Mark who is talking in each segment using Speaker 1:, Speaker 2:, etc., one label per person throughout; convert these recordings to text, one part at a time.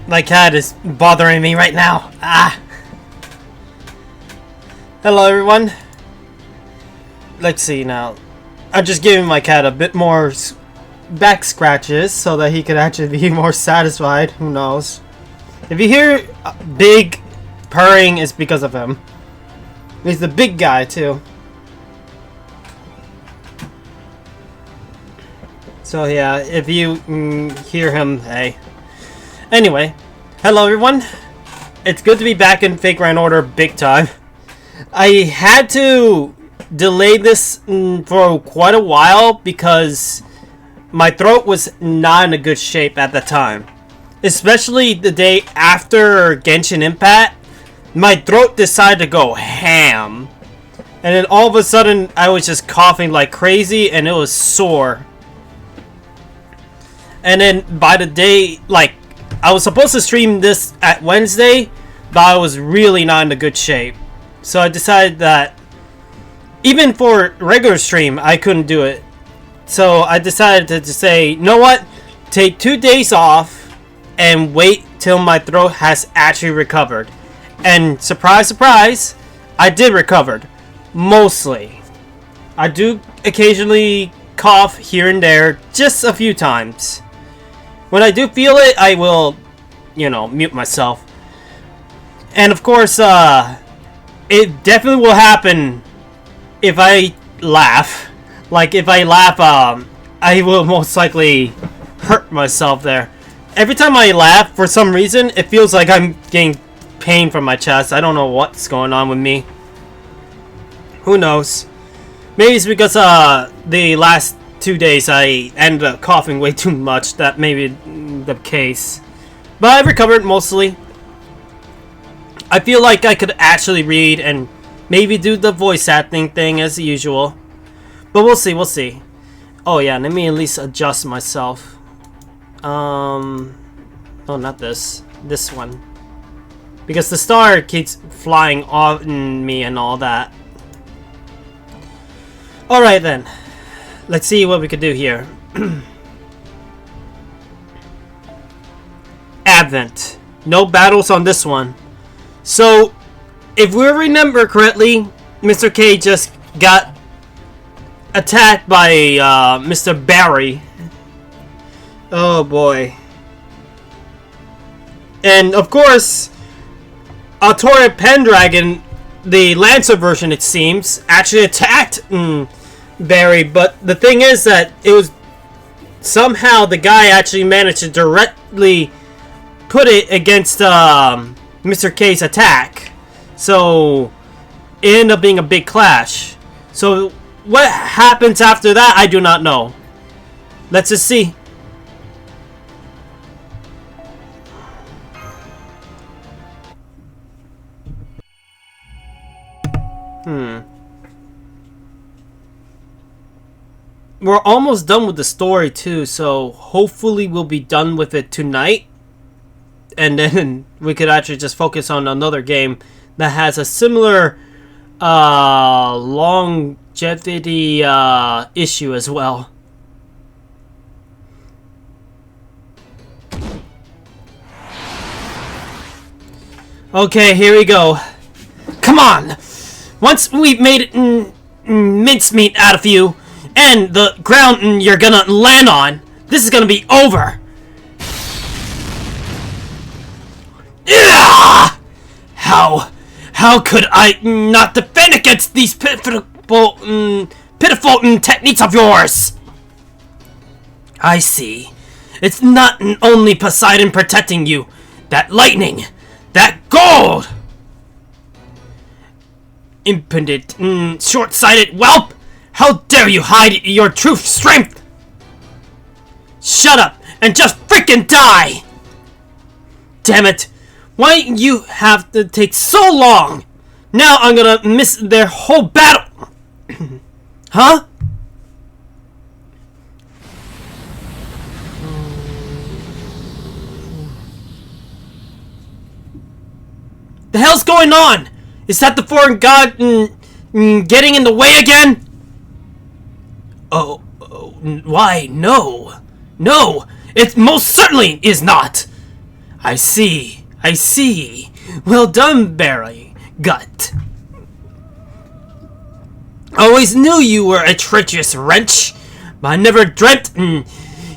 Speaker 1: My cat is bothering me right now. Ah. Hello, everyone. Let's see now. I'm just giving my cat a bit more back scratches so that he could actually be more satisfied. Who knows? If you hear big purring, it's because of him. He's the big guy, too. So, yeah, if you hear him, hey. Anyway, hello everyone. It's good to be back in Fate Grand Order big time. I had to delay this for quite a while because my throat was not in a good shape at the time. Especially the day after Genshin Impact, my throat decided to go ham. And then all of a sudden, I was just coughing like crazy and it was sore. And then by the day, like, I was supposed to stream this at Wednesday, but I was really not in a good shape. So I decided that even for regular stream, I couldn't do it. So I decided to say, you know what? Take 2 days off and wait till my throat has actually recovered. And surprise, surprise, I did recover. Mostly. I do occasionally cough here and there, just a few times. When I do feel it, I will, mute myself. And of course, it definitely will happen if I laugh. Like, if I laugh, I will most likely hurt myself there. Every time I laugh, for some reason, it feels like I'm getting pain from my chest. I don't know what's going on with me. Who knows? Maybe it's because, the last 2 days I ended up coughing way too much. That may be the case. But I recovered mostly. I feel like I could actually read and maybe do the voice acting thing as usual. But we'll see, we'll see. Oh yeah, let me at least adjust myself. Oh, not this. This one. Because the star keeps flying on me and all that. Alright then. Let's see what we could do here. Advent. No battles on this one. So, if we remember correctly, Mr. K just got attacked by Mr. Barry. Oh boy. And of course, Altora Pendragon, the Lancer version it seems, actually attacked Barry, but the thing is that it was somehow the guy actually managed to directly put it against Mr. K's attack. So it ended up being a big clash. So what happens after that, I do not know. Let's just see. We're almost done with the story too, so hopefully we'll be done with it tonight. And then we could actually just focus on another game that has a similar longevity issue as well. Okay, here we go. Come on! Once we've made mincemeat out of you, and the ground you're gonna land on, this is gonna be over. How could I not defend against these pitiful techniques of yours? I see. It's not only Poseidon protecting you. That lightning, that gold. Impudent, short-sighted whelp! How dare you hide your true strength? Shut up and just freaking die! Damn it! Why you have to take so long? Now I'm gonna miss their whole battle! Huh? The hell's going on? Is that the foreign god getting in the way again? Oh, why, no. No, it most certainly is not. I see. I see. Well done, Barry. Gut. Always knew you were a treacherous wretch, but I never dreamt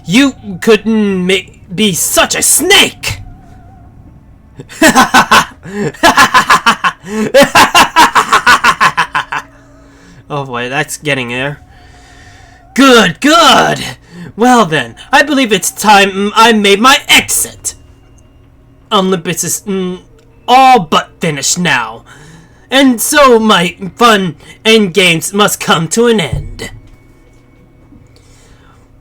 Speaker 1: you could be such a snake. Oh boy, that's getting there. Good, good. Well then, I believe it's time I made my exit. Olympus is all but finished now, and so my fun and games must come to an end.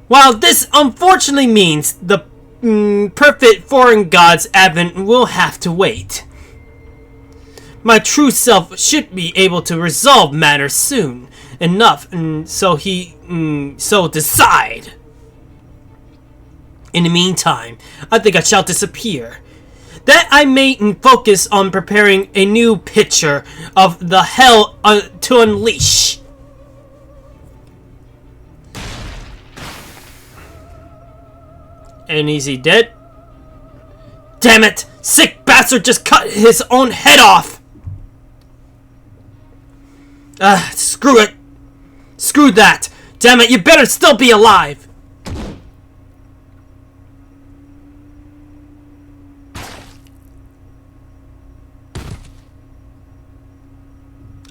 Speaker 1: While this unfortunately means the perfect foreign god's advent will have to wait, my true self should be able to resolve matters soon enough, so decide. In the meantime, I think I shall disappear, that I may focus on preparing a new picture of the hell to unleash. And is he dead? Damn it! Sick bastard just cut his own head off! Screw it! Screw that! Damn it, you better still be alive!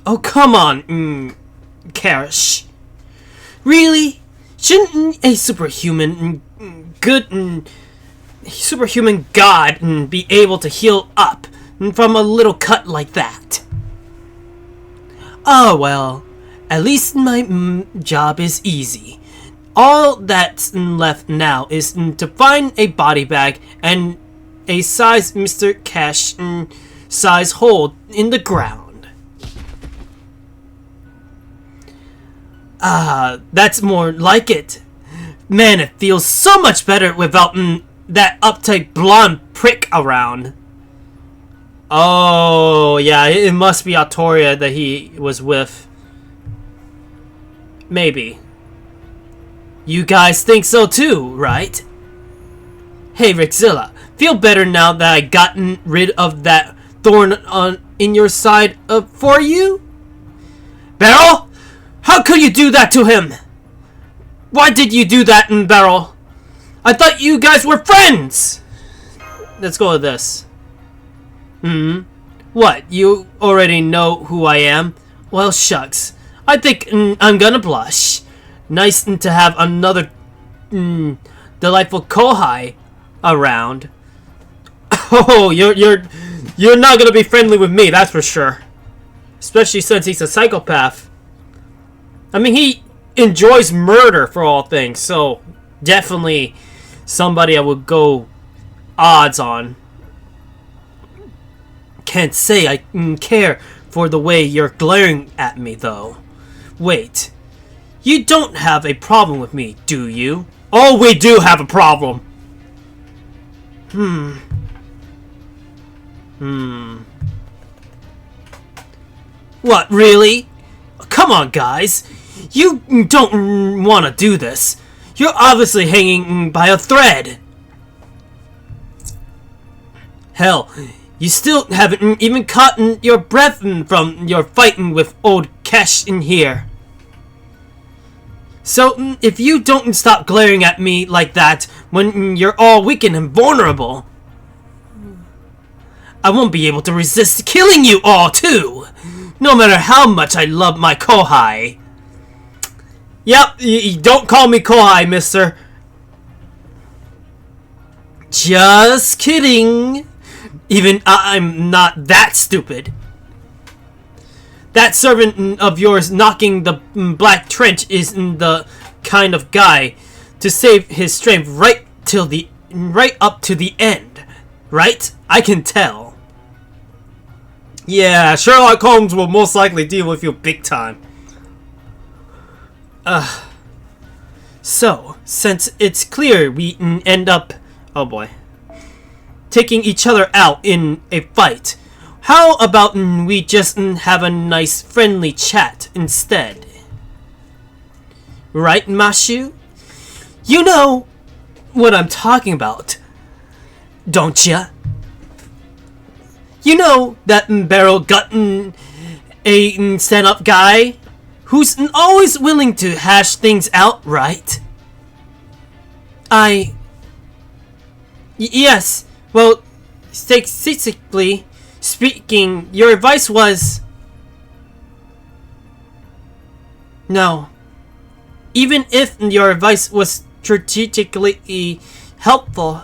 Speaker 1: Oh, come on, Karish. Really? Shouldn't a superhuman superhuman god be able to heal up from a little cut like that? Oh well, at least my job is easy. All that's left now is to find a body bag and a size Mr. Cash size hole in the ground. That's more like it. Man, it feels so much better without that uptight blonde prick around. Oh, yeah, it must be Artoria that he was with. Maybe. You guys think so too, right? Hey, Rexilla, feel better now that I gotten rid of that thorn in your side for you? Beryl? How could you do that to him? Why did you do that, Beryl? I thought you guys were friends! Let's go with this. What, you already know who I am? Well, shucks. I think I'm gonna blush. Nice to have another delightful Kohai around. Oh, you're not gonna be friendly with me, that's for sure. Especially since he's a psychopath. I mean, he enjoys murder for all things, so definitely somebody I would go odds on. Can't say I care for the way you're glaring at me, though. Wait, you don't have a problem with me, do you? Oh, we do have a problem! What, really? Come on, guys. You don't want to do this. You're obviously hanging by a thread. Hell, you still haven't even caught your breath from your fighting with old Cash in here. So, if you don't stop glaring at me like that when you're all weakened and vulnerable, I won't be able to resist killing you all, too. No matter how much I love my Kohai. Yep, don't call me Kohai, mister. Just kidding. Even I'm not that stupid. That servant of yours knocking the Black Trench is the kind of guy to save his strength right up to the end. Right? I can tell. Yeah, Sherlock Holmes will most likely deal with you big time. So, since it's clear we end up, oh boy, taking each other out in a fight, how about we just have a nice friendly chat instead? Right, Mashu? You know what I'm talking about, don't ya? You know that barrel guttin' a stand-up guy who's always willing to hash things out, right? Yes. Well, statistically speaking, your advice was... No. Even if your advice was strategically helpful,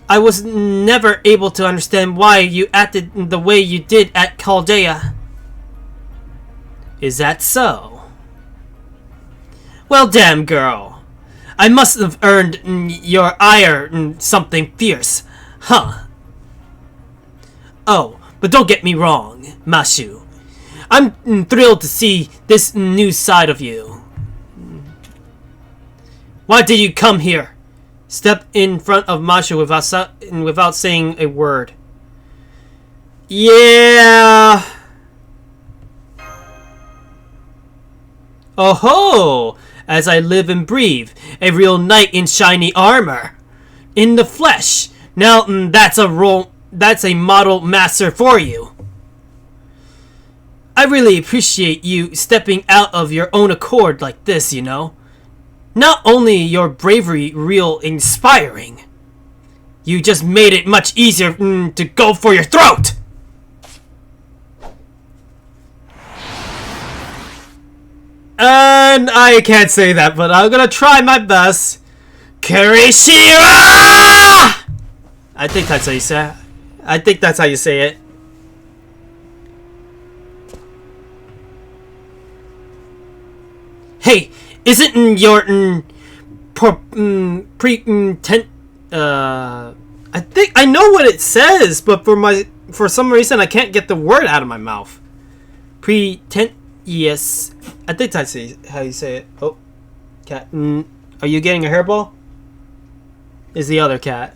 Speaker 1: I was never able to understand why you acted the way you did at Chaldea. Is that so? Well, damn girl. I must have earned your ire something fierce, huh? Oh, but don't get me wrong, Mashu. I'm thrilled to see this new side of you. Why did you come here? Step in front of Mashu without saying a word. Yeah. Oh ho! As I live and breathe, a real knight in shiny armor, in the flesh. Now that's a model master for you. I really appreciate you stepping out of your own accord like this, you know. Not only your bravery real inspiring, you just made it much easier to go for your throat! And I can't say that, but I'm gonna try my best. Kirishira! I think that's how you say it. I think that's how you say it. Hey, isn't your I think I know what it says, but for some reason I can't get the word out of my mouth. Yes, I think that's how you say it. Oh, cat. Are you getting a hairball? Is the other cat?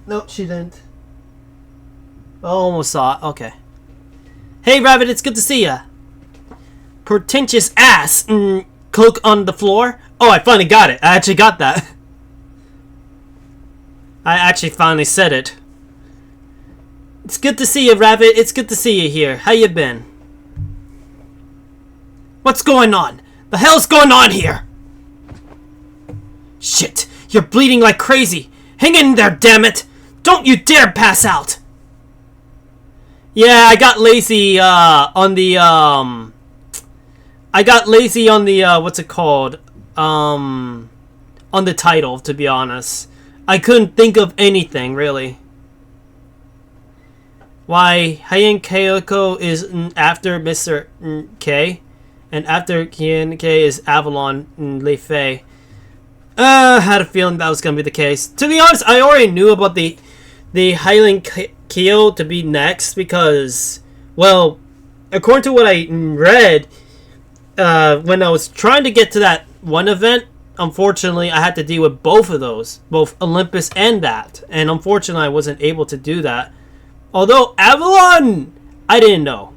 Speaker 1: No, she didn't. I almost saw it. Okay. Hey, Rabbit, it's good to see ya. Pretentious ass. Cloak on the floor. Oh, I finally got it. I actually got that. I actually finally said it. It's good to see you, Rabbit. It's good to see you here. How you been? What's going on? The hell's going on here? Shit, you're bleeding like crazy. Hang in there, damn it. Don't you dare pass out. Yeah, I got lazy on the what's it called? On the title, to be honest. I couldn't think of anything, really. Why, Heian Kyoko is after Mr. K, and after Heian K is Avalon Lei Fei. I had a feeling that was going to be the case. To be honest, I already knew about the Hylian Kyo to be next because, well, according to what I read, when I was trying to get to that one event, unfortunately, I had to deal with both of those, both Olympus and that, and unfortunately, I wasn't able to do that. Although Avalon, I didn't know.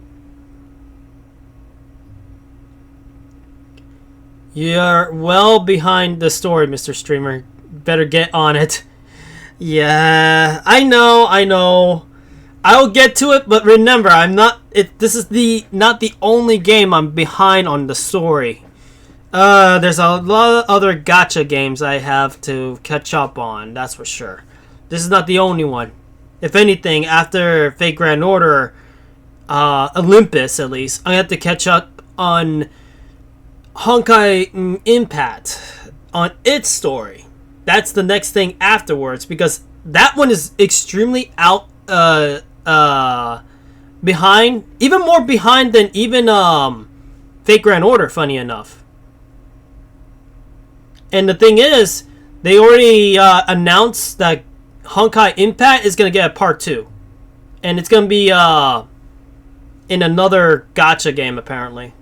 Speaker 1: You're well behind the story, Mr. Streamer. Better get on it. Yeah, I know. I'll get to it, but remember, this is not the only game I'm behind on the story. There's a lot of other gacha games I have to catch up on, that's for sure. This is not the only one. If anything, after Fate Grand Order, Olympus at least, I have to catch up on Honkai Impact, on its story. That's the next thing afterwards, because that one is extremely behind, even more behind than even Fate Grand Order, funny enough. And the thing is, they already announced that Honkai Impact is going to get a part 2. And it's going to be in another gacha game, apparently.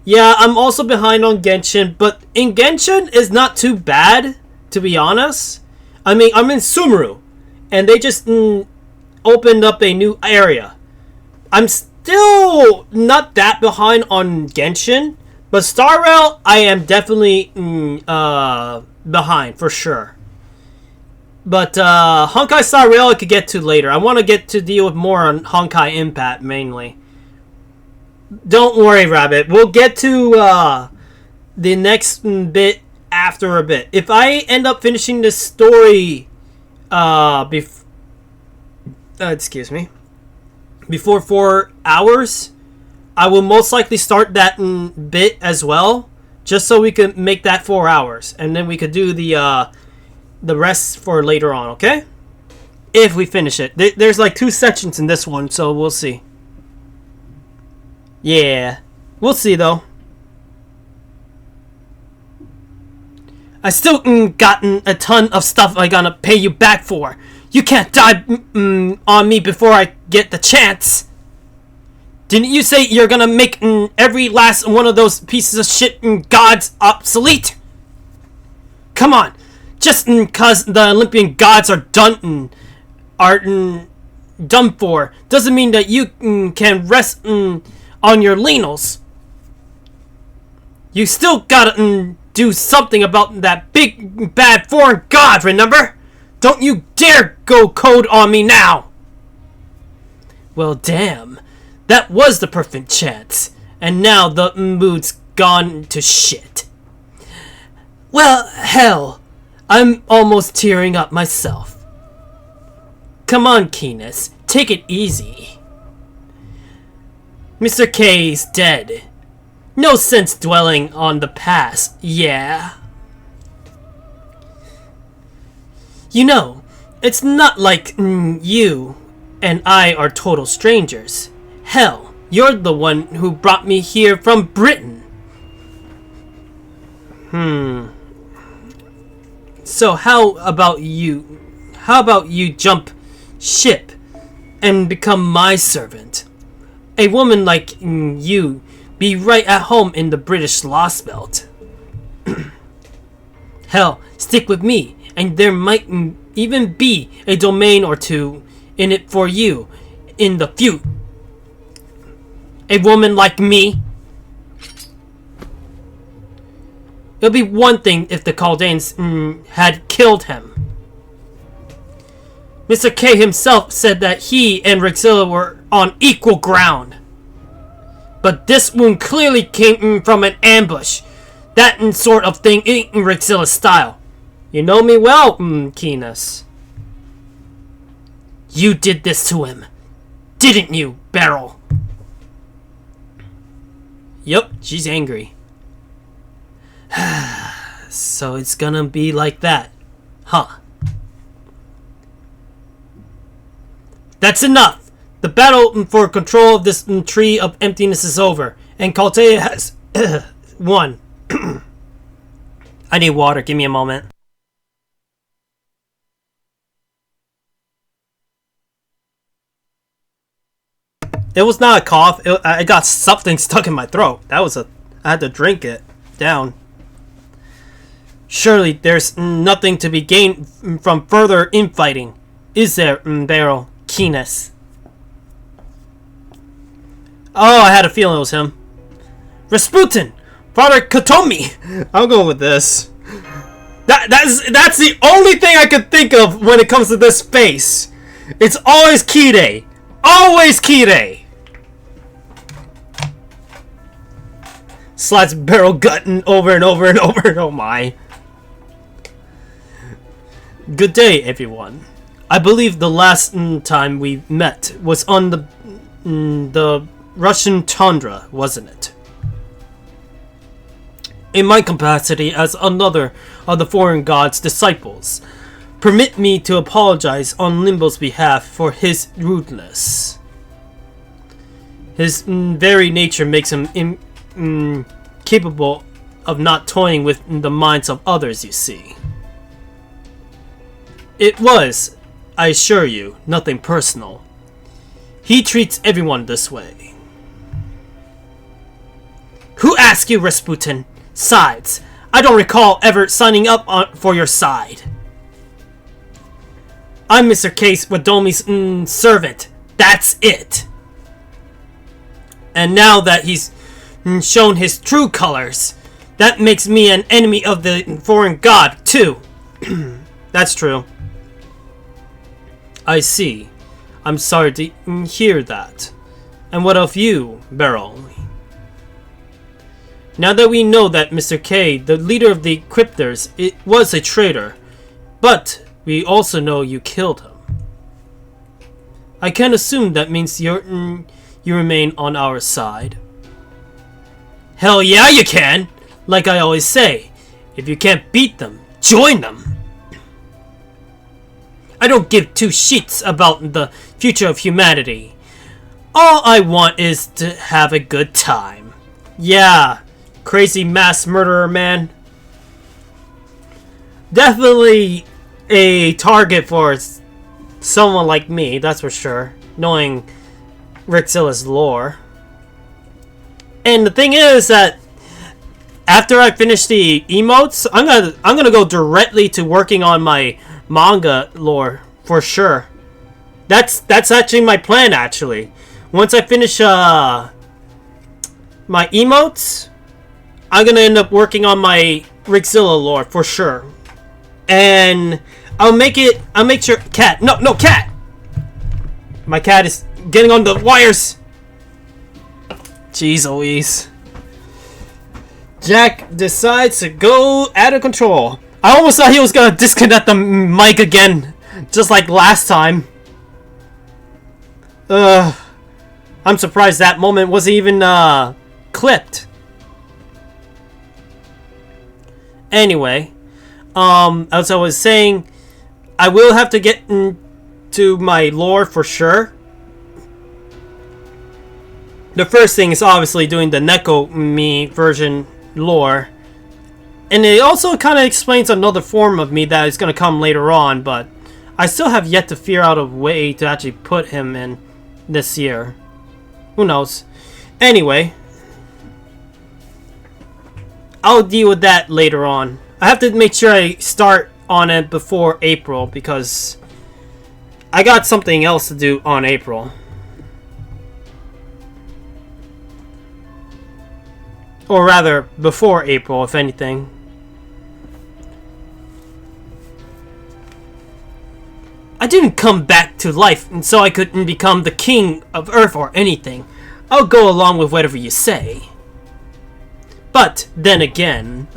Speaker 1: Yeah, I'm also behind on Genshin, but in Genshin is not too bad, to be honest. I mean, I'm in Sumeru, and they just opened up a new area. I'm still not that behind on Genshin, but Star Rail, I am definitely behind, for sure. But Honkai Star Rail I could get to later. I want to get to deal with more on Honkai Impact mainly. Don't worry, Rabbit. We'll get to the next bit after a bit. If I end up finishing this story excuse me, before 4 hours, I will most likely start that bit as well, just so we can make that 4 hours, and then we could do the rest for later on, okay? If we finish it. There's like 2 sections in this one, so we'll see. Yeah, we'll see though. I still gotten a ton of stuff I gonna pay you back for. You can't die on me before I get the chance. Didn't you say you're gonna make every last one of those pieces of shit gods obsolete? Come on, just cause the Olympian gods are done for doesn't mean that you can rest on your laurels. You still gotta do something about that big bad foreign god, remember? Don't you dare go code on me now! Well, damn. That was the perfect chance. And now the mood's gone to shit. Well, hell. I'm almost tearing up myself. Come on, Keenus. Take it easy. Mr. K's dead. No sense dwelling on the past, yeah? You know, it's not like you and I are total strangers. Hell, you're the one who brought me here from Britain. So how about you jump ship and become my servant? A woman like you be right at home in the British Lost Belt. Hell, stick with me, and there might even be a domain or two in it for you in the future. A woman like me? It'll be one thing if the Caldanes had killed him. Mr. K himself said that he and Rexilla were on equal ground. But this wound clearly came from an ambush. That sort of thing ain't in Rexilla's style. You know me well, Keenus. You did this to him, didn't you, Beryl? Yup, she's angry. So it's gonna be like that, huh? That's enough! The battle for control of this tree of emptiness is over, and Caltea has won. I need water, give me a moment. It was not a cough, I got something stuck in my throat. I had to drink it down. Surely there's nothing to be gained from further infighting, is there, Beryl? Keenus. Oh, I had a feeling it was him. Rasputin! Father Kotomi! I'm going with this. That's the only thing I could think of when it comes to this face. It's always Kide. Always Kide! Slides Beryl gutting over and over and over. Oh my. Good day, everyone. I believe the last time we met was on the Russian tundra, wasn't it? In my capacity as another of the foreign god's disciples, permit me to apologize on Limbo's behalf for his rudeness. His very nature makes him capable of not toying with the minds of others, you see. It was, I assure you, nothing personal. He treats everyone this way. Who asked you, Rasputin? Sides, I don't recall ever signing up for your side. I'm Mr. Case Wadomi's servant. That's it. And now that he's shown his true colors, that makes me an enemy of the foreign god, too. That's true. I see. I'm sorry to hear that. And what of you, Beryl? Now that we know that Mr. K, the leader of the Cryptors, it was a traitor, but we also know you killed him. I can assume that means you remain on our side. Hell yeah you can! Like I always say, if you can't beat them, join them! I don't give two shits about the future of humanity. All I want is to have a good time. Yeah, crazy mass murderer man. Definitely a target for someone like me, that's for sure, knowing Rickzilla's lore. And the thing is that after I finish the emotes, I'm gonna go directly to working on my manga lore for sure. That's actually my plan. Actually, once I finish my emotes, I'm gonna end up working on my Rickzilla lore for sure. And I'll make sure cat. No cat. My cat is getting on the wires. Jeez Louise. Jack decides to go out of control. I almost thought he was gonna disconnect the mic again, just like last time. I'm surprised that moment wasn't even clipped. Anyway, as I was saying, I will have to get into my lore for sure. The first thing is obviously doing the Neko-Me version lore. And it also kind of explains another form of me that is going to come later on, but I still have yet to figure out a way to actually put him in this year. Who knows? Anyway, I'll deal with that later on. I have to make sure I start on it before April because I got something else to do on April. Or rather, before April, if anything. I didn't come back to life and so I couldn't become the king of Earth or anything. I'll go along with whatever you say. But then again,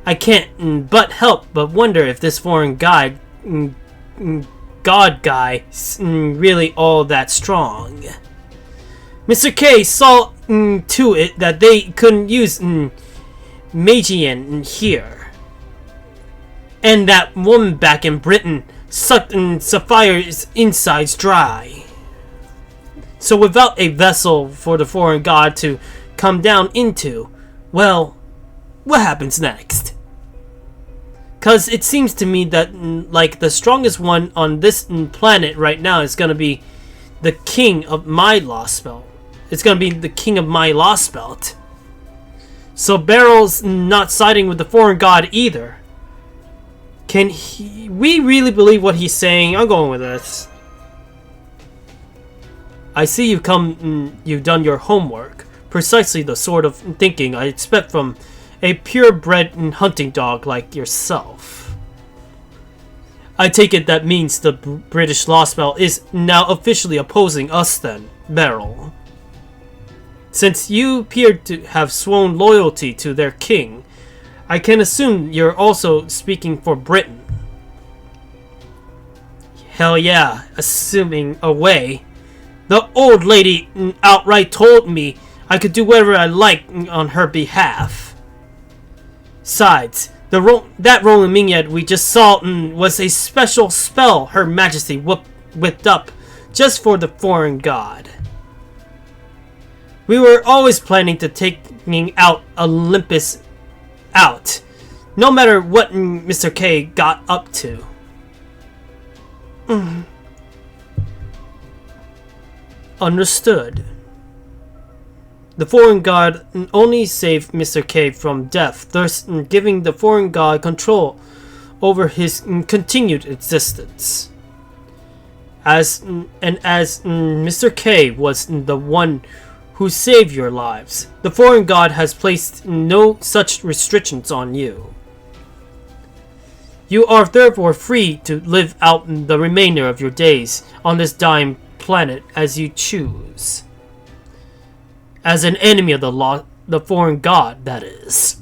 Speaker 1: I can't but help but wonder if this foreign god guy is really all that strong. Mr. K saw to it that they couldn't use Magian here. And that woman back in Britain sucked Sapphire's insides dry. So without a vessel for the foreign god to come down into, well, what happens next? Cause it seems to me that like the strongest one on this planet right now is gonna be the king of my lost belt. It's gonna be the king of my lost belt. So Beryl's not siding with the foreign god either. Can we really believe what he's saying? I'm going with this. I see you've done your homework. Precisely the sort of thinking I expect from a purebred hunting dog like yourself. I take it that means the British Lost Belt is now officially opposing us then, Beryl. Since you appear to have sworn loyalty to their king, I can assume you're also speaking for Britain. Hell yeah, assuming away. The old lady outright told me I could do whatever I like on her behalf. Besides, that rolling minion we just saw was a special spell Her Majesty whipped up just for the foreign god. We were always planning to taking out Olympus out, no matter what Mr. K got up to. Understood. The foreign god only saved Mr. K from death, thus giving the foreign god control over his continued existence. As Mr. K was the one who saved your lives, the foreign god has placed no such restrictions on you. You are therefore free to live out the remainder of your days on this dying planet as you choose. As an enemy of the foreign god, that is.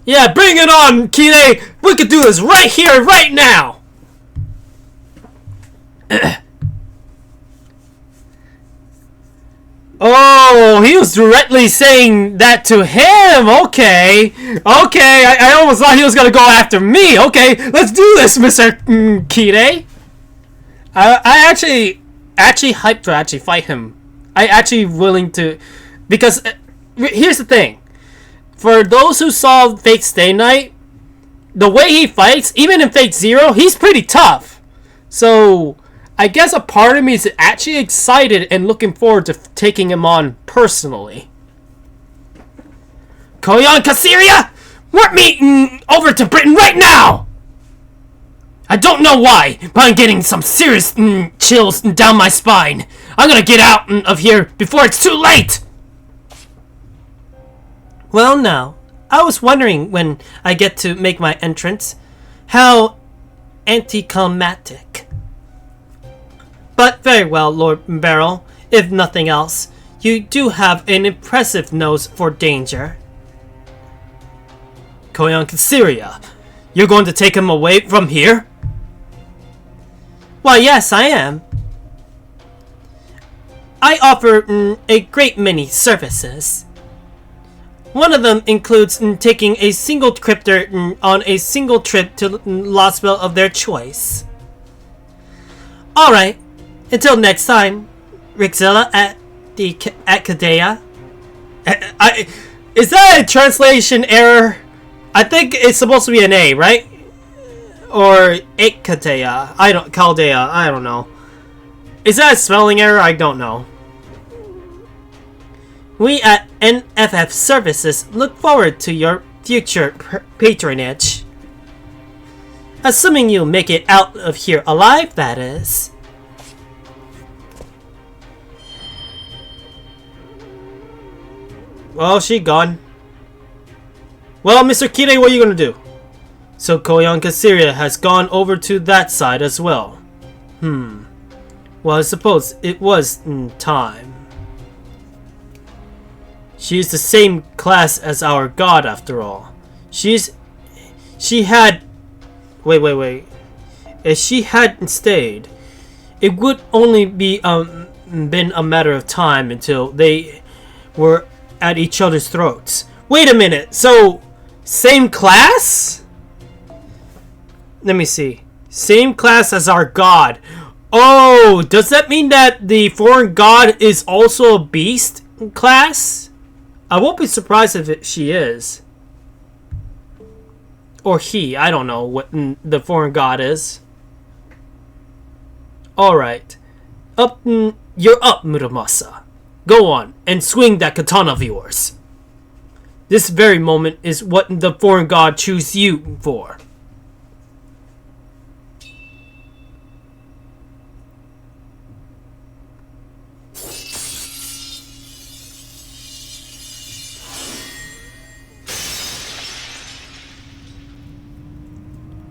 Speaker 1: Yeah, bring it on, Kide! We could do this right here, right now! Oh, he was directly saying that to him. Okay. I almost thought he was going to go after me. Okay, let's do this, Mr. Kide. I actually hyped to actually fight him. I actually willing to... Because, here's the thing. For those who saw Fate Stay Night, the way he fights, even in Fate Zero, he's pretty tough. So... I guess a part of me is actually excited and looking forward to taking him on personally. Koyan Kasiria! We're meeting over to Britain right now! I don't know why, but I'm getting some serious chills down my spine. I'm gonna get out of here before it's too late! Well, now, I was wondering when I get to make my entrance, how anticlimactic. But very well, Lord Beryl. If nothing else, you do have an impressive nose for danger. Koyan Kasiria, you're going to take him away from here? Why, yes, I am. I offer a great many services. One of them includes taking a single crypter on a single trip to Lostville of their choice. Alright. Until next time, Rixilla at Kadea. Is that a translation error? I think it's supposed to be an A, right? Or Kadea. Chaldea. I don't know. Is that a spelling error? I don't know. We at NFF Services look forward to your future patronage. Assuming you make it out of here alive, that is. Well, she gone. Well, Mr. Kide, what are you gonna do? So Koyan Kasiria has gone over to that side as well. Well, I suppose it was time. She's the same class as our god, after all. She had... Wait. If she hadn't stayed, it would only be been a matter of time until they were at each other's throats. Wait a minute, so same class? Let me see. Same class as our god. Oh, does that mean that the foreign god is also a beast class? I won't be surprised if she is. Or he, I don't know what the foreign god is. Alright. You're up, Muramasa. Go on, and swing that katana of yours. This very moment is what the foreign god chose you for.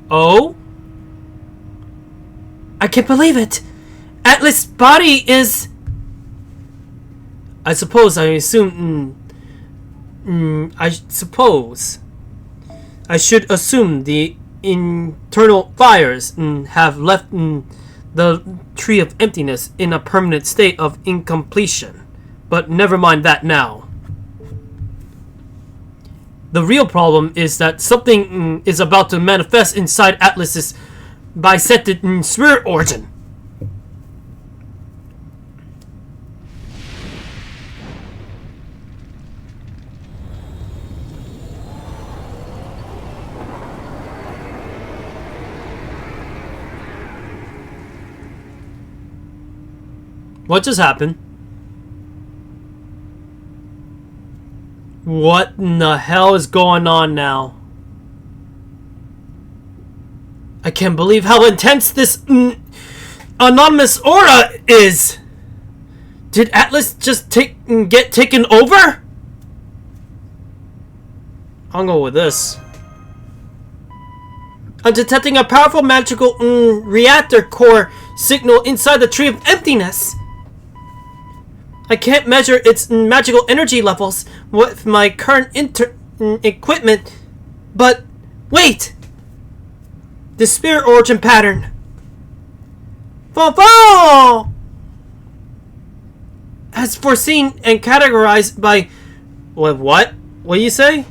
Speaker 1: Oh? I can't believe it! Atlas' body is... I should assume the internal fires have left the Tree of Emptiness in a permanent state of incompletion. But never mind that now. The real problem is that something is about to manifest inside Atlas's bisected spirit origin. What just happened? What in the hell is going on now? I can't believe how intense this anonymous aura is! Did Atlas just get taken over? I'll go with this. I'm detecting a powerful magical reactor core signal inside the Tree of Emptiness. I can't measure its magical energy levels with my current equipment, but wait! The spirit origin pattern. Fall! As foreseen and categorized by... What? What do you say?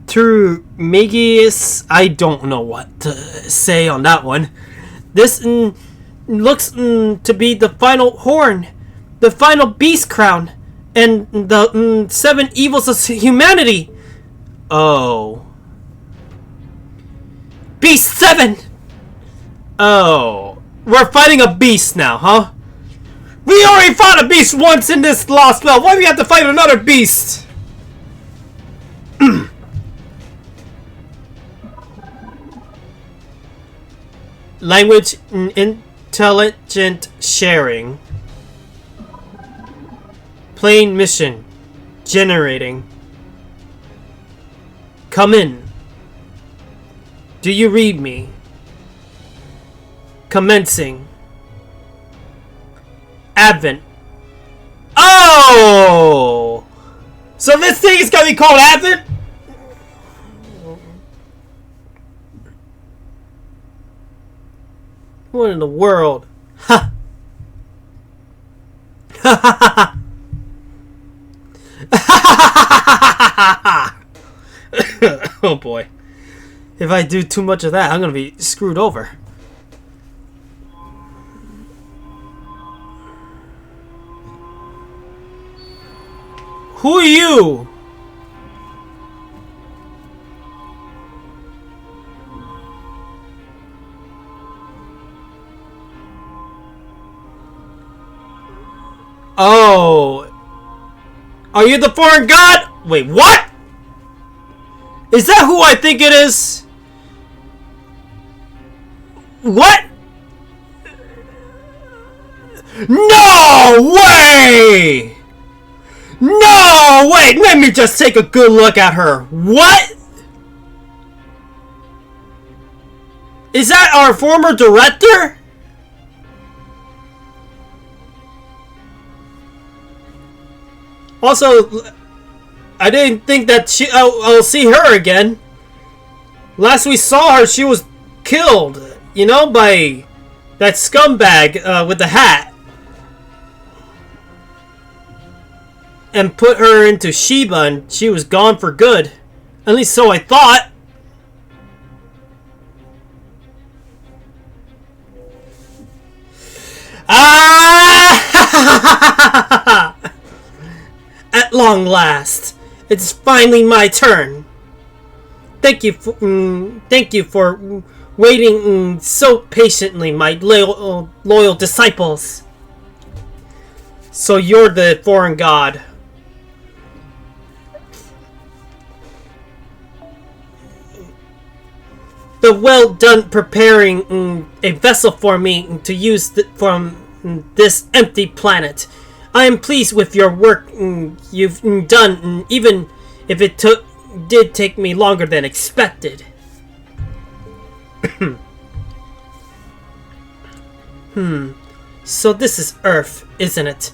Speaker 1: Turmegius, I don't know what to say on that one. This looks to be the final horn, the final beast crown, and the 7 evils of humanity. Oh. Beast 7! Oh. We're fighting a beast now, huh? We already fought a beast once in this Lost Spell. Why do we have to fight another beast? Language intelligent sharing. Plain mission. Generating. Come in. Do you read me? Commencing. Advent. Oh! So this thing is gonna be called Advent? What in the world? Ha! Ha ha ha! Oh boy. If I do too much of that, I'm gonna be screwed over. Who are you? Oh. Are you the foreign god? Wait, what? Is that who I think it is? What? No way! No! Wait, let me just take a good look at her. What? Is that our former director? Also, I didn't think that I'll see her again. Last we saw her, she was killed, you know, by that scumbag with the hat. And put her into Sheba, and she was gone for good. At least so I thought. Ah! At long last, it's finally my turn. Thank you for waiting so patiently, my loyal disciples. So you're the foreign god. The well done preparing a vessel for me to use from this empty planet. I am pleased with your work you've done, even if it did take me longer than expected. So this is Earth, isn't it?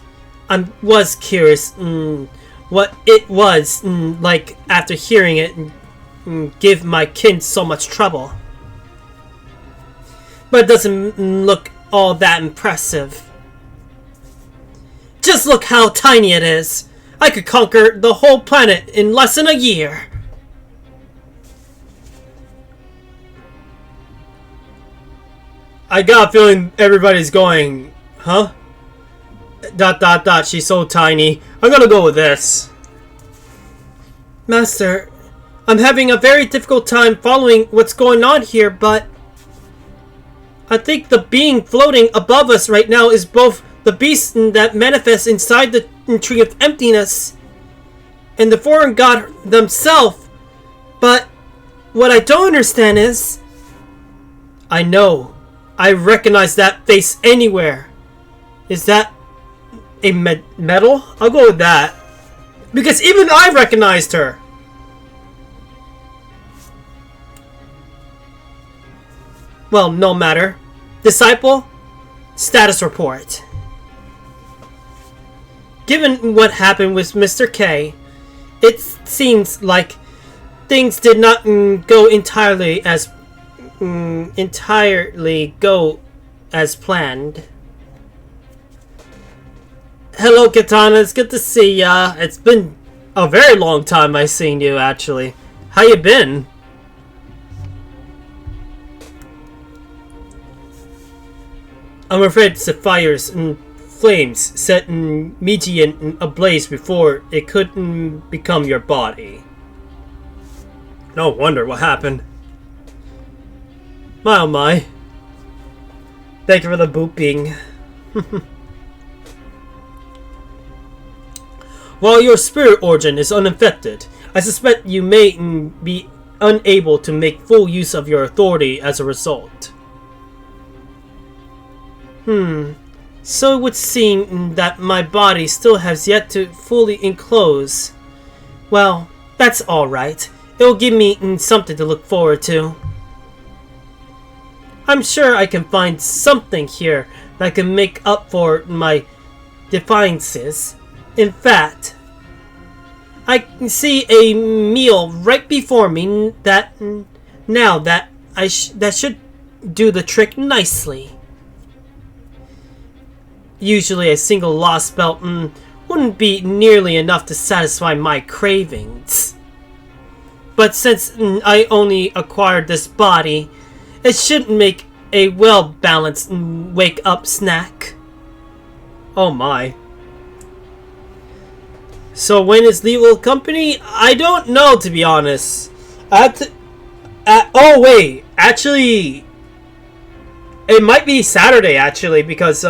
Speaker 1: I was curious what it was like after hearing it give my kin so much trouble. But it doesn't look all that impressive. Just look how tiny it is. I could conquer the whole planet in less than a year. I got a feeling everybody's going, huh? ... She's so tiny. I'm gonna go with this. Master, I'm having a very difficult time following what's going on here, but I think the being floating above us right now is both the beast that manifests inside the Tree of Emptiness and the foreign god themselves. But what I don't understand is, I know, I recognize that face anywhere. Is that a metal? I'll go with that. Because even I recognized her. Well, no matter. Disciple, status report. Given what happened with Mr. K, it seems like things did not go entirely as planned. Hello, Katana. It's good to see ya. It's been a very long time I've seen you, actually. How you been? I'm afraid the fires and flames set Mijian ablaze before it could become your body. No wonder what happened. My oh my. Thank you for the booping. While your spirit origin is unaffected, I suspect you may be unable to make full use of your authority as a result. So it would seem that my body still has yet to fully enclose. Well, that's alright. It'll give me something to look forward to. I'm sure I can find something here that can make up for my defiances. In fact, I can see a meal right before me that should do the trick nicely. Usually a single lost belt wouldn't be nearly enough to satisfy my cravings. But since I only acquired this body, it should make a well-balanced wake-up snack. Oh my. So when is Lethal Company? I don't know, to be honest. Oh wait, actually, it might be Saturday actually, because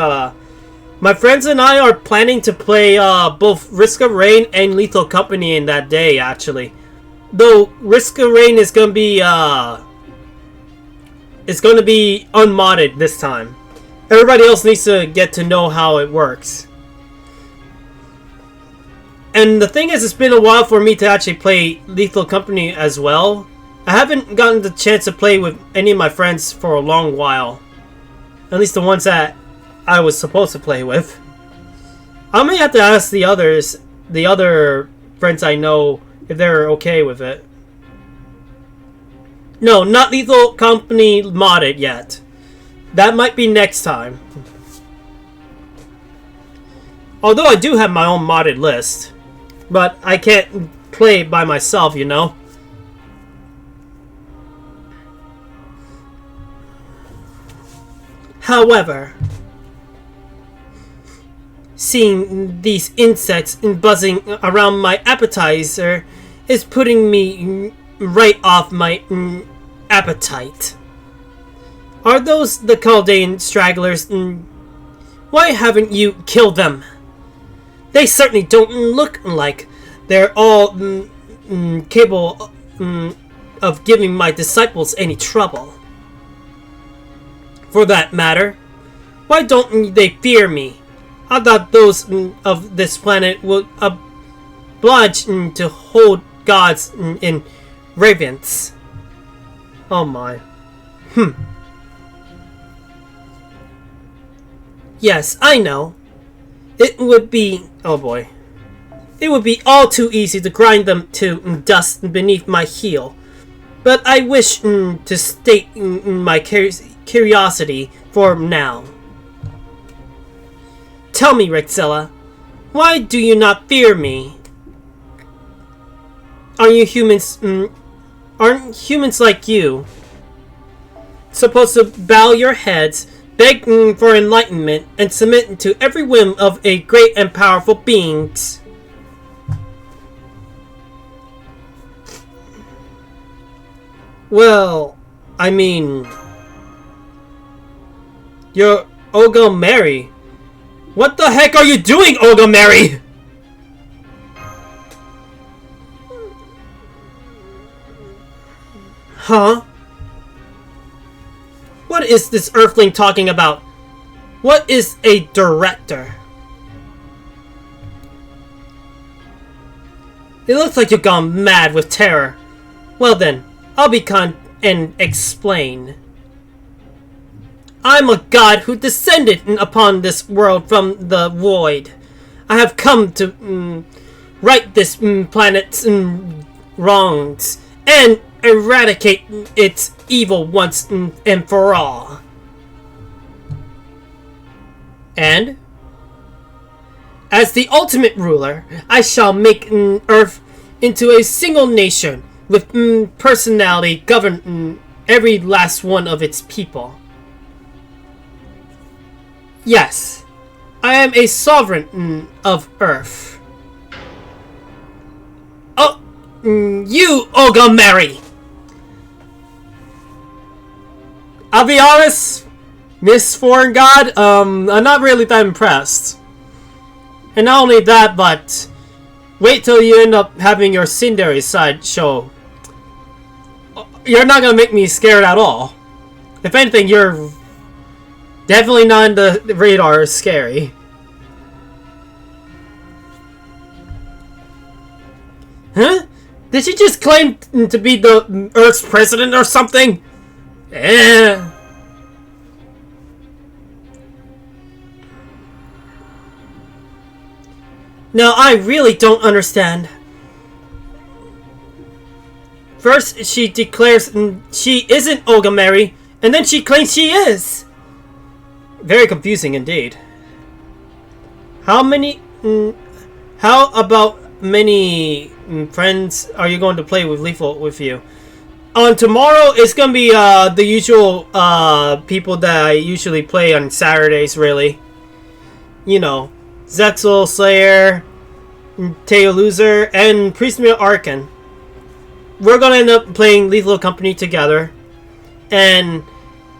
Speaker 1: my friends and I are planning to play both Risk of Rain and Lethal Company in that day actually. Though Risk of Rain is gonna be unmodded this time. Everybody else needs to get to know how it works. And the thing is, it's been a while for me to actually play Lethal Company as well. I haven't gotten the chance to play with any of my friends for a long while. At least the ones that I was supposed to play with. I may have to ask the other friends I know, if they're okay with it. No, not Lethal Company modded yet. That might be next time. Although I do have my own modded list. But I can't play by myself, you know? However, seeing these insects buzzing around my appetizer is putting me right off my appetite. Are those the Chaldean stragglers? Why haven't you killed them? They certainly don't look like they're all capable of giving my disciples any trouble. For that matter, why don't they fear me? I thought those of this planet would oblige to hold gods in reverence. Oh my. Yes, I know. It would be... oh boy. It would be all too easy to grind them to dust beneath my heel. But I wish to state my curiosity for now. Tell me, Rexella, why do you not fear me? Aren't humans like you supposed to bow your heads, beg for enlightenment, and submit to every whim of a great and powerful beings? Well, I mean... you're Olga Mary. What the heck are you doing, Olga Mary? Huh? What is this earthling talking about? What is a director? It looks like you've gone mad with terror. Well then, I'll be kind and explain. I'm a god who descended upon this world from the void. I have come to right this planet's wrongs and eradicate its evil once and for all. And as the ultimate ruler, I shall make Earth into a single nation with personality govern every last one of its people. Yes, I am a sovereign of Earth. Oh, you, Ogameri! I'll be honest, Miss Foreign God, I'm not really that impressed. And not only that, but wait till you end up having your Tsundere side show. You're not gonna make me scared at all. If anything, you're definitely not on the radar as scary. Huh? Did she just claim to be the Earth's president or something? Now, I really don't understand. First, she declares she isn't Ogameri, and then she claims she is. Very confusing indeed. How about many friends are you going to play with Lethal with you? On tomorrow, it's gonna be the usual people that I usually play on Saturdays, really. You know, Zexel, Slayer, Teo Loser, and Priestmere Arkan. We're gonna end up playing Lethal Company together. And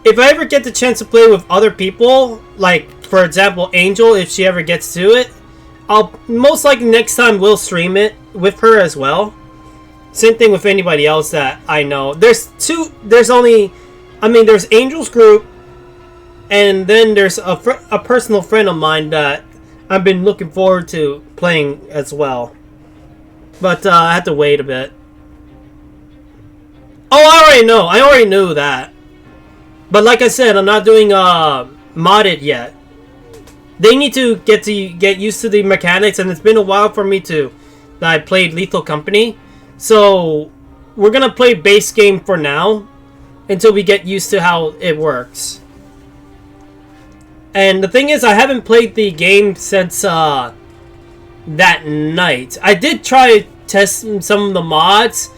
Speaker 1: if I ever get the chance to play with other people, like, for example, Angel, if she ever gets to it, I'll most likely next time will stream it with her as well. Same thing with anybody else that I know. There's Angel's group, and then there's a personal friend of mine that I've been looking forward to playing as well. But I had to wait a bit. Oh, I already knew that. But like I said, I'm not doing modded yet. They need to get used to the mechanics, and it's been a while for me that I played Lethal Company. So we're gonna play base game for now until we get used to how it works. And the thing is, I haven't played the game since that night. I did try to test some of the mods,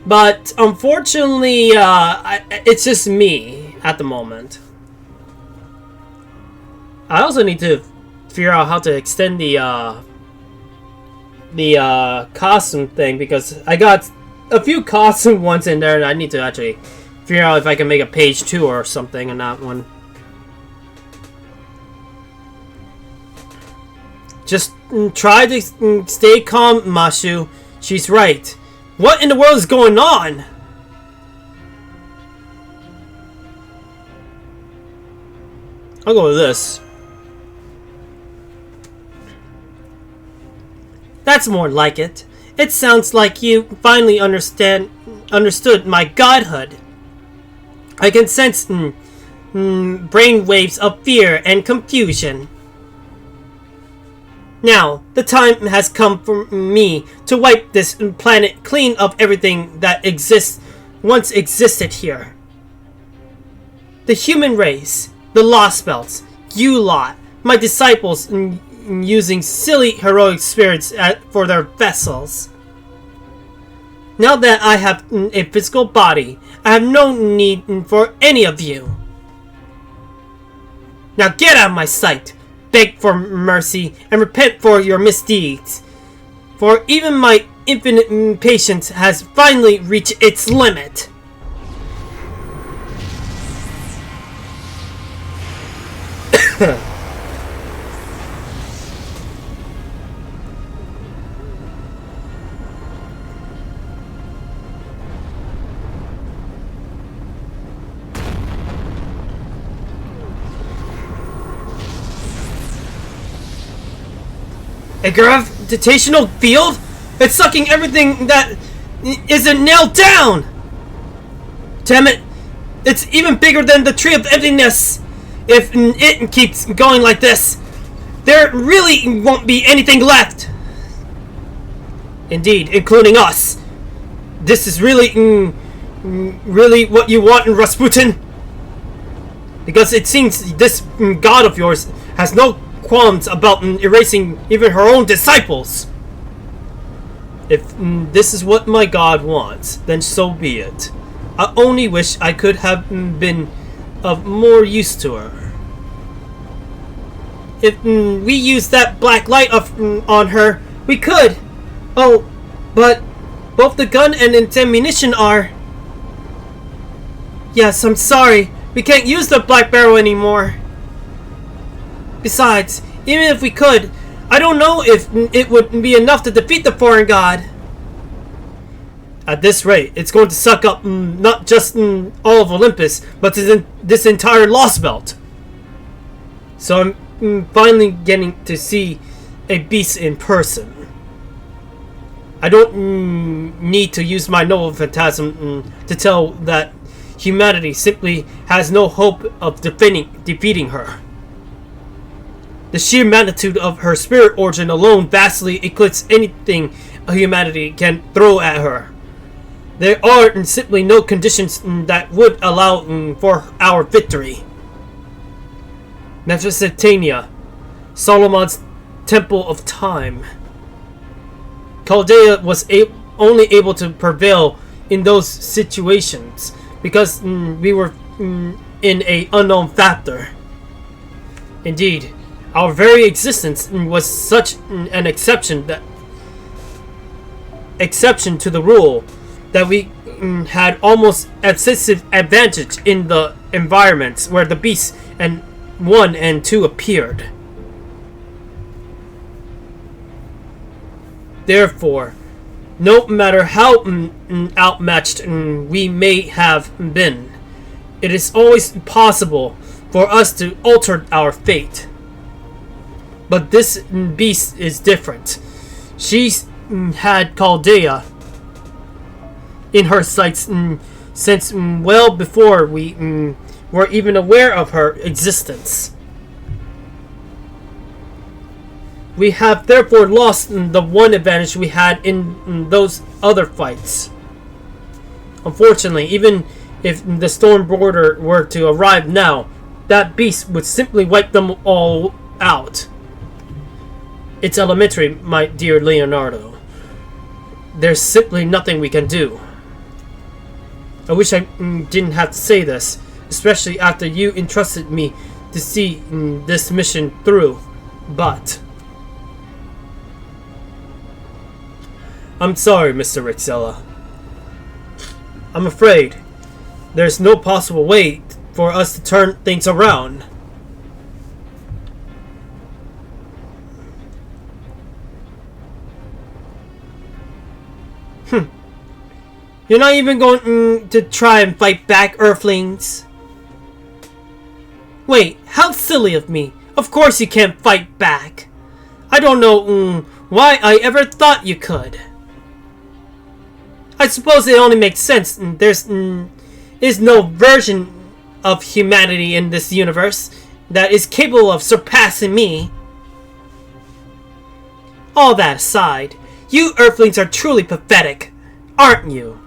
Speaker 1: but unfortunately, it's just me at the moment. I also need to figure out how to extend the costume thing, because I got a few costume ones in there, and I need to actually figure out if I can make a page 2 or something on that one. Just try to stay calm, Mashu. She's right. What in the world is going on? I'll go with this. That's more like it. It sounds like you finally understood my godhood. I can sense brainwaves of fear and confusion. Now, the time has come for me to wipe this planet clean of everything that once existed here. The human race, the Lost Belts, you lot, my disciples using silly heroic spirits for their vessels. Now that I have a physical body, I have no need for any of you. Now get out of my sight! Beg for mercy and repent for your misdeeds. For even my infinite patience has finally reached its limit. A gravitational field? It's sucking everything that isn't nailed down! Damn it! It's even bigger than the Tree of Emptiness! If it keeps going like this, there really won't be anything left. Indeed, including us. This is really, really what you want in Rasputin? Because it seems this god of yours has no qualms about erasing even her own disciples. If this is what my god wants, then so be it. I only wish I could have been of more use to her. If we use that black light on her, we could. Oh, but both the gun and its ammunition are... Yes, I'm sorry. We can't use the black barrel anymore. Besides, even if we could, I don't know if it would be enough to defeat the foreign god. At this rate, it's going to suck up not just all of Olympus, but this entire Lost Belt. So I'm finally getting to see a beast in person. I don't need to use my noble phantasm to tell that humanity simply has no hope of defeating her. The sheer magnitude of her spirit origin alone vastly eclipses anything humanity can throw at her. There are simply no conditions that would allow for our victory. Mephistopheles, Solomon's Temple of Time. Chaldea was only able to prevail in those situations because we were in an unknown factor. Indeed, our very existence was such an exception to the rule that we had almost excessive advantage in the environments where the beasts and 1 and 2 appeared. Therefore, no matter how outmatched we may have been, it is always possible for us to alter our fate. But this beast is different. She had Chaldea in her sights since well before we were even aware of her existence. We have therefore lost the one advantage we had in those other fights. Unfortunately, even if the Storm Border were to arrive now, that beast would simply wipe them all out. It's elementary, my dear Leonardo. There's simply nothing we can do. I wish I didn't have to say this, especially after you entrusted me to see this mission through, but... I'm sorry, Mr. Rixella. I'm afraid there's no possible way for us to turn things around. You're not even going to try and fight back, Earthlings? Wait, how silly of me. Of course you can't fight back. I don't know why I ever thought you could. I suppose it only makes sense. There's is no version of humanity in this universe that is capable of surpassing me. All that aside, you Earthlings are truly pathetic, aren't you?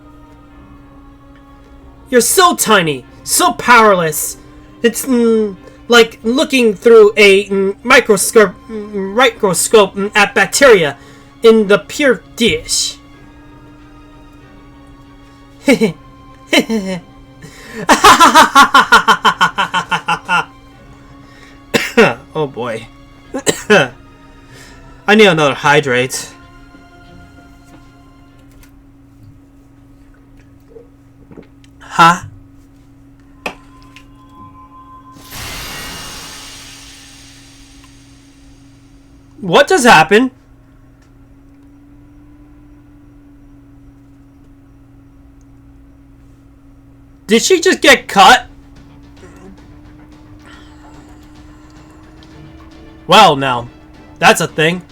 Speaker 1: You're so tiny, so powerless. It's like looking through a microscope at bacteria in the pure dish. Oh boy. I need another hydrate. Huh? What just happened? Did she just get cut? Well, now, that's a thing.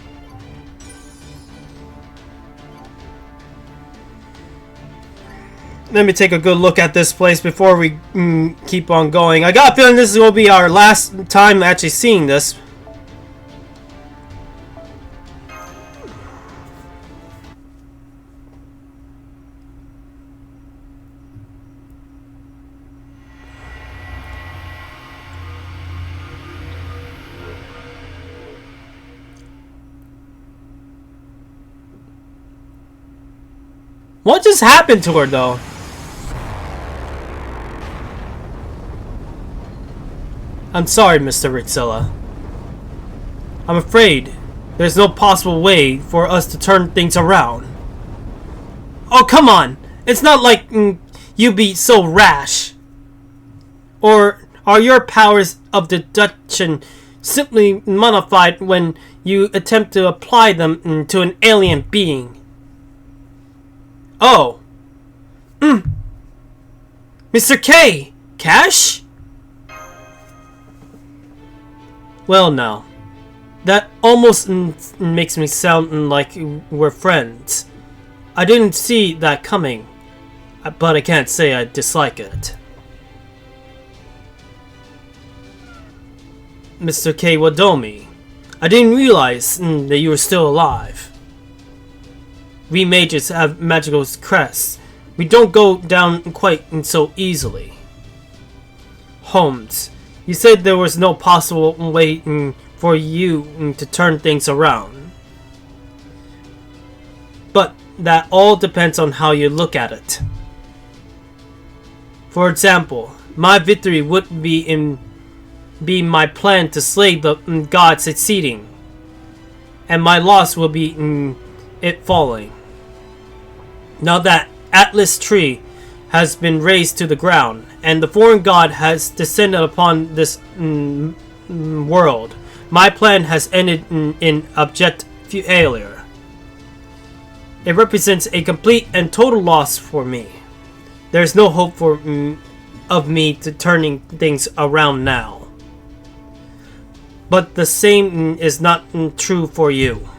Speaker 1: Let me take a good look at this place before we keep on going. I got a feeling this will be our last time actually seeing this. What just happened to her, though? I'm sorry, Mr. Ritzilla. I'm afraid there's no possible way for us to turn things around. Oh, come on! It's not like you be so rash. Or are your powers of deduction simply modified when you attempt to apply them to an alien being? Oh. Mr. K! Cash? Well, now. That almost makes me sound like we're friends. I didn't see that coming, but I can't say I dislike it. Mr. K. Wadomi, I didn't realize that you were still alive. We mages have magical crests. We don't go down quite so easily. Holmes, you said there was no possible way for you to turn things around. But that all depends on how you look at it. For example, my victory would be my plan to slay the god succeeding, and my loss will be it falling. Now that Atlas Tree has been razed to the ground, and the foreign god has descended upon this world, my plan has ended in abject failure. It represents a complete and total loss for me. There is no hope of me to turning things around now. But the same is not true for you.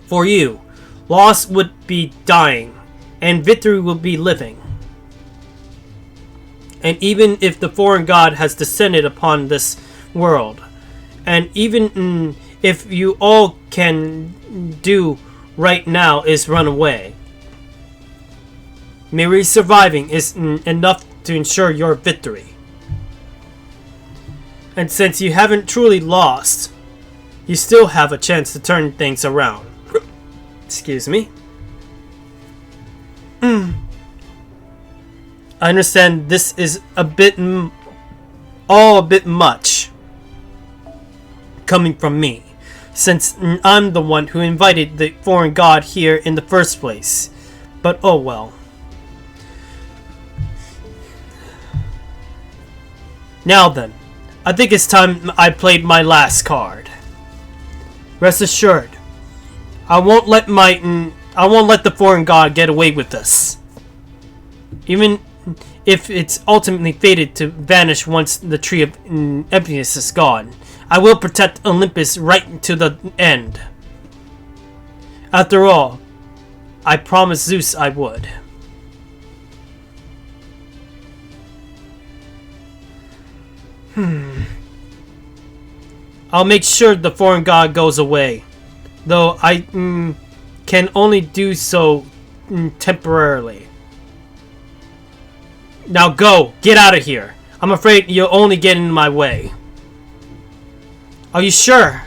Speaker 1: For you, loss would be dying, and victory would be living. And even if the foreign god has descended upon this world, and even if you all can do right now is run away, merely surviving is enough to ensure your victory. And since you haven't truly lost, you still have a chance to turn things around. Excuse me. I understand this is a bit much coming from me, since I'm the one who invited the foreign god here in the first place. But oh well. Now then, I think it's time I played my last card. Rest assured, I won't let the foreign god get away with this. Even if it's ultimately fated to vanish once the Tree of Emptiness is gone, I will protect Olympus right to the end. After all, I promised Zeus I would. I'll make sure the foreign god goes away, though I can only do so temporarily. Now go! Get out of here! I'm afraid you'll only get in my way. Are you sure?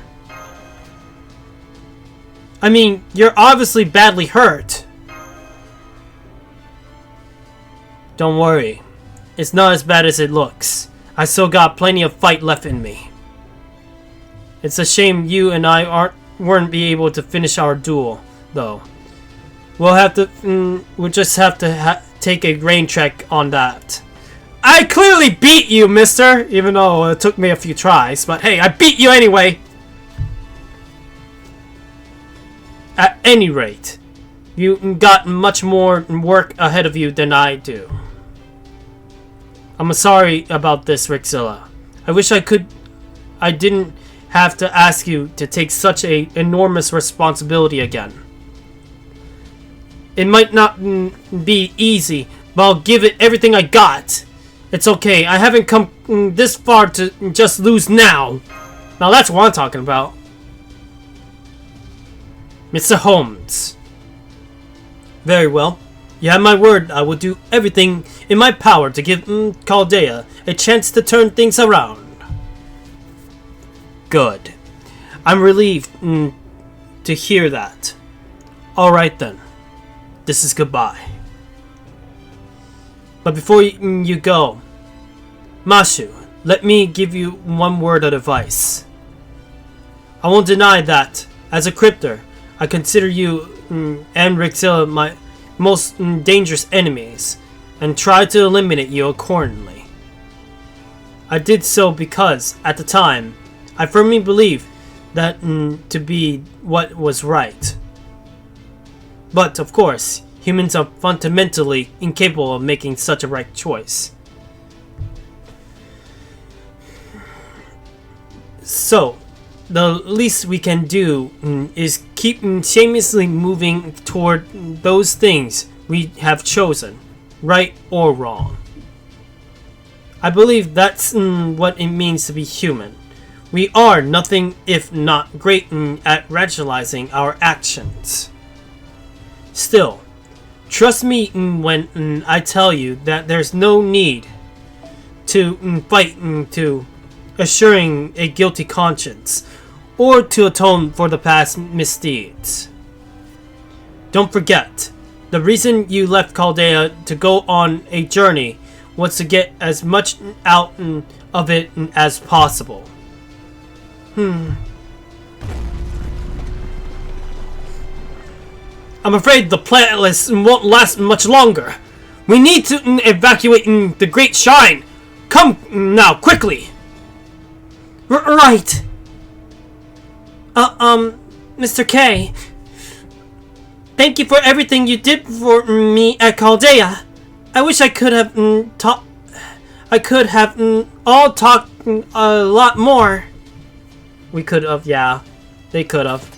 Speaker 1: I mean, you're obviously badly hurt. Don't worry. It's not as bad as it looks. I still got plenty of fight left in me. It's a shame you and I weren't be able to finish our duel, though. We'll just have to take a rain check on that. I clearly beat you, mister! Even though it took me a few tries, but hey, I beat you anyway! At any rate, you got much more work ahead of you than I do. I'm sorry about this, Ritzilla. I wish I didn't have to ask you to take such an enormous responsibility again. It might not be easy, but I'll give it everything I got. It's okay. I haven't come this far to just lose now. Now that's what I'm talking about. Mr. Holmes. Very well. You have my word. I will do everything in my power to give Chaldea a chance to turn things around. Good. I'm relieved to hear that. Alright then. This is goodbye. But before you go, Mashu, let me give you one word of advice. I won't deny that, as a crypter, I consider you and Rixilla my most dangerous enemies, and try to eliminate you accordingly. I did so because, at the time, I firmly believed that to be what was right. But, of course, humans are fundamentally incapable of making such a right choice. So, the least we can do is keep shamelessly moving toward those things we have chosen, right or wrong. I believe that's what it means to be human. We are nothing if not great at rationalizing our actions. Still, trust me when I tell you that there's no need to fight to assuring a guilty conscience or to atone for the past misdeeds. Don't forget, the reason you left Chaldea to go on a journey was to get as much out of it as possible. I'm afraid the playlist won't last much longer. We need to evacuate the Great Shrine. Come now, quickly. Right. Mr. K. Thank you for everything you did for me at Chaldea. I wish I could have talked. I could have all talked a lot more. We could have, yeah. They could have.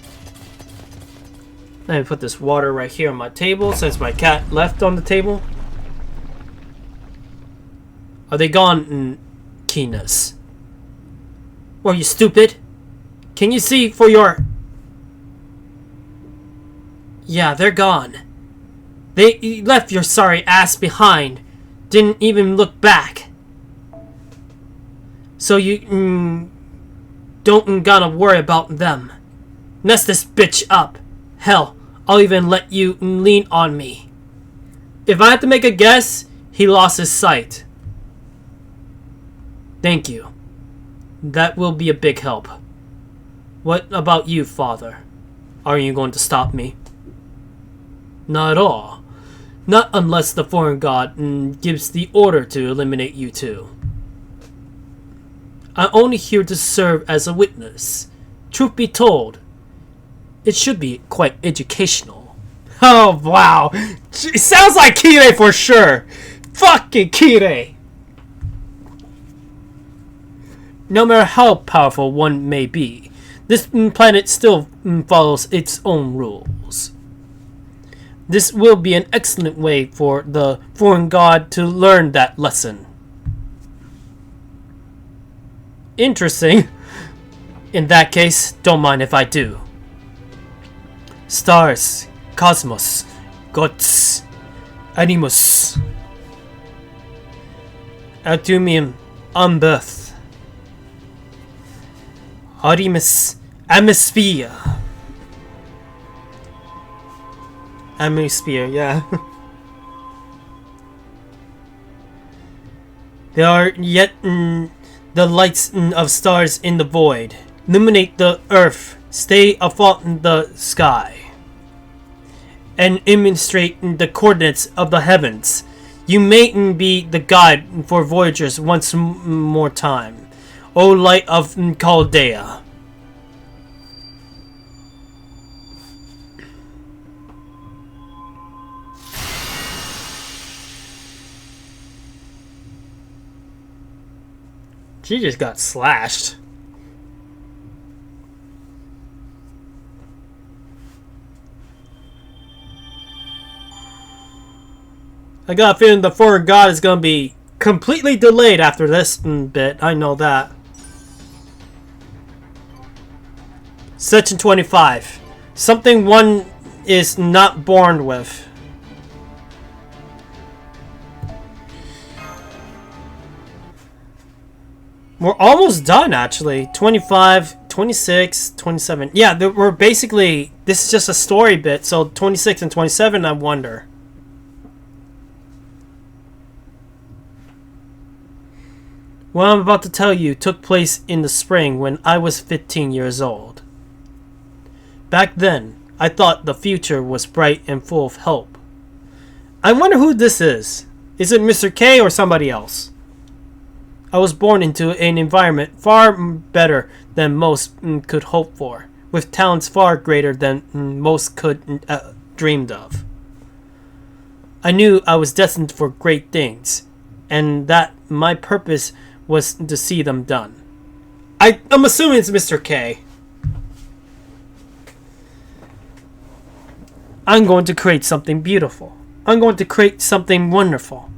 Speaker 1: Let me put this water right here on my table since my cat left on the table. Are they gone, Kinas? Are you stupid? Can you see for your... Yeah, they're gone. They left your sorry ass behind. Didn't even look back. So you don't gotta worry about them. Mess this bitch up. Hell, I'll even let you lean on me. If I had to make a guess, he lost his sight. Thank you. That will be a big help. What about you, Father? Are you going to stop me? Not at all. Not unless the foreign god gives the order to eliminate you two. I'm only here to serve as a witness. Truth be told, it should be quite educational. Oh, wow. It sounds like Kirei for sure. Fucking Kirei. No matter how powerful one may be, this planet still follows its own rules. This will be an excellent way for the foreign god to learn that lesson. Interesting. In that case, don't mind if I do. Stars, cosmos, gods, animus, atumium, unbirth. Arimus, atmosphere. Atmosphere, yeah. There are yet the lights of stars in the void. Illuminate the earth. Stay afloat in the sky. And illustrate the coordinates of the heavens. You may be the guide for voyagers once more time. O light of Chaldea. She just got slashed. I got a feeling the foreign god is gonna be completely delayed after this bit. I know that. Section 25. Something one is not born with. We're almost done, actually. 25, 26, 27. Yeah, we're basically... This is just a story bit, so 26 and 27, I wonder. What I'm about to tell you took place in the spring when I was 15 years old. Back then, I thought the future was bright and full of hope. I wonder who this is. Is it Mr. K or somebody else? I was born into an environment far better than most could hope for, with talents far greater than most could dreamed of. I knew I was destined for great things, and that my purpose was to see them done. I'm assuming it's Mr. K. I'm going to create something beautiful. I'm going to create something wonderful.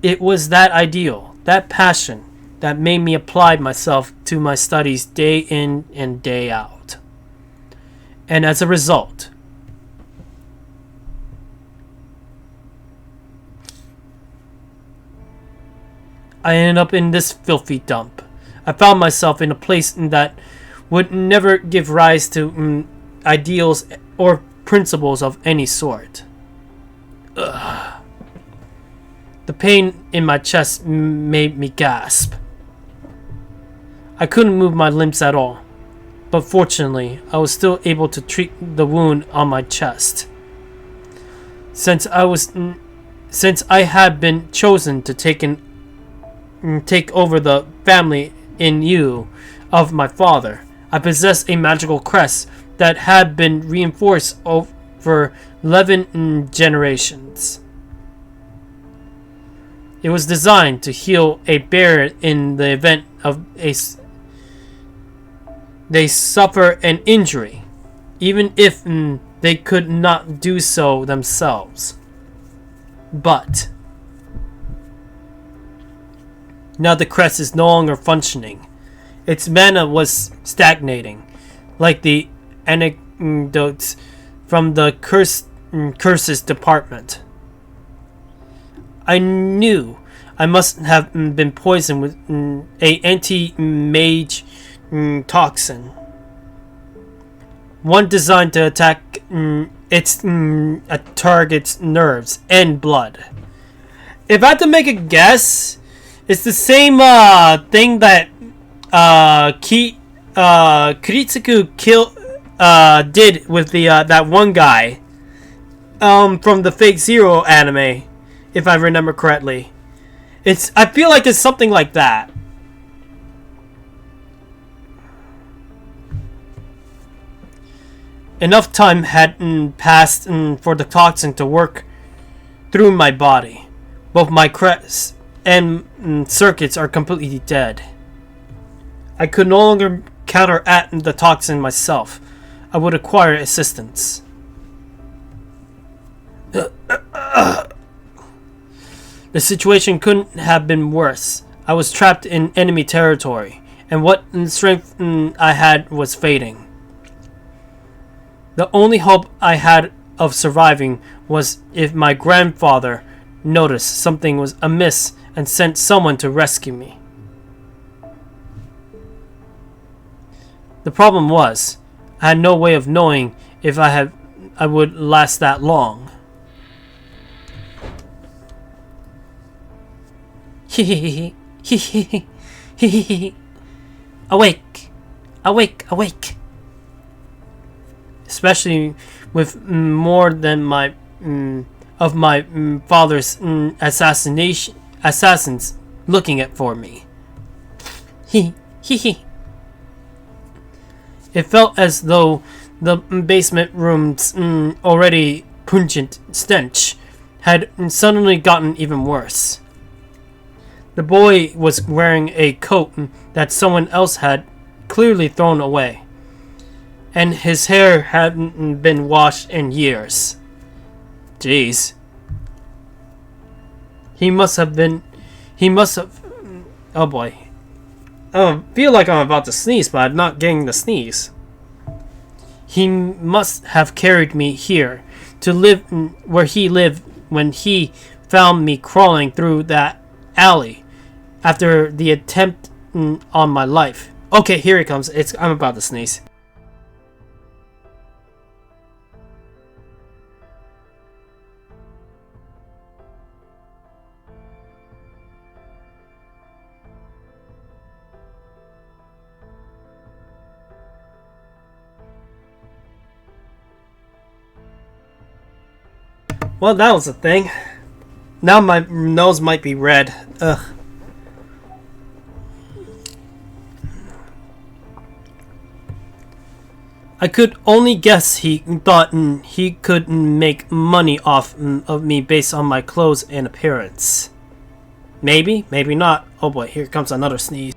Speaker 1: It was that ideal, that passion, that made me apply myself to my studies day in and day out. And as a result, I ended up in this filthy dump. I found myself in a place that would never give rise to ideals or principles of any sort. Ugh. The pain in my chest made me gasp. I couldn't move my limbs at all, but fortunately, I was still able to treat the wound on my chest. Since I had been chosen to take over the family in you of my father, I possessed a magical crest that had been reinforced over 11 generations. It was designed to heal a bearer in the event of they suffer an injury, even if they could not do so themselves. But now the crest is no longer functioning. Its mana was stagnating, like the anecdotes from the curses department. I knew I must have been poisoned with a anti-mage toxin. One designed to attack a target's nerves and blood. If I had to make a guess, it's the same thing that Kiritsuku did with the that one guy from the Fake Zero anime, if I remember correctly. I feel like it's something like that. Enough time had passed for the toxin to work through my body. Both my crest and circuits are completely dead. I could no longer counteract the toxin myself. I would require assistance. The situation couldn't have been worse. I was trapped in enemy territory, and what strength I had was fading. The only hope I had of surviving was if my grandfather noticed something was amiss and sent someone to rescue me. The problem was, I had no way of knowing if I would last that long. Awake! Awake! Awake! Especially with more than my father's assassins looking at for me. It felt as though the basement room's already pungent stench had suddenly gotten even worse. The boy was wearing a coat that someone else had clearly thrown away, and his hair hadn't been washed in years. Jeez. He must have been... He must have... Oh boy. I feel like I'm about to sneeze, but I'm not getting the sneeze. He must have carried me here to live where he lived when he found me crawling through that alley after the attempt on my life. Okay, here it comes. I'm about to sneeze. Well, that was a thing. Now my nose might be red. Ugh. I could only guess he thought he could make money off of me based on my clothes and appearance. Maybe, maybe not. Oh boy, here comes another sneeze.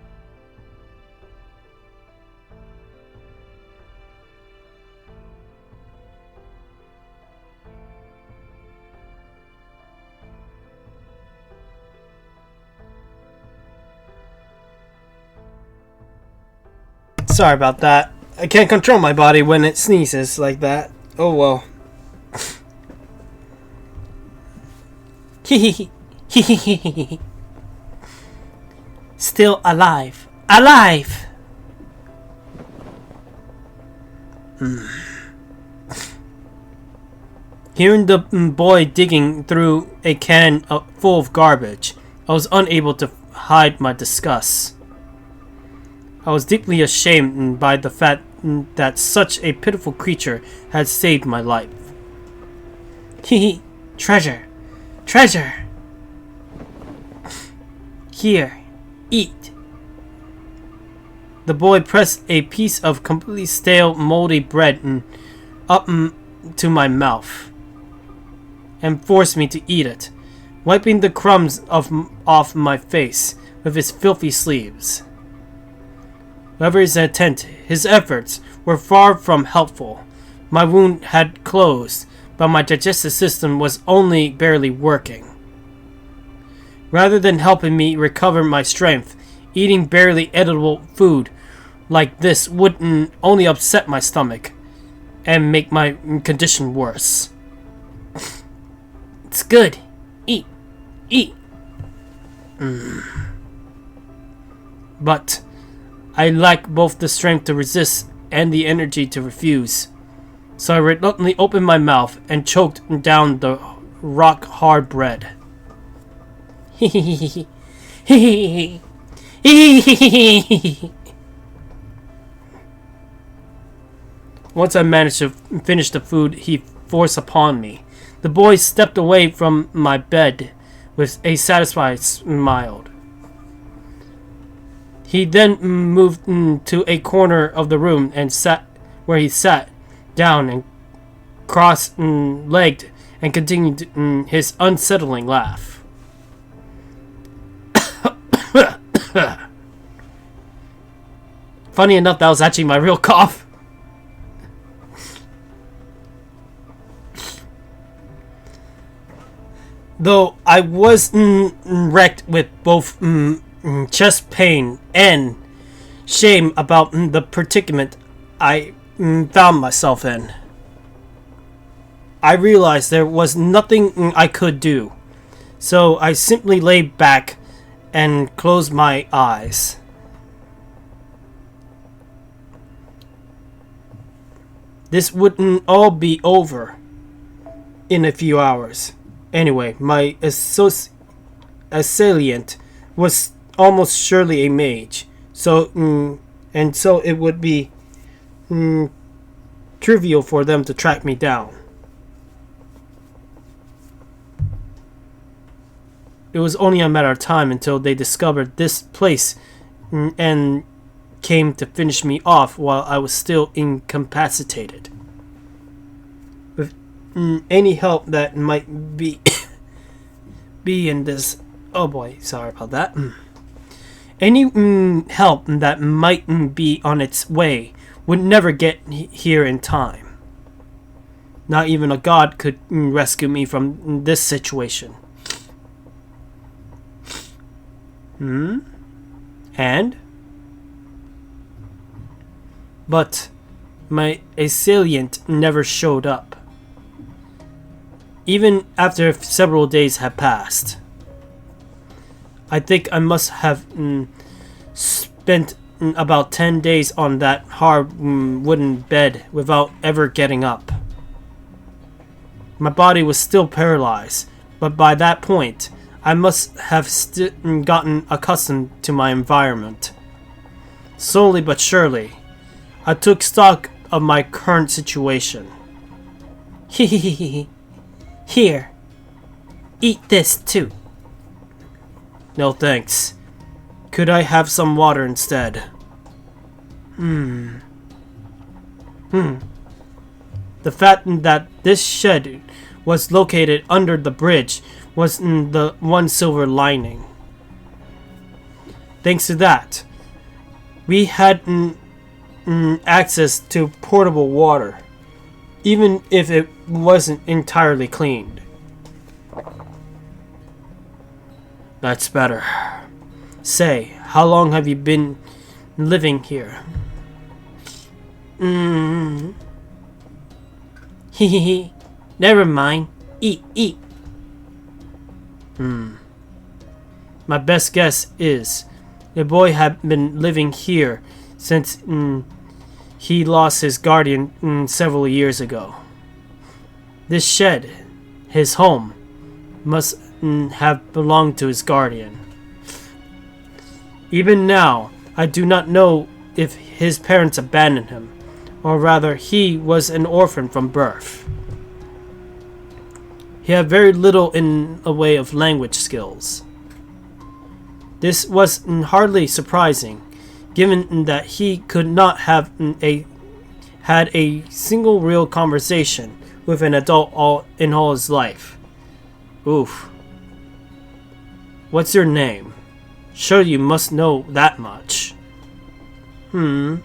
Speaker 1: Sorry about that. I can't control my body when it sneezes like that. Oh well. Still alive. Alive! Hearing the boy digging through a can full of garbage, I was unable to hide my disgust. I was deeply ashamed by the fact that such a pitiful creature had saved my life. Hee treasure! Treasure! Here, eat. The boy pressed a piece of completely stale, moldy bread up to my mouth and forced me to eat it, wiping the crumbs off my face with his filthy sleeves. Whatever his intent, his efforts were far from helpful. My wound had closed, but my digestive system was only barely working. Rather than helping me recover my strength, eating barely edible food like this would only upset my stomach and make my condition worse. It's good. Eat. Eat. But I lack both the strength to resist and the energy to refuse. So I reluctantly opened my mouth and choked down the rock-hard bread. Once I managed to finish the food he forced upon me, the boy stepped away from my bed with a satisfied smile. He then moved to a corner of the room and sat down and cross-legged and continued his unsettling laugh. Funny enough, that was actually my real cough. Though I was wrecked with both chest pain and shame about the predicament I found myself in. I realized there was nothing I could do, so I simply lay back and closed my eyes. This wouldn't all be over in a few hours. Anyway, my assailant was almost surely a mage, so it would be trivial for them to track me down. It was only a matter of time until they discovered this place and came to finish me off while I was still incapacitated. With any help that might be in this... Oh boy, sorry about that. Any help that might be on its way would never get here in time. Not even a god could rescue me from this situation. And? But my assailant never showed up, even after several days had passed. I think I must have spent about 10 days on that hard wooden bed without ever getting up. My body was still paralyzed, but by that point, I must have gotten accustomed to my environment. Slowly but surely, I took stock of my current situation. Here, eat this too. No thanks. Could I have some water instead? The fact that this shed was located under the bridge was the one silver lining. Thanks to that, we had access to portable water, even if it wasn't entirely cleaned. That's better. Say, how long have you been living here? Hehehe. Never mind. Eat. My best guess is the boy had been living here since he lost his guardian several years ago. This shed, his home, must have belonged to his guardian. Even now, I do not know if his parents abandoned him, or rather he was an orphan from birth. He had very little in a way of language skills. This was hardly surprising, given that he could not have had a single real conversation with an adult in all his life. Oof. What's your name? Sure, you must know that much. I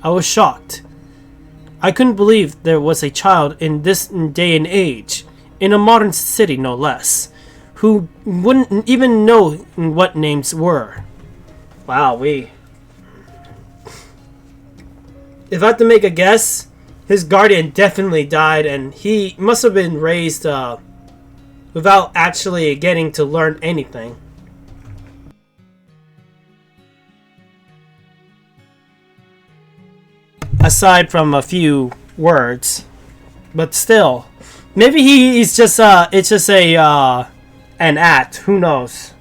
Speaker 1: was shocked. I couldn't believe there was a child in this day and age, in a modern city no less, who wouldn't even know what names were. Wow, if I had to make a guess, his guardian definitely died and he must have been raised without actually getting to learn anything. Aside from a few words, but still, maybe he's just it's just an act. Who knows?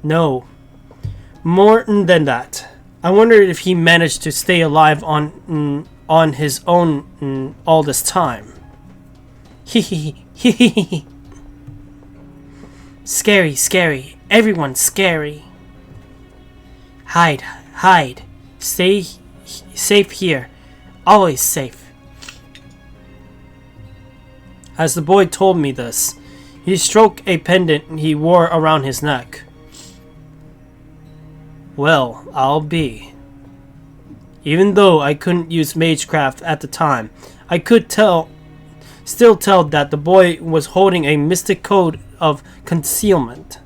Speaker 1: No, more than that. I wondered if he managed to stay alive on his own all this time. Scary. Everyone's scary. Hide. Stay safe here. Always safe. As the boy told me this, he stroked a pendant he wore around his neck. Well, I'll be. Even though I couldn't use magecraft at the time, I could still tell that the boy was holding a mystic code of concealment.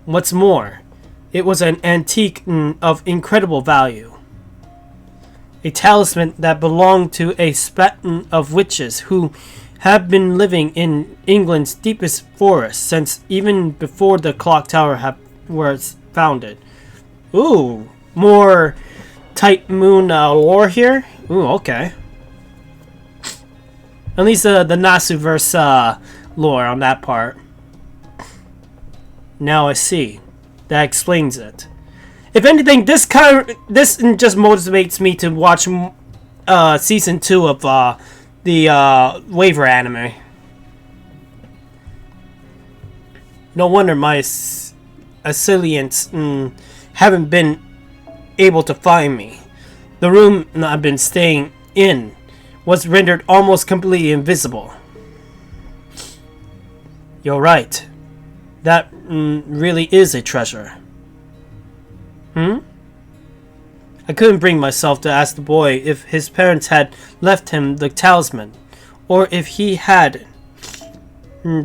Speaker 1: What's more, it was an antique of incredible value. A talisman that belonged to a spat of witches who had been living in England's deepest forests since even before the clock tower was founded. Ooh, more Type Moon lore here? Ooh, okay. At least the Nasuverse lore on that part. Now I see. That explains it. If anything, this just motivates me to watch season 2 of the Waver anime. No wonder my assailants haven't been able to find me. The room I've been staying in was rendered almost completely invisible. You're right. That really is a treasure. I couldn't bring myself to ask the boy if his parents had left him the talisman, or if he had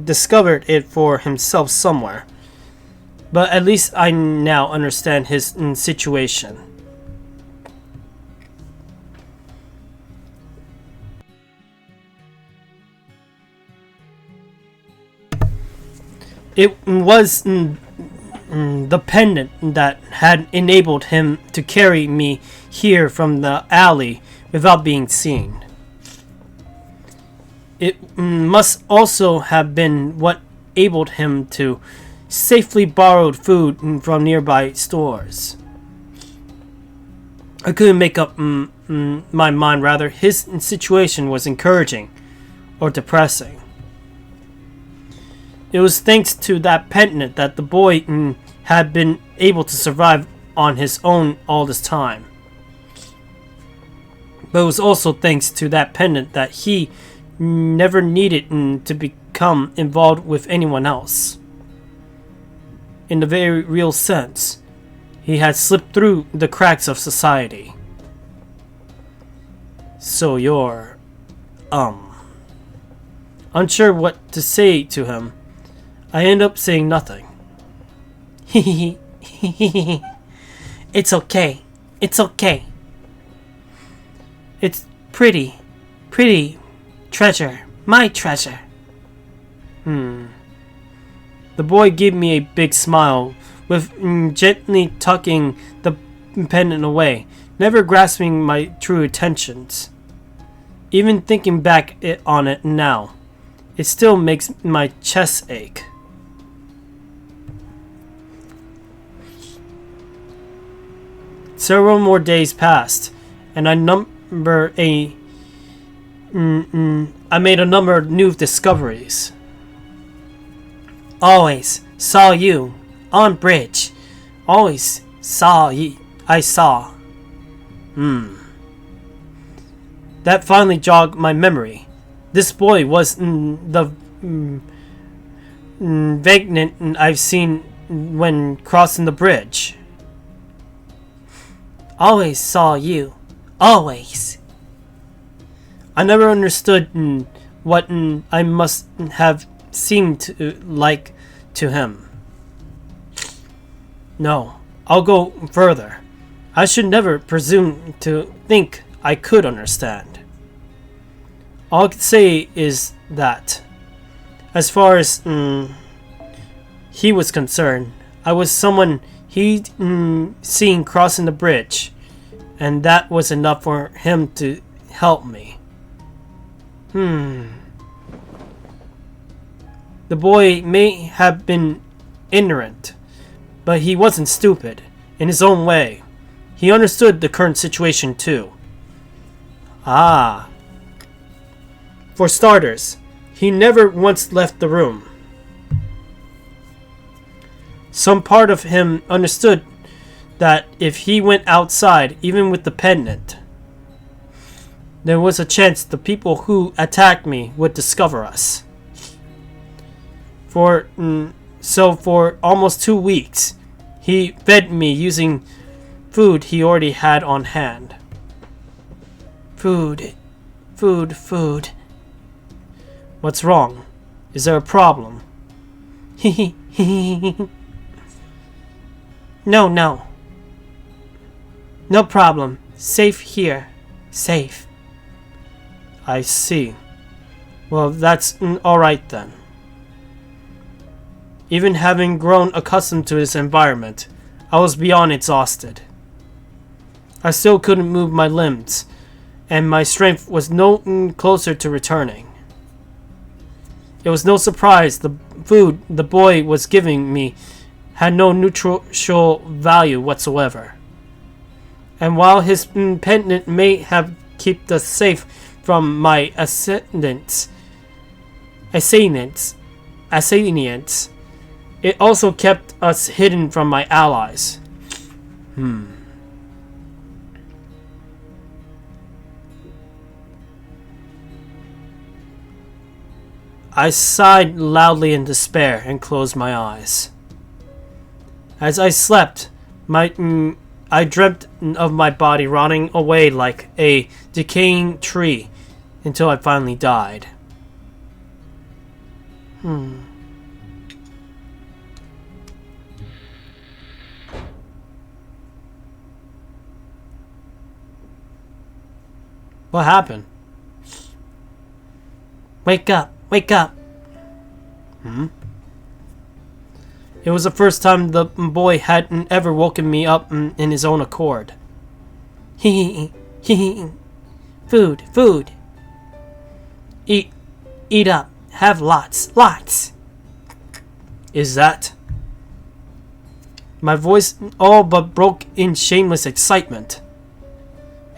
Speaker 1: discovered it for himself somewhere. But at least I now understand his situation. It was the pendant that had enabled him to carry me here from the alley without being seen. It must also have been what enabled him to safely borrow food from nearby stores. I couldn't make up my mind whether his situation was encouraging or depressing. It was thanks to that pendant that the boy had been able to survive on his own all this time. But it was also thanks to that pendant that he never needed to become involved with anyone else. In the very real sense, he had slipped through the cracks of society. So you're, unsure what to say to him, I end up saying nothing. It's okay. It's okay. It's pretty treasure. My treasure. The boy gave me a big smile, with gently tucking the pendant away, never grasping my true intentions. Even thinking back on it now, it still makes my chest ache. Several more days passed, and I made a number of new discoveries. Always saw you on bridge. Always saw you. I saw. That finally jogged my memory. This boy was the vagrant I've seen when crossing the bridge. Always saw you. Always. I never understood what I must have seemed like to him. No, I'll go further. I should never presume to think I could understand. All I can say is that, as far as he was concerned, I was someone he'd seen crossing the bridge, and that was enough for him to help me. The boy may have been ignorant, but he wasn't stupid. In his own way, he understood the current situation too. For starters, he never once left the room. Some part of him understood that if he went outside, even with the pendant, there was a chance the people who attacked me would discover us. So for almost 2 weeks, he fed me using food he already had on hand. Food. What's wrong? Is there a problem? No. No problem. Safe here. Safe. I see. Well, that's alright then. Even having grown accustomed to this environment, I was beyond exhausted. I still couldn't move my limbs, and my strength was no closer to returning. It was no surprise the food the boy was giving me had no nutritional value whatsoever. And while his pendant may have kept us safe from my assailants, it also kept us hidden from my allies. I sighed loudly in despair and closed my eyes. As I slept, I dreamt of my body rotting away like a decaying tree until I finally died. What happened? Wake up! Wake up! It was the first time the boy hadn't ever woken me up in his own accord. Hee hee. Food, food. Eat up. Have lots. Is that? My voice all but broke in shameless excitement.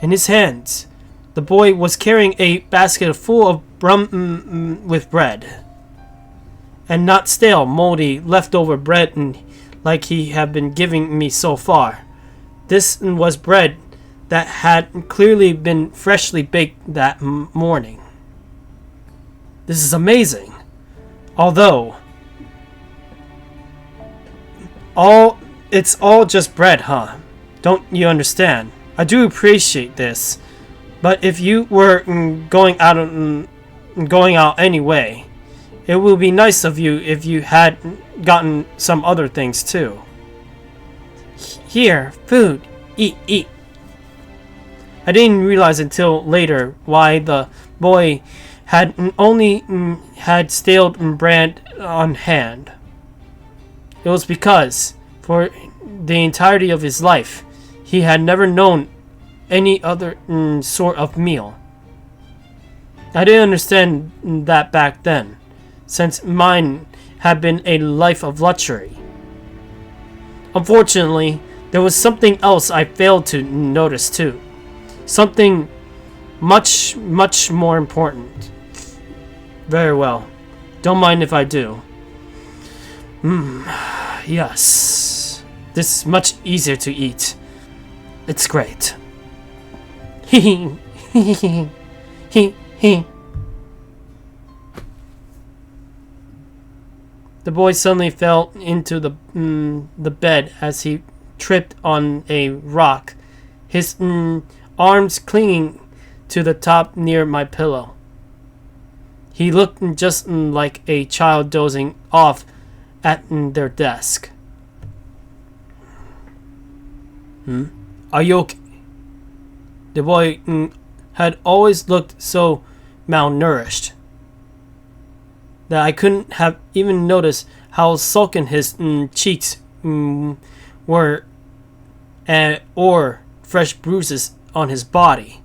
Speaker 1: In his hands, the boy was carrying a basket full of with bread. And not stale, moldy, leftover bread like he had been giving me so far. This was bread that had clearly been freshly baked that morning. This is amazing. Although, it's all just bread, huh? Don't you understand? I do appreciate this, but if you were going out anyway, it would be nice of you if you had gotten some other things too. Here, food. Eat. I didn't realize until later why the boy had only had stale bread on hand. It was because, for the entirety of his life, he had never known any other sort of meal. I didn't understand that back then, since mine had been a life of luxury. Unfortunately, there was something else I failed to notice too. Something much more important. Very well. Don't mind if I do. Yes. This is much easier to eat. It's great. The boy suddenly fell into the bed as he tripped on a rock, his arms clinging to the top near my pillow. He looked just like a child dozing off at their desk. Are you okay? The boy had always looked so malnourished that I couldn't have even noticed how sullen his cheeks were, or fresh bruises on his body.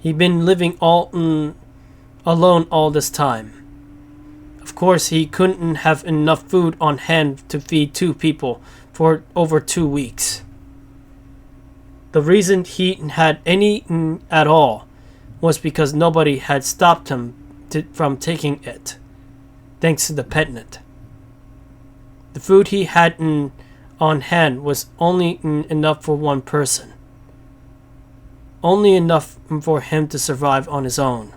Speaker 1: He'd been living all alone all this time. Of course, he couldn't have enough food on hand to feed 2 people for over 2 weeks. The reason he had any at all was because nobody had stopped him from taking it, thanks to the pendant. The food he had on hand was only enough for 1 person. Only enough for him to survive on his own.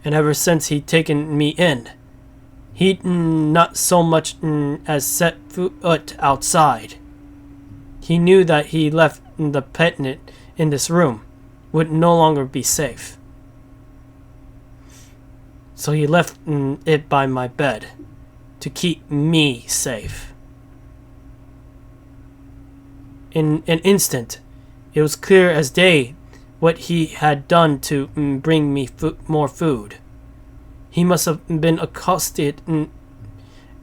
Speaker 1: And ever since he'd taken me in, he'd not so much as set foot outside. He knew that he left the pendant in this room would no longer be safe. So he left it by my bed to keep me safe. In an instant, it was clear as day what he had done to bring me more food. He must have been accosted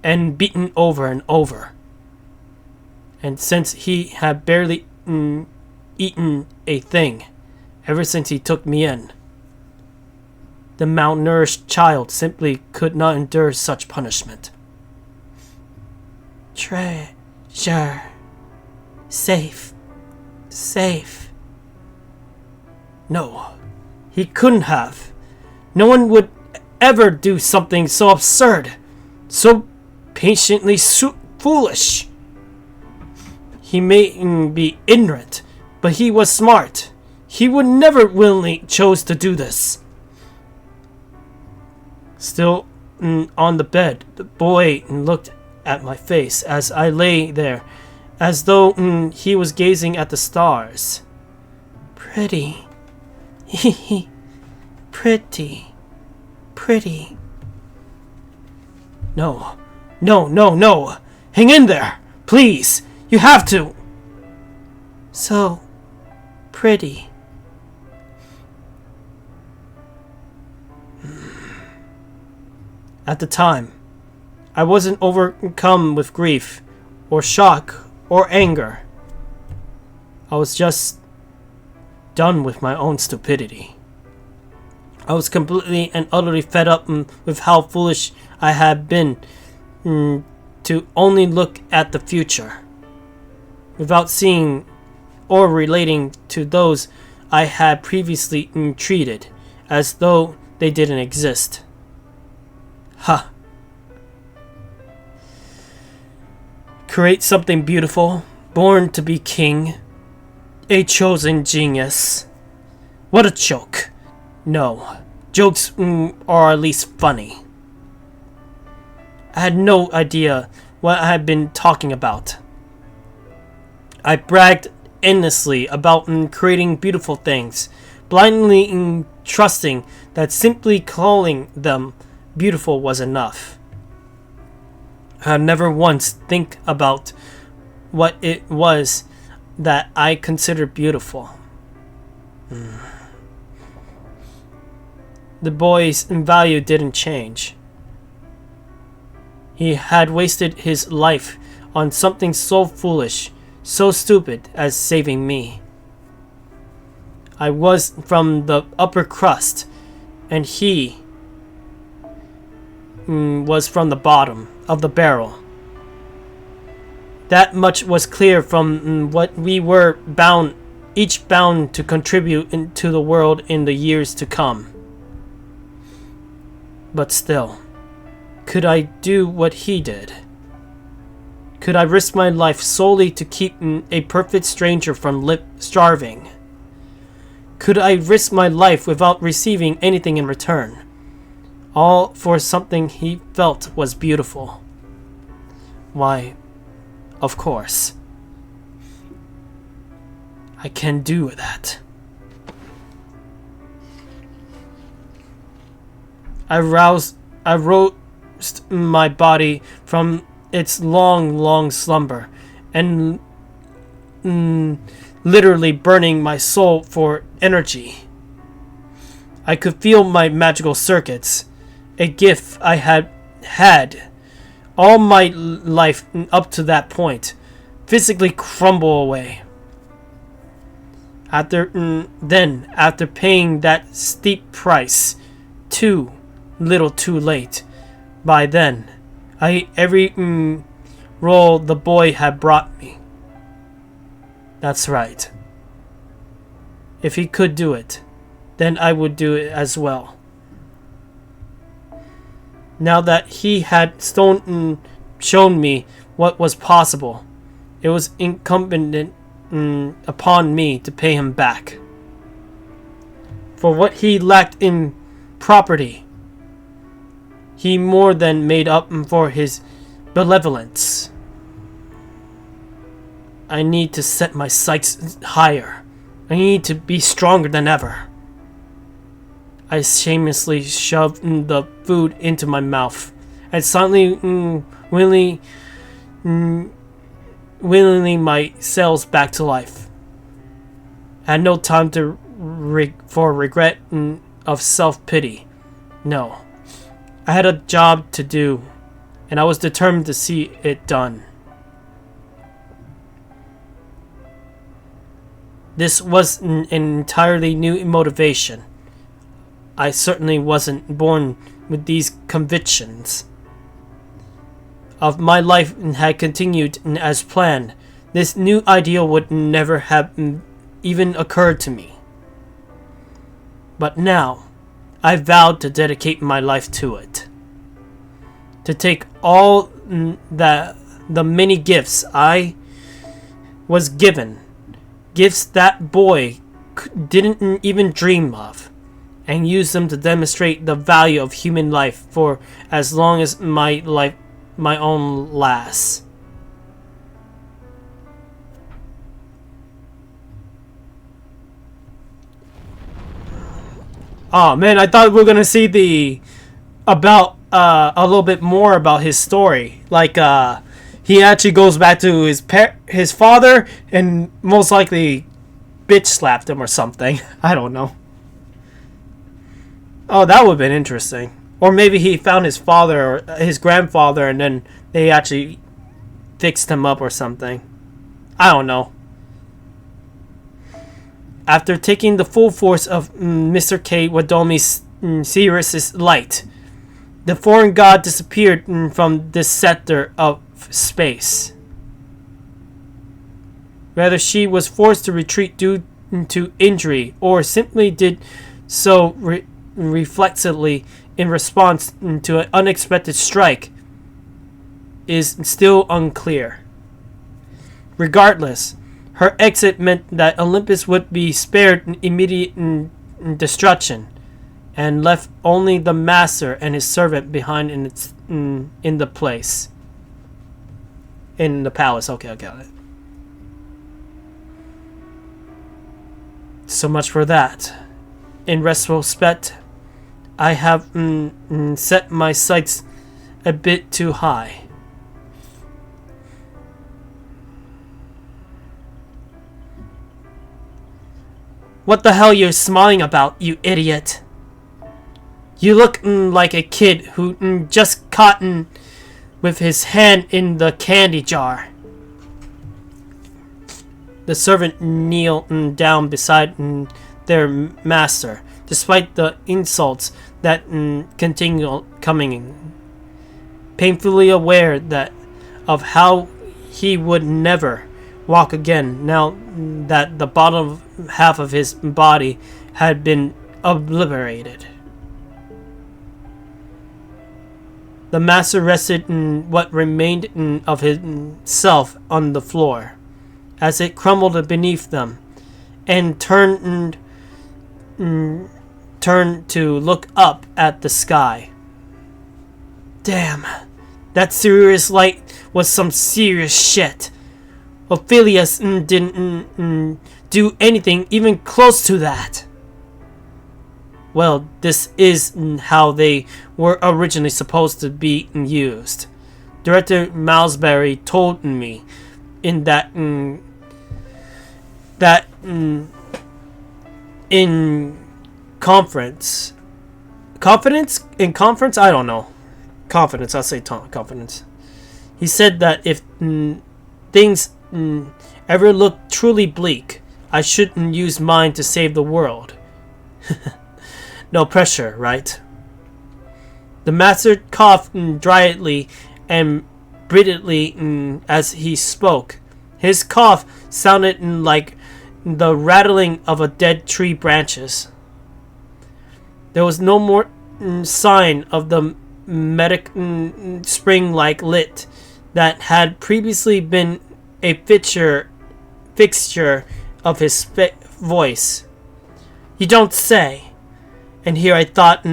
Speaker 1: and beaten over and over. And since he had barely eaten a thing ever since he took me in, the malnourished child simply could not endure such punishment. Treasure. Safe. No, he couldn't have. No one would ever do something so absurd, so patiently foolish. He may be ignorant, but he was smart. He would never willingly chose to do this. Still on the bed, the boy looked at my face as I lay there, as though he was gazing at the stars. Pretty. Pretty. Pretty. No. No, no, no. Hang in there. Please. You have to. So pretty. At the time, I wasn't overcome with grief, or shock, or anger. I was just done with my own stupidity. I was completely and utterly fed up with how foolish I had been to only look at the future, without seeing or relating to those I had previously treated as though they didn't exist. Ha! Create something beautiful, born to be king, a chosen genius. What a joke! No, jokes are at least funny. I had no idea what I had been talking about. I bragged endlessly about creating beautiful things, blindly trusting that simply calling them beautiful was enough. I had never once think about what it was that I considered beautiful. The boy's value didn't change. He had wasted his life on something so foolish, so stupid as saving me. I was from the upper crust, and he was from the bottom of the barrel. That much was clear from what we were each bound to contribute into the world in the years to come. But still, could I do what he did? Could I risk my life solely to keep a perfect stranger from starving? Could I risk my life without receiving anything in return? All for something he felt was beautiful. Why, of course, I can do that. I roused my body from its long slumber, and literally burning my soul for energy. I could feel my magical circuits, a gift I had all my life up to that point, physically crumble away. After paying that steep price, too little too late, by then, I ate every roll the boy had brought me. That's right. If he could do it, then I would do it as well. Now that he had shown me what was possible, it was incumbent upon me to pay him back for what he lacked in property. He more than made up for his benevolence. I need to set my sights higher. I need to be stronger than ever. I shamelessly shoved the food into my mouth and silently, willingly my cells back to life. I had no time for regret of self-pity. No. I had a job to do, and I was determined to see it done. This was an entirely new motivation. I certainly wasn't born with these convictions. If my life had continued as planned, this new ideal would never have even occurred to me. But now, I vowed to dedicate my life to it. To take all the many gifts I was given, gifts that boy didn't even dream of, and use them to demonstrate the value of human life for as long as my life my own lass. Oh man, I thought we were gonna see a little bit more about his story. Like he actually goes back to his father and most likely bitch slapped him or something. I don't know. Oh, that would have been interesting. Or maybe he found his father or his grandfather and then they actually fixed him up or something. I don't know. After taking the full force of Mr. K. Wadomi's Sirius's light, the foreign god disappeared from this sector of space. Whether she was forced to retreat due to injury or simply did so reflexively in response to an unexpected strike is still unclear. Regardless, her exit meant that Olympus would be spared immediate destruction and left only the master and his servant behind in the place. In the palace. Okay, I got it. So much for that. In retrospect, I have set my sights a bit too high. What the hell you smiling about, you idiot? You look like a kid who just caught with his hand in the candy jar. The servant kneeled down beside their master, despite the insults that continued coming, painfully aware of how he would never walk again now that the bottom half of his body had been obliterated. The master rested what remained of himself on the floor as it crumbled beneath them, and turned to look up at the sky. Damn, that Sirius light was some serious shit. Ophelius didn't do anything even close to that. Well, this is how they were originally supposed to be used. Director Malsbury told me in in conference. In conference? I don't know. Confidence, I'll say confidence. He said that if things ever look truly bleak, I shouldn't use mine to save the world. No pressure, right? The master coughed dryly and brittlely as he spoke. His cough sounded like the rattling of a dead tree branches. There was no more sign of the medic spring-like lit that had previously been a fixture of his voice. You don't say. And here I thought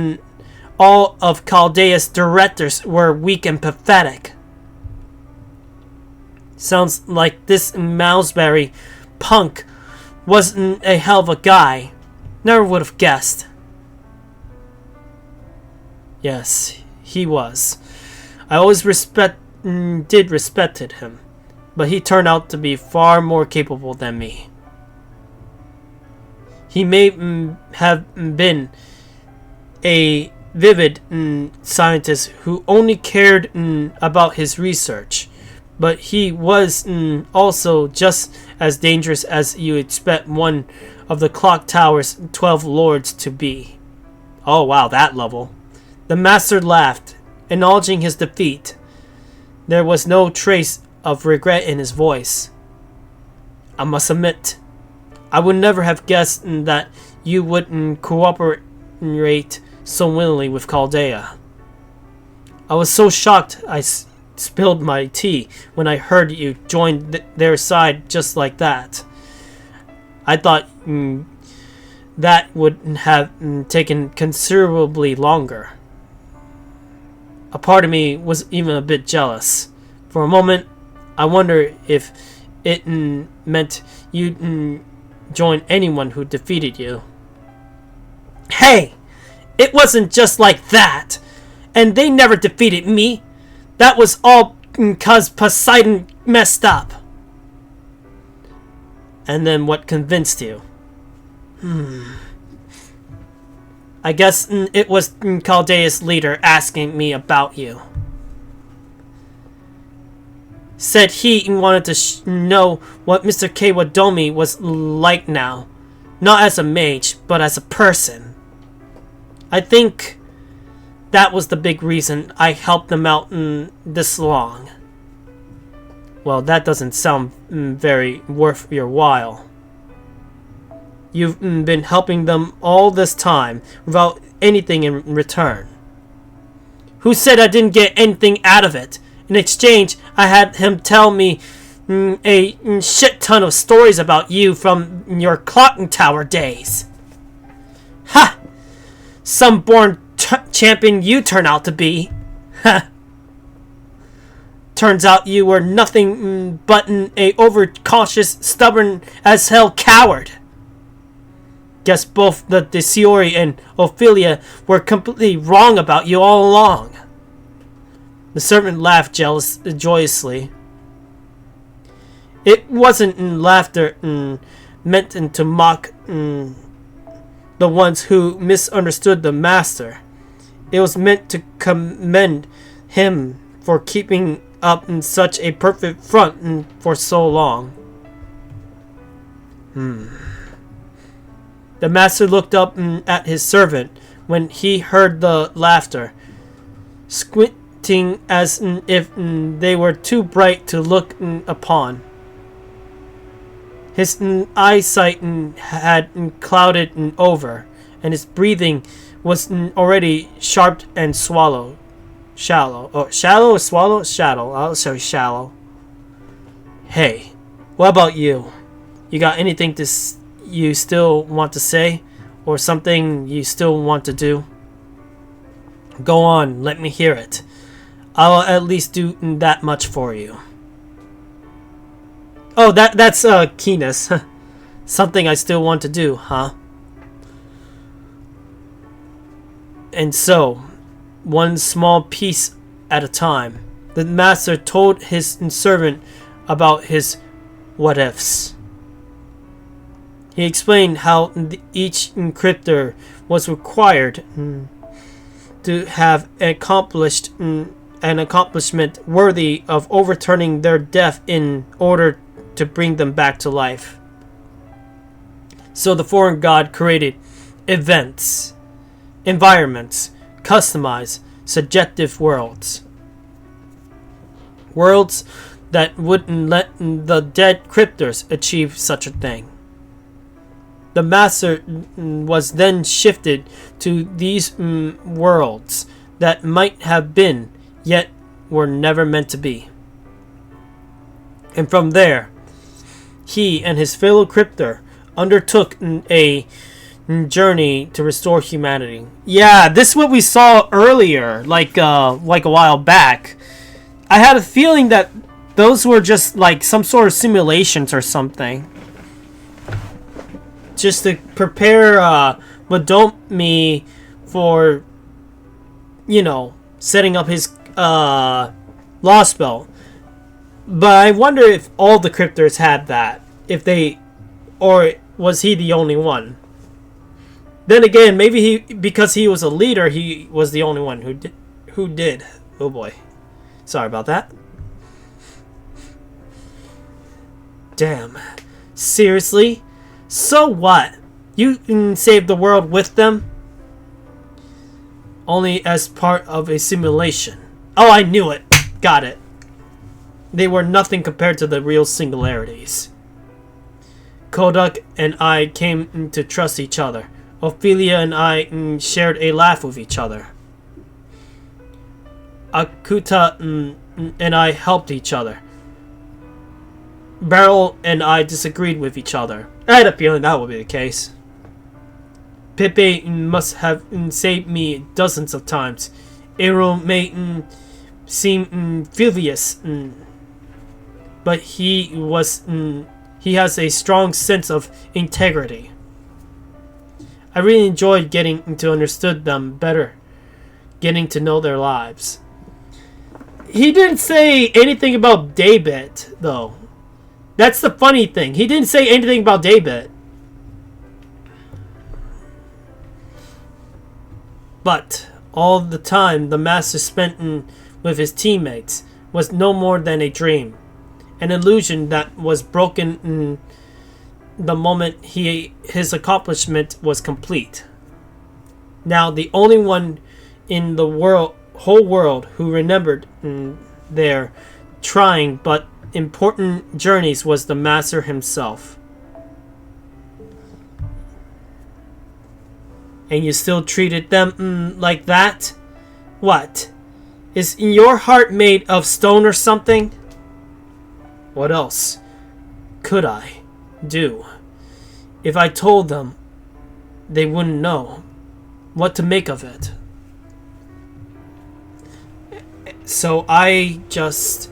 Speaker 1: all of Chaldea's directors were weak and pathetic. Sounds like this Malsbury punk wasn't a hell of a guy. Never would have guessed. Yes, he was. I always did respected him, but he turned out to be far more capable than me. He may have been a vivid scientist who only cared about his research, but he was also just as dangerous as you expect one of the clock tower's 12 lords to be. Oh wow, that level. The master laughed, acknowledging his defeat. There was no trace of regret in his voice. I must admit, I would never have guessed that you would cooperate so willingly with Chaldea. I was so shocked I spilled my tea when I heard you join their side just like that. I thought that would have taken considerably longer. A part of me was even a bit jealous. For a moment, I wonder if it meant you'd join anyone who defeated you. Hey! It wasn't just like that! And they never defeated me! That was all because Poseidon messed up. And then what convinced you? I guess it was Chaldea's leader asking me about you. Said he wanted to know what Mr. Kewadomi was like now. Not as a mage, but as a person. I think that was the big reason I helped them out this long. Well, that doesn't sound very worth your while. You've been helping them all this time without anything in return. Who said I didn't get anything out of it? In exchange, I had him tell me a shit ton of stories about you from your clocking tower days. Ha! Some born champion you turn out to be. Ha! Turns out you were nothing but a overcautious, stubborn as hell coward. Guess both the Deciori and Ophelia were completely wrong about you all along. The servant laughed joyously. It wasn't laughter meant to mock the ones who misunderstood the master. It was meant to commend him for keeping up in such a perfect front for so long. The master looked up at his servant when he heard the laughter, squinting as if they were too bright to look upon. His eyesight had clouded over, and his breathing was already sharp and shallow. I'll say shallow. Hey, what about you? You got anything you still want to say, or something you still want to do? Go on, let me hear it. I'll at least do that much for you. Oh, that's keenness. Something I still want to do, huh? And so, one small piece at a time, the master told his servant about his what-ifs. He explained how each encryptor was required to have accomplished an accomplishment worthy of overturning their death in order to bring them back to life. So the foreign god created events, environments, customized, subjective worlds. Worlds that wouldn't let the dead cryptors achieve such a thing. The master was then shifted to these worlds that might have been, yet were never meant to be. And from there, he and his fellow cryptor undertook a journey to restore humanity. Yeah, this is what we saw earlier, like a while back. I had a feeling that those were just like some sort of simulations or something. Just to prepare Wadomi for, setting up his Lost Spell. But I wonder if all the cryptors had that. Or was he the only one? Then again, maybe because he was a leader, he was the only one who did. Oh boy. Sorry about that. Damn. Seriously? So what? You can save the world with them? Only as part of a simulation. Oh, I knew it. Got it. They were nothing compared to the real singularities. Kodak and I came to trust each other. Ophelia and I shared a laugh with each other. Akuta and I helped each other. Beryl and I disagreed with each other. I had a feeling that would be the case. Pepe must have saved me dozens of times. Ero may seem filious, but he has a strong sense of integrity. I really enjoyed getting to understand them better, getting to know their lives. He didn't say anything about Daybit, though. That's the funny thing. He didn't say anything about Daybit. But all the time the master spent with his teammates was no more than a dream, an illusion that was broken the moment his accomplishment was complete. Now the only one in the whole world who remembered their trying but important journeys was the master himself. And you still treated them like that? What? Is your heart made of stone or something? What else could I do? If I told them, they wouldn't know what to make of it. So I just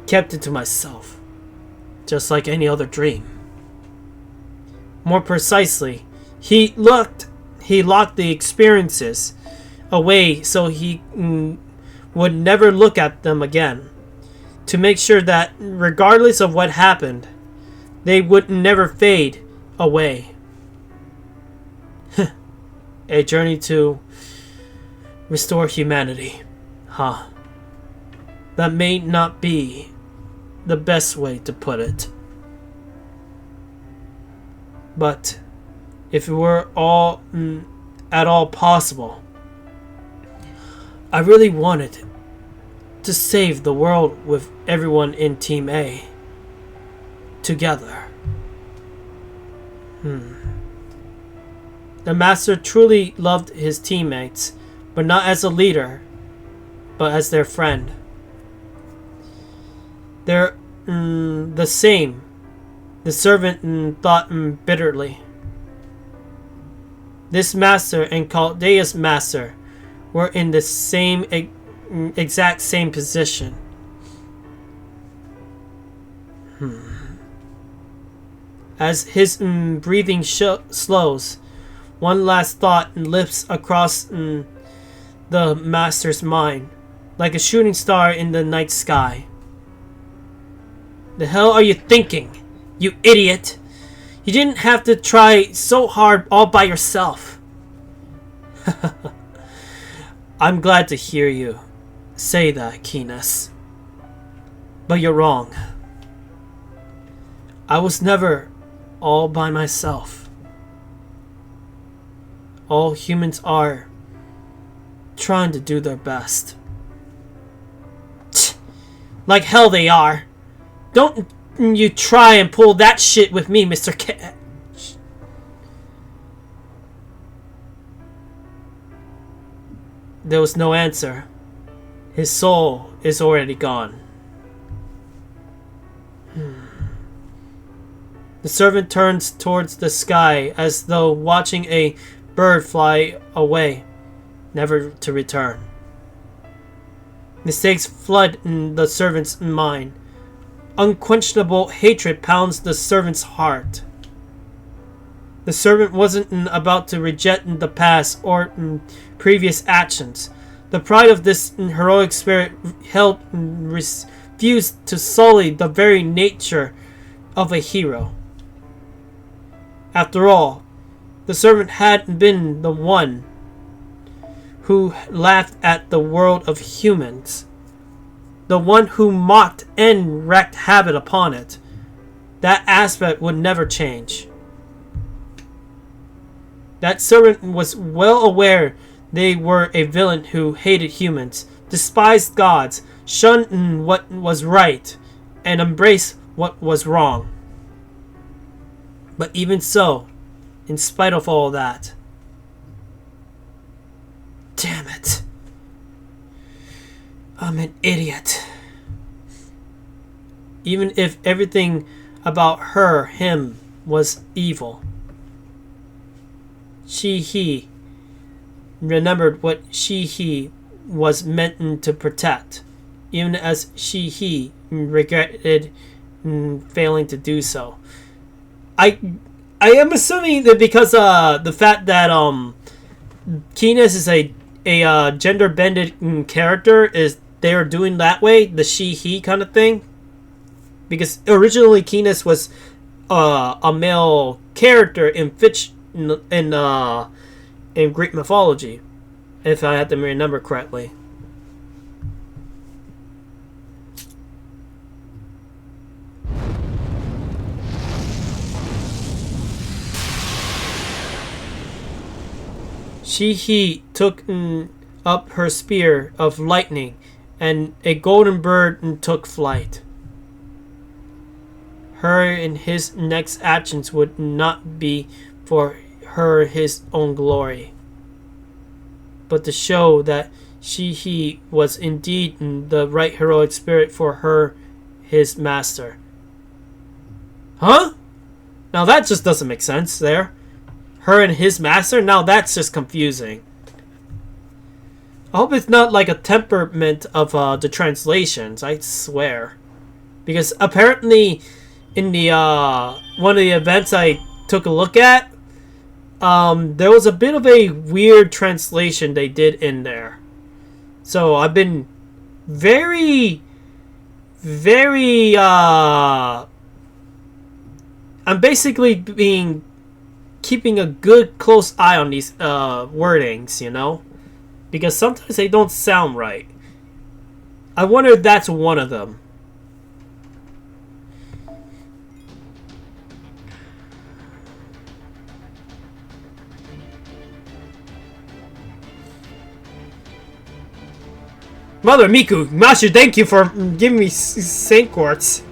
Speaker 1: kept it to myself, just like any other dream. More precisely, he locked the experiences away so he would never look at them again, to make sure that regardless of what happened, they would never fade away. A journey to restore humanity. That may not be the best way to put it. But if it were all at all possible, I really wanted to save the world with everyone in Team A together. The master truly loved his teammates, but not as a leader, but as their friend. They're the same, the servant thought bitterly. This master and Chaldea's master were in the same exact same position. As his breathing slows, one last thought lifts across the master's mind, like a shooting star in the night sky. The hell are you thinking, you idiot? You didn't have to try so hard all by yourself. I'm glad to hear you say that, Keenus. But you're wrong. I was never all by myself. All humans are trying to do their best. Like hell they are. Don't you try and pull that shit with me, Mr. K. There was no answer. His soul is already gone. The servant turns towards the sky as though watching a bird fly away, never to return. Mistakes flood in the servant's mind. Unquenchable hatred pounds the servant's heart. The servant wasn't about to reject the past or previous actions. The pride of this heroic spirit refused to sully the very nature of a hero. After all, the servant had been the one who laughed at the world of humans, the one who mocked and wreaked havoc upon it. That aspect would never change. That servant was well aware they were a villain who hated humans, despised gods, shunned what was right, and embraced what was wrong. But even so, in spite of all that, damn it, I'm an idiot. Even if everything about him was evil. He remembered what he was meant to protect, even as he regretted failing to do so. I am assuming that because the fact that Keenus is a gender bended character, is they are doing that way, the she-he kind of thing. Because originally Keenus was a male character in Greek mythology, if I had to remember correctly. She-he took up her spear of lightning, and a golden bird took flight. Her and his next actions would not be for her his own glory, but to show that he was indeed the right heroic spirit for her, his master. Huh? Now that just doesn't make sense there. Her and his master? Now that's just confusing. I hope it's not like a temperament of the translations, I swear. Because apparently in the one of the events I took a look at, there was a bit of a weird translation they did in there. So I've been very I'm basically keeping a good close eye on these wordings, you know, because sometimes they don't sound right. I wonder if that's one of them. Mother Miku, Master, thank you for giving me Saint Quartz.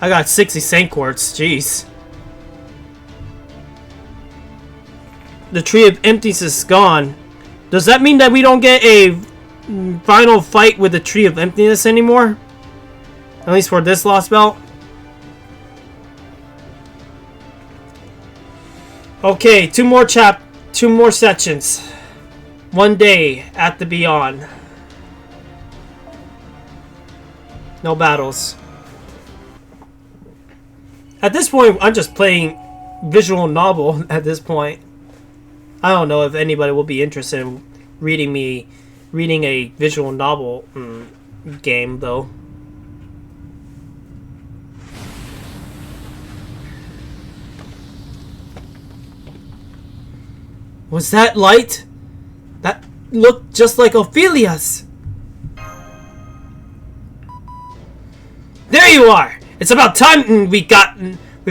Speaker 1: I got 60 Saint Quartz, jeez. The Tree of Emptiness is gone. Does that mean that we don't get a final fight with the Tree of Emptiness anymore? At least for this Lost Belt? Okay, two more sections. One day at the Beyond. No battles. At this point, I'm just playing visual novel at this point. I don't know if anybody will be interested in reading a visual novel game, though. Was that light? That looked just like Ophelia's. There you are! It's about time we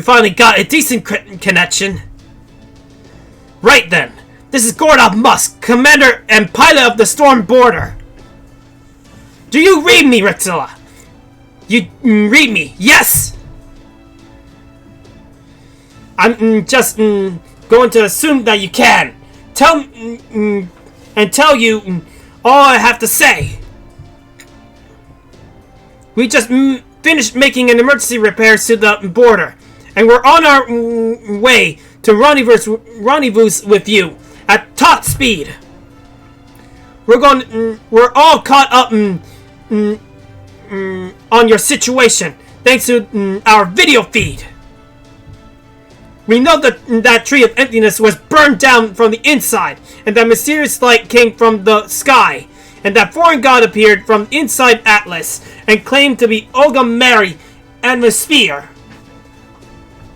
Speaker 1: finally got a decent connection. Right then. This is Gordon Musk, commander and pilot of the Storm Border. Do you read me, Rexilla? You read me, yes! I'm just going to assume that you can. Tell you all I have to say. We just finished making an emergency repairs to the border, and we're on our way to rendezvous with you at top speed. We're all caught up on your situation thanks to our video feed. We know that Tree of Emptiness was burned down from the inside, and that mysterious light came from the sky, and that foreign god appeared from inside Atlas and claimed to be Olga Mary Atmosphere.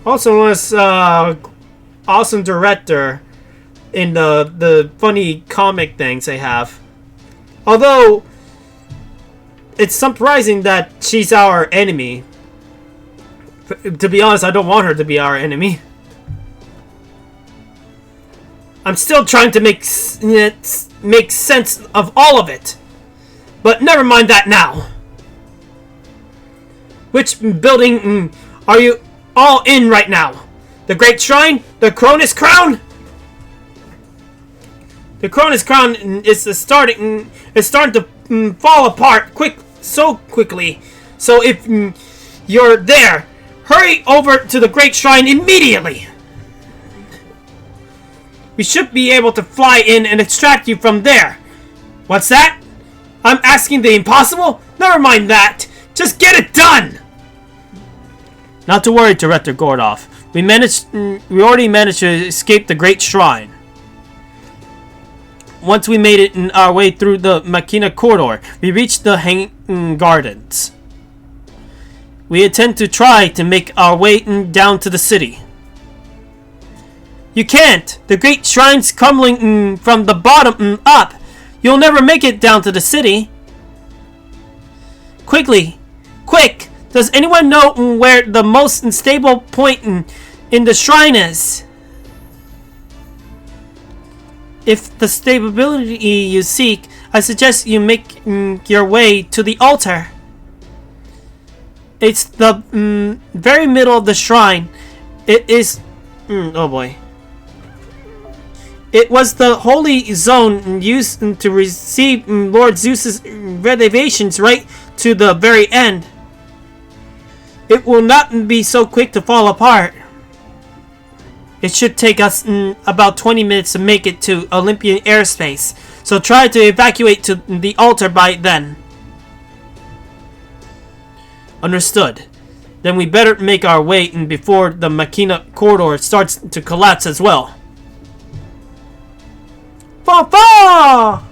Speaker 1: Also was awesome director in the funny comic things they have. Although it's surprising that she's our enemy. To be honest, I don't want her to be our enemy. I'm still trying to make sense of all of it. But never mind that now. Which building are you all in right now? The Great Shrine? The Cronus Crown? The Cronus Crown is starting to fall apart so quickly. So if you're there, Hurry over to the Great Shrine immediately! We should be able to fly in and extract you from there. What's that? I'm asking the impossible? Never mind that. Just get it done! Not to worry, Director Gordoff. We already managed to escape the Great Shrine. Once we made it in our way through the Machina Corridor, we reached the Hanging Gardens. We intend to try to make our way down to the city. You can't! The Great Shrine's crumbling from the bottom up. You'll never make it down to the city. Quickly! Quick! Does anyone know where the most unstable point in the shrine is? If the stability you seek, I suggest you make your way to the altar. It's the very middle of the shrine. It is... oh boy. It was the holy zone used to receive Lord Zeus's revelations right to the very end. It will not be so quick to fall apart. It should take us about 20 minutes to make it to Olympian airspace, so try to evacuate to the altar by then. Understood. Then we better make our way before the Machina Corridor starts to collapse as well. Fa-fa!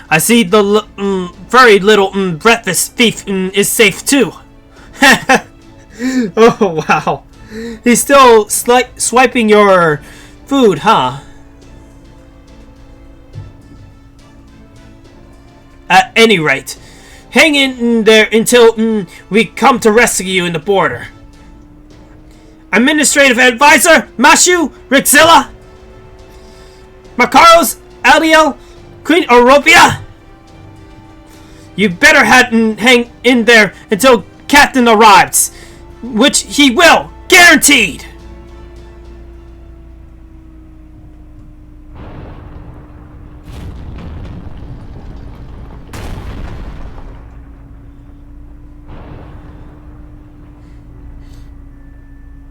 Speaker 1: I see the very little breakfast thief is safe too. Oh wow. He's still swiping your food, huh? At any rate, hang in there until we come to rescue you in the border. Administrative Advisor, Mashu, Rixilla, Makaros, Aliel, Queen Europia. You better hang in there until Captain arrives, which he will, guaranteed.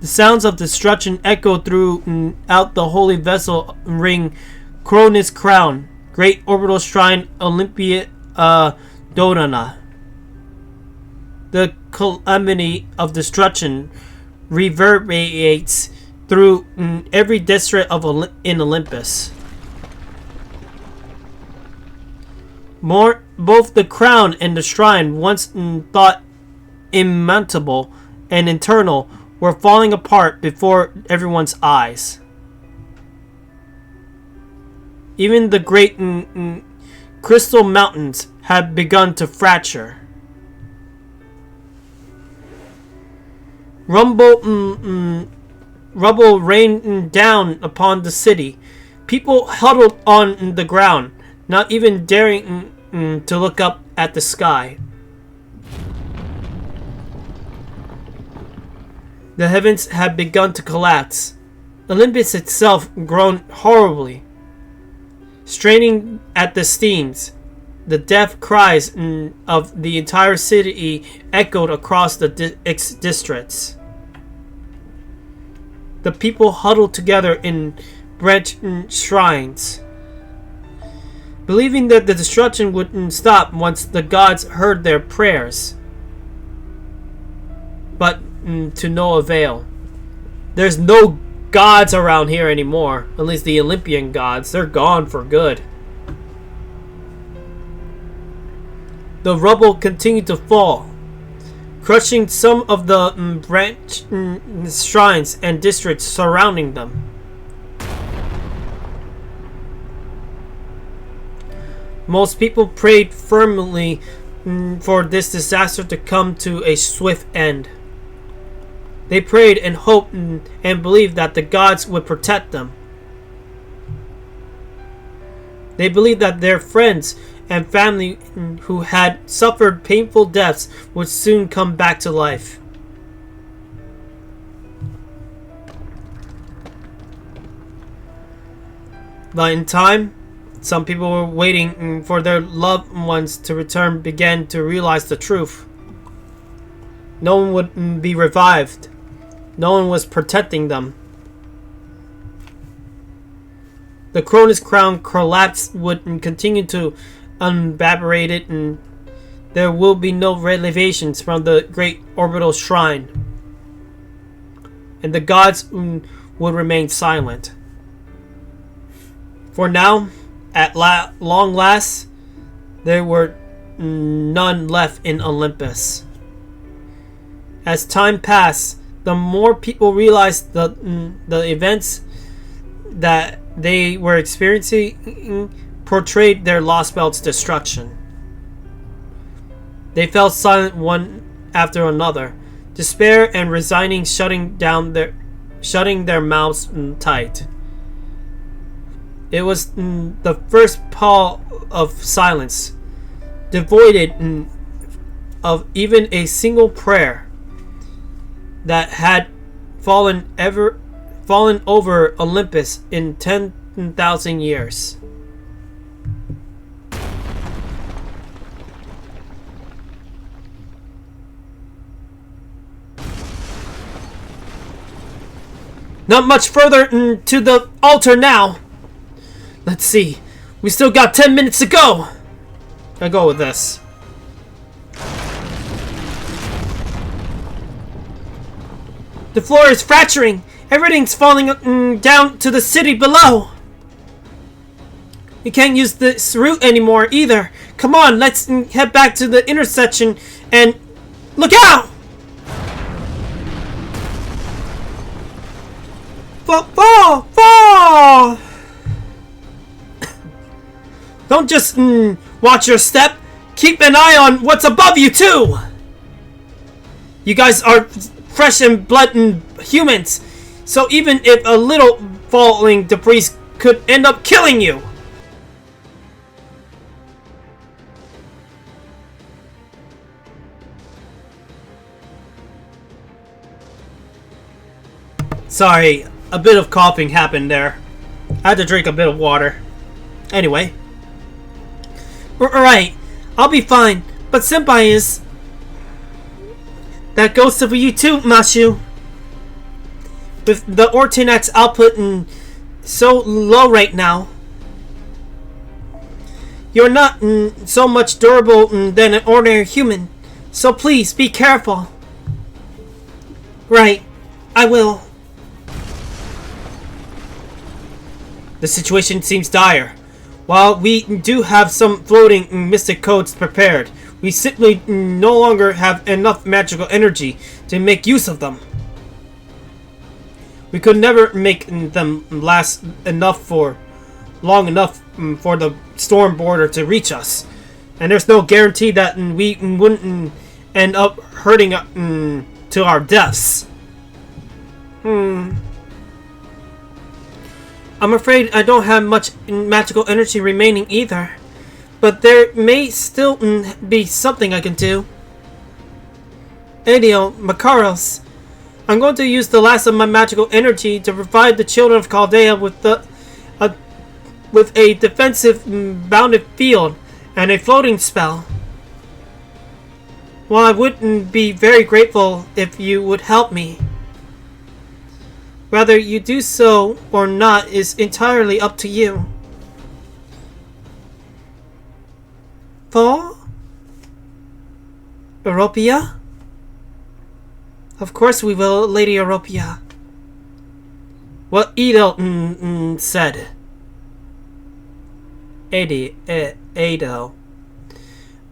Speaker 1: The sounds of destruction echo throughout the holy vessel ring Cronus Crown, Great Orbital Shrine Olympia Dodona. The calamity of destruction reverberates through every district in Olympus. Both the crown and the shrine, once thought immutable and eternal, were falling apart before everyone's eyes. Even the great crystal mountains had begun to fracture. Rubble rained down upon the city. People huddled on the ground, not even daring to look up at the sky. The heavens had begun to collapse. Olympus itself groaned horribly. Straining at the steams, the death cries of the entire city echoed across the districts. The people huddled together in branch shrines, believing that the destruction would stop once the gods heard their prayers. But to no avail. There's no gods around here anymore. At least the Olympian gods. They're gone for good. The rubble continued to fall, crushing some of the branch shrines and districts surrounding them. Most people prayed firmly for this disaster to come to a swift end. They prayed and hoped and believed that the gods would protect them. They believed that their friends and family who had suffered painful deaths would soon come back to life. But in time, some people were waiting for their loved ones to return began to realize the truth. No one would be revived. No one was protecting them. The Cronus crown collapse would continue to evaporate it, and there will be no revelations from the great orbital shrine. And the gods would remain silent. For now, at long last, there were none left in Olympus. As time passed, the more people realized the events that they were experiencing portrayed their lost belt's destruction. They fell silent one after another, despair and resigning shutting their mouths tight. It was the first pall of silence, devoid of even a single prayer that had fallen over Olympus in 10,000 years. Not much further to the altar now. Let's see. We still got 10 minutes to go. I'll go with this. The floor is fracturing. Everything's falling down to the city below. We can't use this route anymore either. Come on, let's head back to the intersection and look out! Fall! Don't just watch your step. Keep an eye on what's above you too. You guys are fresh and blood and humans, so even if a little falling debris could end up killing you. Sorry, a bit of coughing happened there. I had to drink a bit of water. Anyway. Alright, I'll be fine, but Senpai is... That goes for you too, Mashu. With the Ortinax output so low right now, you're not so much durable than an ordinary human. So please, be careful. Right, I will. The situation seems dire. While we do have some floating mystic codes prepared, we simply no longer have enough magical energy to make use of them. We could never make them last long enough for the storm border to reach us. And there's no guarantee that we wouldn't end up hurting to our deaths. I'm afraid I don't have much magical energy remaining either. But there may still be something I can do. Adio, Makaros, I'm going to use the last of my magical energy to provide the children of Chaldea with a defensive bounded field and a floating spell. While I wouldn't be very grateful if you would help me, whether you do so or not is entirely up to you. For Europia? Of course we will, Lady Europia. What Edo said. Edo.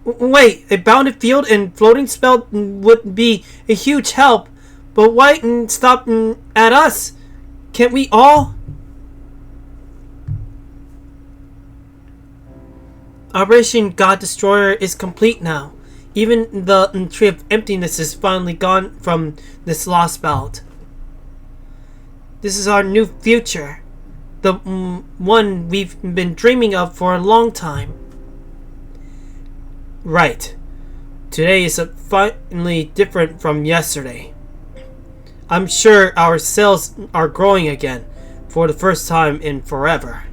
Speaker 1: Wait, a bounded field and floating spell would be a huge help, but why stop at us? Can't we all? Operation God Destroyer is complete now. Even the Tree of Emptiness is finally gone from this lost belt. This is our new future. The one we've been dreaming of for a long time. Right. Today is finally different from yesterday. I'm sure our cells are growing again for the first time in forever.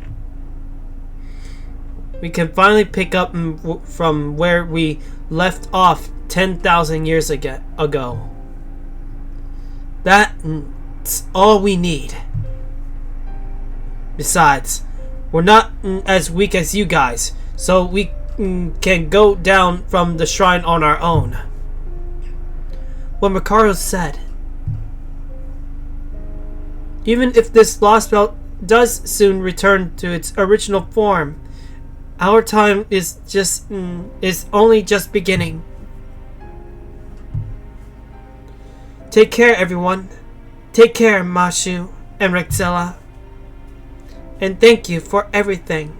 Speaker 1: We can finally pick up from where we left off 10,000 years ago. That's all we need. Besides, we're not as weak as you guys, so we can go down from the shrine on our own. What Makaros said. Even if this lost belt does soon return to its original form, our time is only just beginning. Take care, everyone. Take care, Mashu and Rexella. And thank you for everything.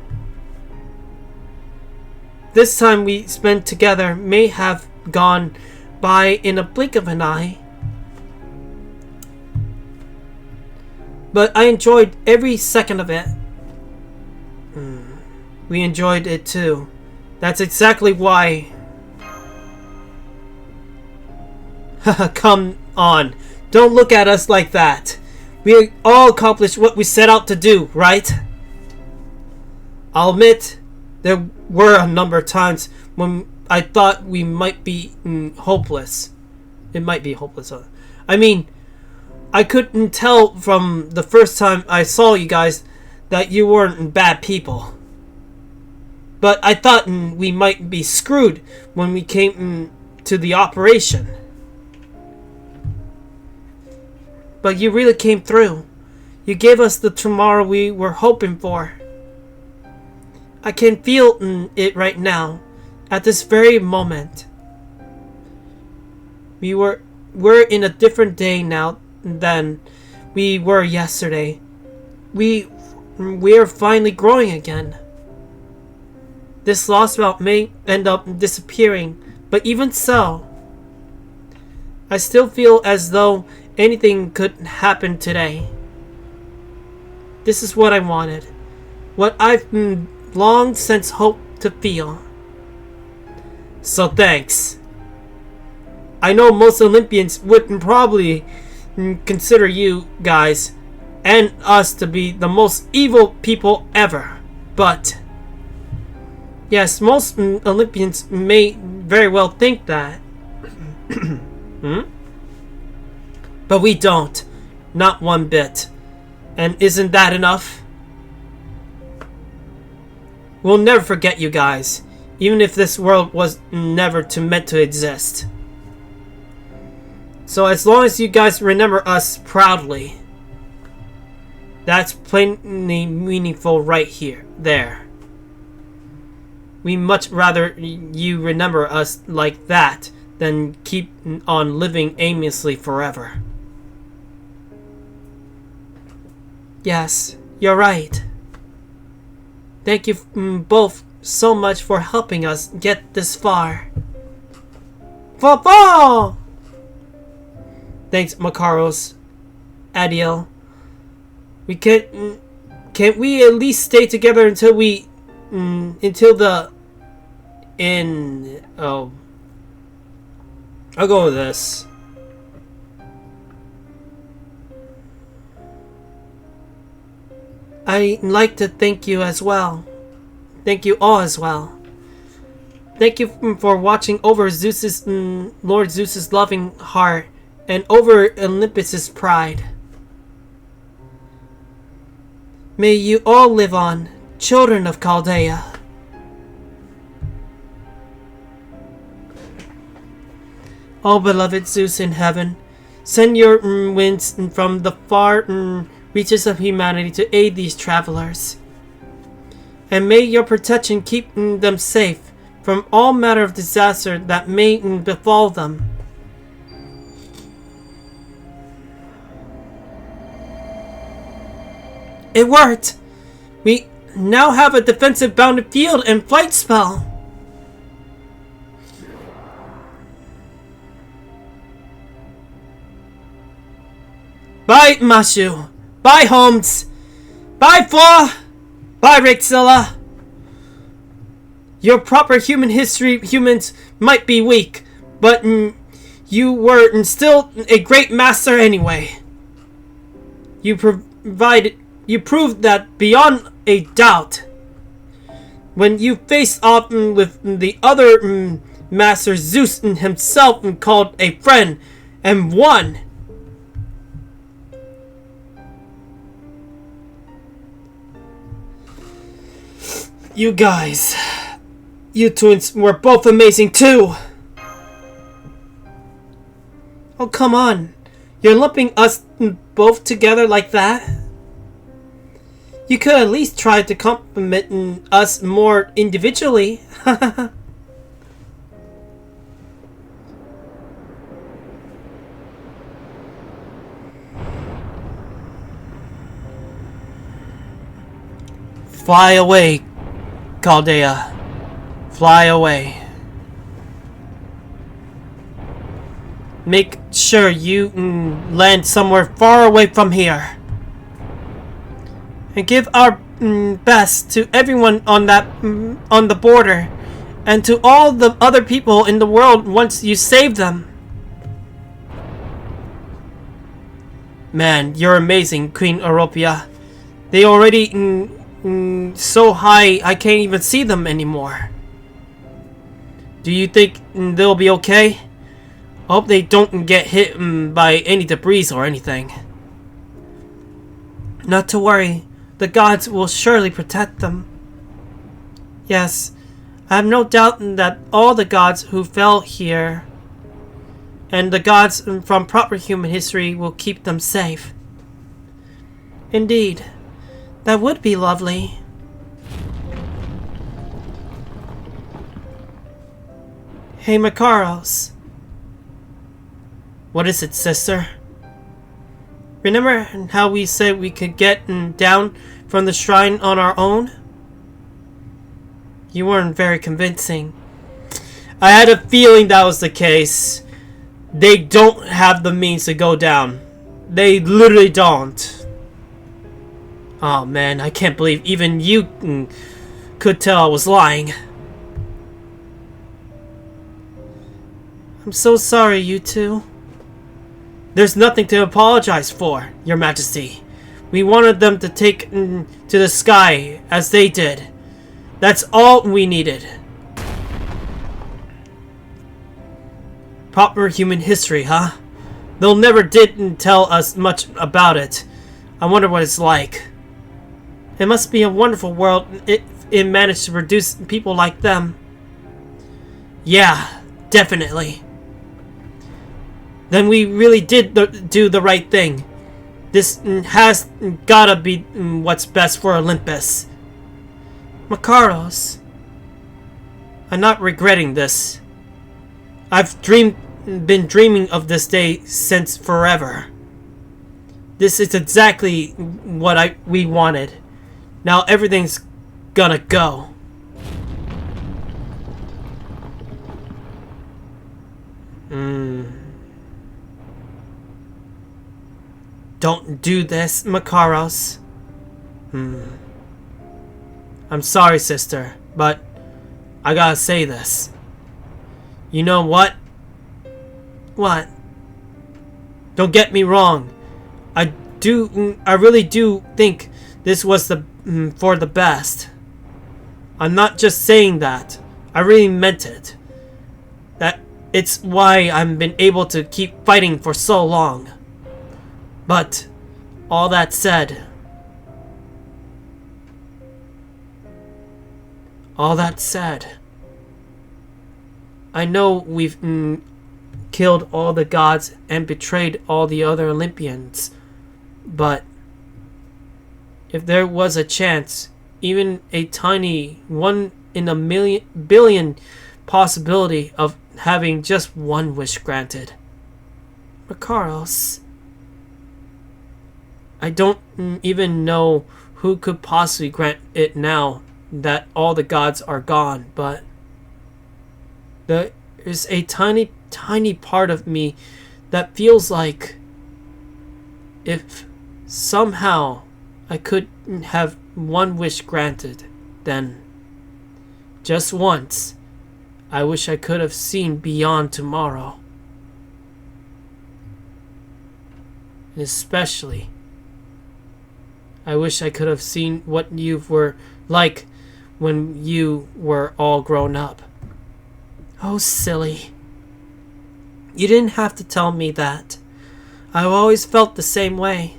Speaker 1: This time we spent together may have gone by in a blink of an eye. But I enjoyed every second of it. We enjoyed it too. That's exactly why. Come on. Don't look at us like that. We all accomplished what we set out to do, right? I'll admit, there were a number of times when I thought we might be hopeless. It might be hopeless. I mean, I couldn't tell from the first time I saw you guys that you weren't bad people. But I thought we might be screwed when we came to the operation. But you really came through. You gave us the tomorrow we were hoping for. I can feel it right now, at this very moment. We're in a different day now than we were yesterday. We're finally growing again. This lost belt may end up disappearing, but even so, I still feel as though anything could happen today. This is what I wanted. What I've long since hoped to feel. So thanks. I know most Olympians wouldn't probably consider you guys and us to be the most evil people ever. But yes, most Olympians may very well think that. But we don't. Not one bit. And isn't that enough? We'll never forget you guys, even if this world was never meant to exist. So as long as you guys remember us proudly, that's plainly meaningful right here, there. We much rather you remember us like that than keep on living aimlessly forever. Yes, you're right. Thank you both so much for helping us get this far. Fall! Thanks, Makaros. Adiel. We can't we at least stay together until I'll go with this. I'd like to thank you as well. Thank you all as well. Thank you for watching over Lord Zeus's loving heart and over Olympus's pride. May you all live on, children of Chaldea. Oh, beloved Zeus in heaven, send your winds from the far reaches of humanity to aid these travelers. And may your protection keep them safe from all manner of disaster that may befall them. It worked! We now have a defensive bounded field and flight spell. Bye, Mashu. Bye, Holmes. Bye, Flaw. Bye, Rexilla. Your proper human history humans might be weak, but you were still a great master anyway. You proved that beyond a doubt. When you faced off with the other Master Zeus himself called a friend and won. You guys, you twins were both amazing too. Oh, come on. You're lumping us both together like that? You could at least try to compliment us more individually. Fly away, Chaldea. Fly away. Make sure you land somewhere far away from here. And give our best to everyone on the border, and to all the other people in the world once you save them. Man, you're amazing, Queen Europia. They already so high I can't even see them anymore. Do you think they'll be okay? I hope they don't get hit by any debris or anything. Not to worry. The gods will surely protect them. Yes, I have no doubt that all the gods who fell here and the gods from proper human history will keep them safe. Indeed, that would be lovely. Hey, Makaros. What is it, sister? Remember how we said we could get down from the shrine on our own? You weren't very convincing. I had a feeling that was the case. They don't have the means to go down. They literally don't. Oh man, I can't believe even you could tell I was lying. I'm so sorry, you two. There's nothing to apologize for, Your Majesty. We wanted them to take to the sky as they did. That's all we needed. Proper human history, huh? They'll never did tell us much about it. I wonder what it's like. It must be a wonderful world if it managed to produce people like them. Yeah, definitely. Then we really did do the right thing. This has gotta be what's best for Olympus. Makaros, I'm not regretting this. I've been dreaming of this day since forever. This is exactly what we wanted. Now everything's gonna go. Don't do this, Makaros. I'm sorry, sister, but I gotta say this. You know what? What? Don't get me wrong. I really do think this was for the best. I'm not just saying that. I really meant it. That it's why I've been able to keep fighting for so long. But, all that said, I know we've killed all the gods and betrayed all the other Olympians, but if there was a chance, even a tiny 1 in a billion possibility of having just one wish granted, Makaros, I don't even know who could possibly grant it now that all the gods are gone, but there is a tiny, tiny part of me that feels like if somehow I could have one wish granted, then just once, I wish I could have seen beyond tomorrow. And especially, I wish I could have seen what you were like when you were all grown up. Oh, silly. You didn't have to tell me that. I've always felt the same way.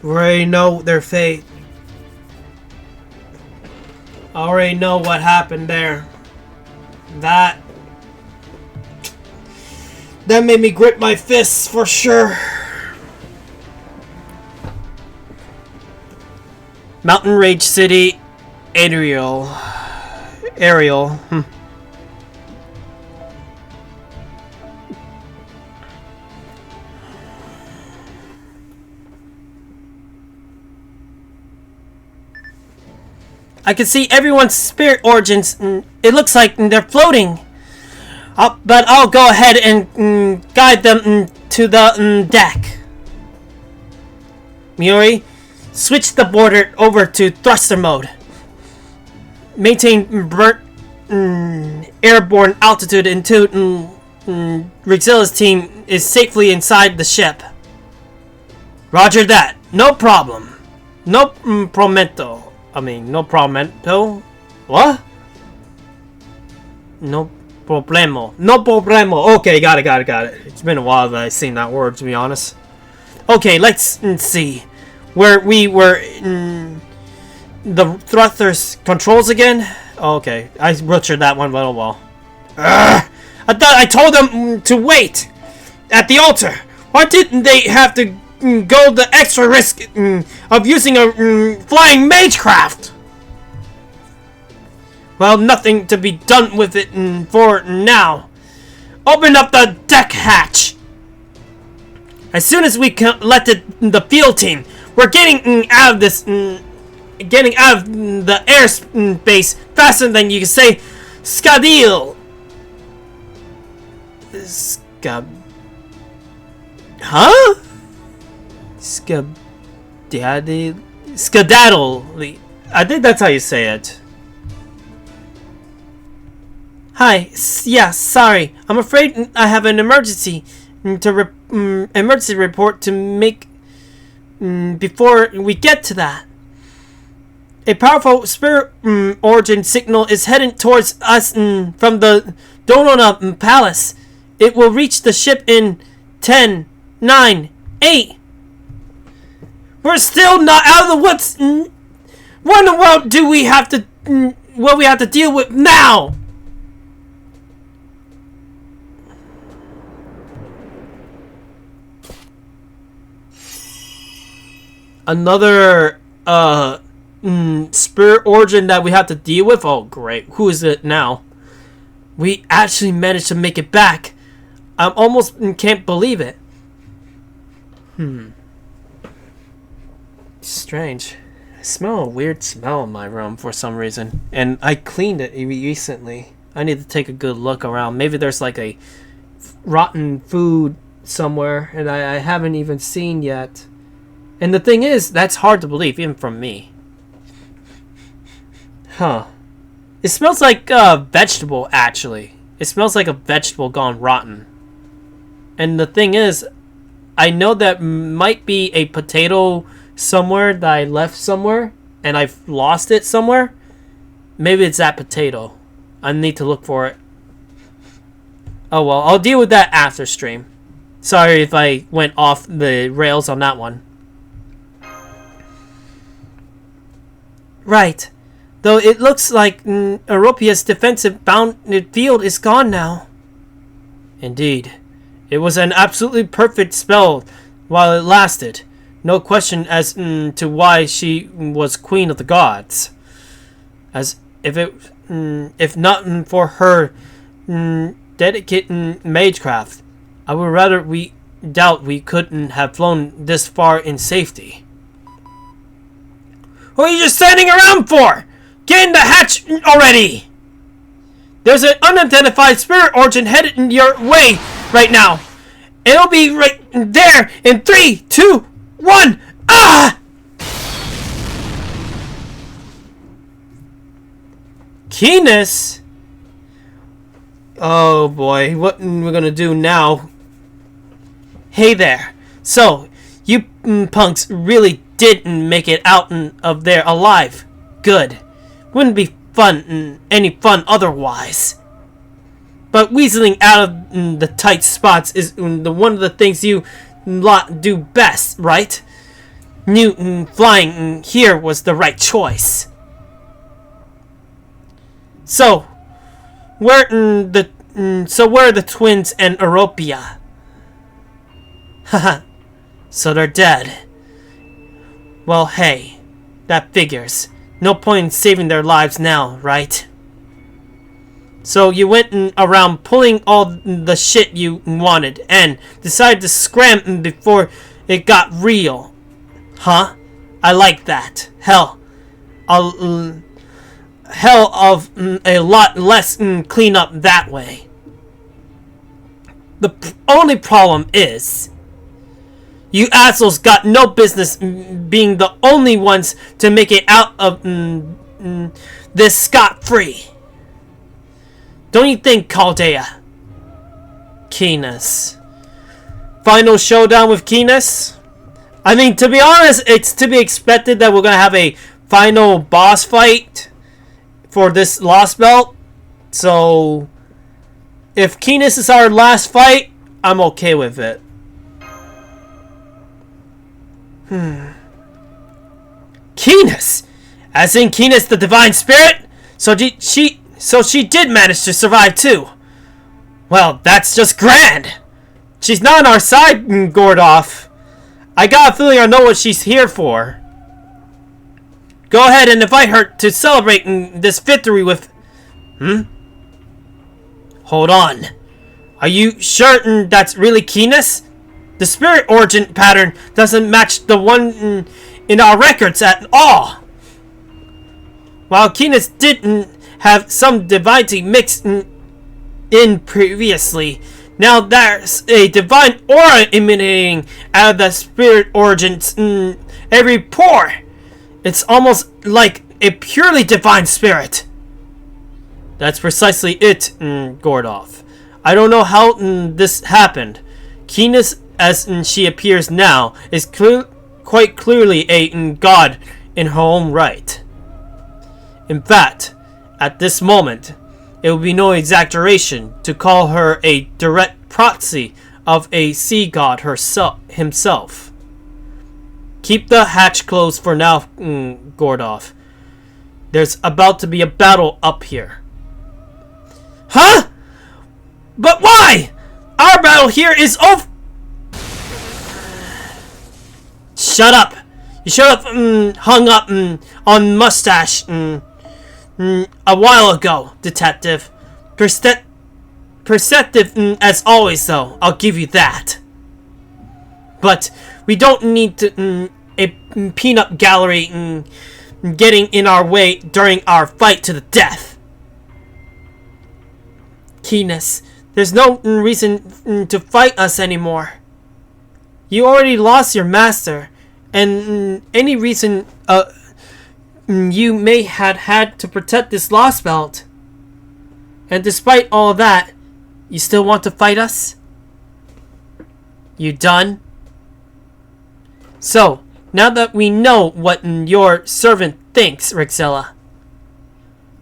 Speaker 1: We already know their fate. I already know what happened there. That made me grip my fists for sure. Mountain Rage City, Ariel. I can see everyone's spirit origins. It looks like they're floating. But I'll go ahead and guide them to the deck. Miori, switch the border over to thruster mode. Maintain airborne altitude until Rexilla's team is safely inside the ship. Roger that. No problem. No prometo. No prometo. What? No problemo. No problemo. Okay, got it. It's been a while that I've seen that word, to be honest. Okay, let's see. Where we were in the thruster's controls again? Okay, I butchered that one, but oh well. I thought I told them to wait at the altar. Why didn't they have to go the extra risk of using a flying magecraft? Well, nothing to be done with it for now. Open up the deck hatch. As soon as we let the field team, we're getting out of this, getting out of the airspace faster than you can say, Skadil. Huh? Skedaddle. I think that's how you say it. Hi. Yeah, sorry. I'm afraid I have an emergency emergency report to make before we get to that. A powerful spirit origin signal is heading towards us from the Donona Palace. It will reach the ship in 10, 9, 8. We're still not out of the woods. What in the world do we have to what we have to deal with now? Another spirit origin that we have to deal with. Oh great, who is it now? We actually managed to make it back. I almost can't believe it. Strange. I smell a weird smell in my room for some reason, and I cleaned it recently. I need to take a good look around. Maybe there's like a rotten food somewhere and I haven't even seen yet. And the thing is, that's hard to believe, even from me. Huh. It smells like a vegetable, actually. It smells like a vegetable gone rotten. And the thing is, I know that might be a potato somewhere that I left somewhere, and I've lost it somewhere. Maybe it's that potato. I need to look for it. Oh well, I'll deal with that after stream. Sorry if I went off the rails on that one. Right. Though it looks like Europea's defensive bounded field is gone now. Indeed. It was an absolutely perfect spell while it lasted. No question as to why she was Queen of the Gods. As if not for her delicate magecraft, I would rather doubt we couldn't have flown this far in safety. What are you just standing around for? Get in the hatch already! There's an unidentified spirit origin headed in your way right now. It'll be right there in 3, 2, 1. Ah! Keenus? Oh boy, what we're gonna do now? Hey there. So, you punks really didn't make it out of there alive. Good. Wouldn't be any fun otherwise. But weaseling out of the tight spots is one of the things you lot do best, right? Knew flying here was the right choice. So, where are the twins and Europia? Haha. So they're dead. Well, hey, that figures. No point in saving their lives now, right? So you went around pulling all the shit you wanted and decided to scram before it got real. Huh? I like that. Hell of a lot less cleanup that way. The only problem is, you assholes got no business being the only ones to make it out of this scot-free. Don't you think, Chaldea? Keenus. Final showdown with Keenus? I mean, to be honest, it's to be expected that we're going to have a final boss fight for this Lost Belt. So, if Keenus is our last fight, I'm okay with it. Keenus! As in Keenus the Divine Spirit? So she did manage to survive too. Well, that's just grand. She's not on our side, Gordoff. I got a feeling I know what she's here for. Go ahead and invite her to celebrate this victory with... Hold on. Are you sure that's really Keenus? The spirit origin pattern doesn't match the one in our records at all. While Keenus didn't have some divinity mixed in previously, now there's a divine aura emanating out of the spirit origins in every pore. It's almost like a purely divine spirit. That's precisely it, Gordoff. I don't know how this happened. Keenus, as she appears now, is quite clearly a god in her own right. In fact, at this moment, it would be no exaggeration to call her a direct proxy of a sea god himself. Keep the hatch closed for now, Gordoff. There's about to be a battle up here. Huh? But why? Our battle here is over. Shut up. You should have hung up on mustache a while ago, detective. Perceptive as always, though. I'll give you that. But we don't need to, a peanut gallery getting in our way during our fight to the death. Keenus, there's no reason to fight us anymore. You already lost your master, and any reason you may have had to protect this Lost Belt. And despite all that, you still want to fight us? You done? So, now that we know what your servant thinks, Rexella,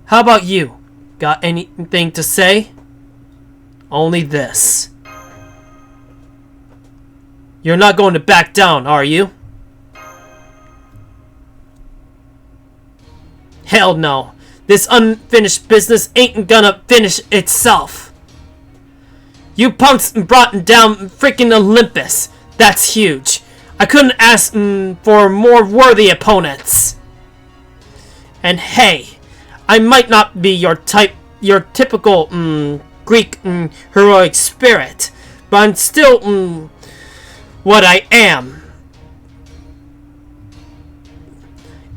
Speaker 1: how about you? Got anything to say? Only this. You're not going to back down, are you? Hell no. This unfinished business ain't gonna finish itself. You punks brought down freaking Olympus. That's huge. I couldn't ask for more worthy opponents. And hey, I might not be your typical Greek heroic spirit, but I'm still what I am.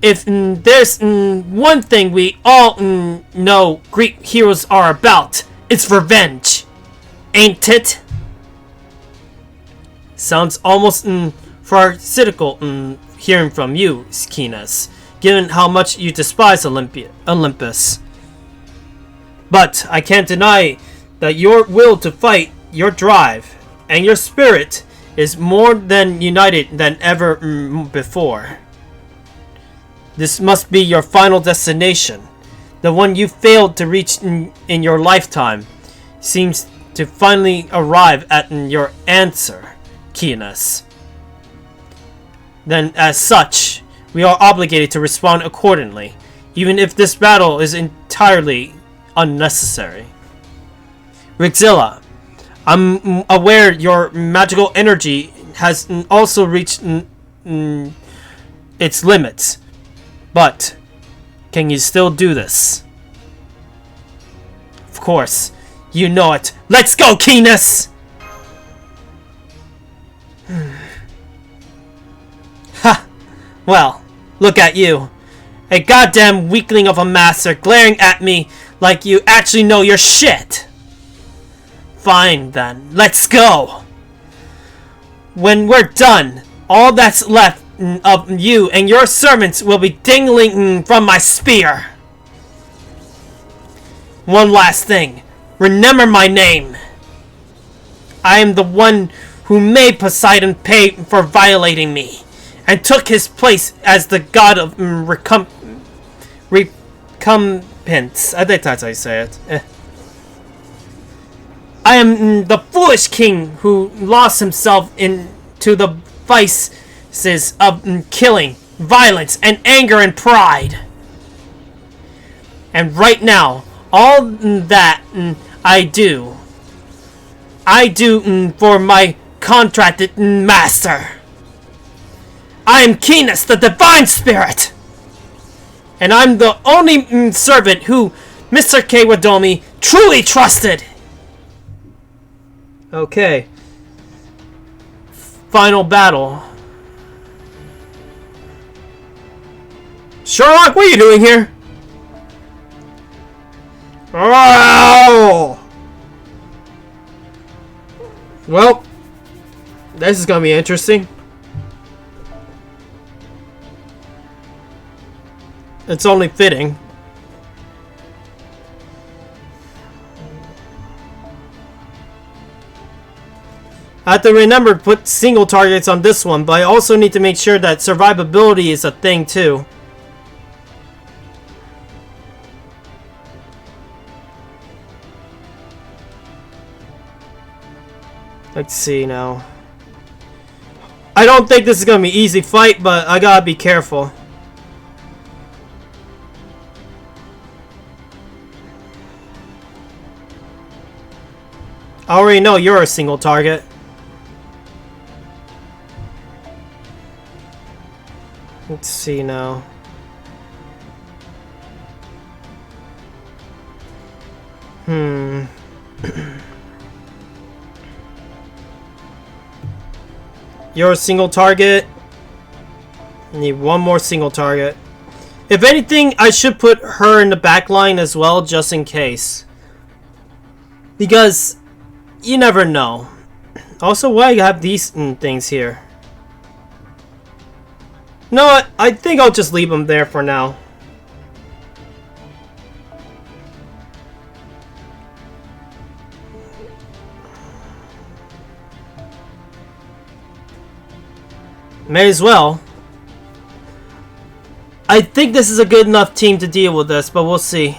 Speaker 1: If there's one thing we all know Greek heroes are about, it's revenge. Ain't it? Sounds almost pharisaical hearing from you, Keenus, given how much you despise Olympus. But I can't deny that your will to fight, your drive, and your spirit is more than united than ever before. This must be your final destination. The one you failed to reach in your lifetime seems to finally arrive at your answer, Keenus. Then, as such, we are obligated to respond accordingly, even if this battle is entirely unnecessary. Rixilla, I'm aware your magical energy has also reached its limits, but can you still do this? Of course, you know it. Let's go, Keenus! Ha! Well, look at you. A goddamn weakling of a master glaring at me like you actually know your shit. Fine then, let's go. When we're done, all that's left of you and your servants will be dangling from my spear. One last thing. Remember my name. I am the one who made Poseidon pay for violating me, and took his place as the god of recompense. I think that's how you say it. I am the foolish king who lost himself into the vices of killing, violence, and anger and pride. And right now, all that I do for my contracted master. I am Keenus, the Divine Spirit! And I'm the only servant who Mr. Kiwadomi truly trusted! Okay. Final battle. Sherlock, what are you doing here? Oh! Well, this is gonna be interesting. It's only fitting. I have to remember to put single targets on this one, but I also need to make sure that survivability is a thing too. Let's see now. I don't think this is gonna be an easy fight, but I gotta be careful. I already know you're a single target. Let's see now. You're a single target. Need one more single target. If anything, I should put her in the back line as well, just in case. Because you never know. Also, why I have these things here? You know what? I think I'll just leave them there for now. May as well. I think this is a good enough team to deal with this, but we'll see.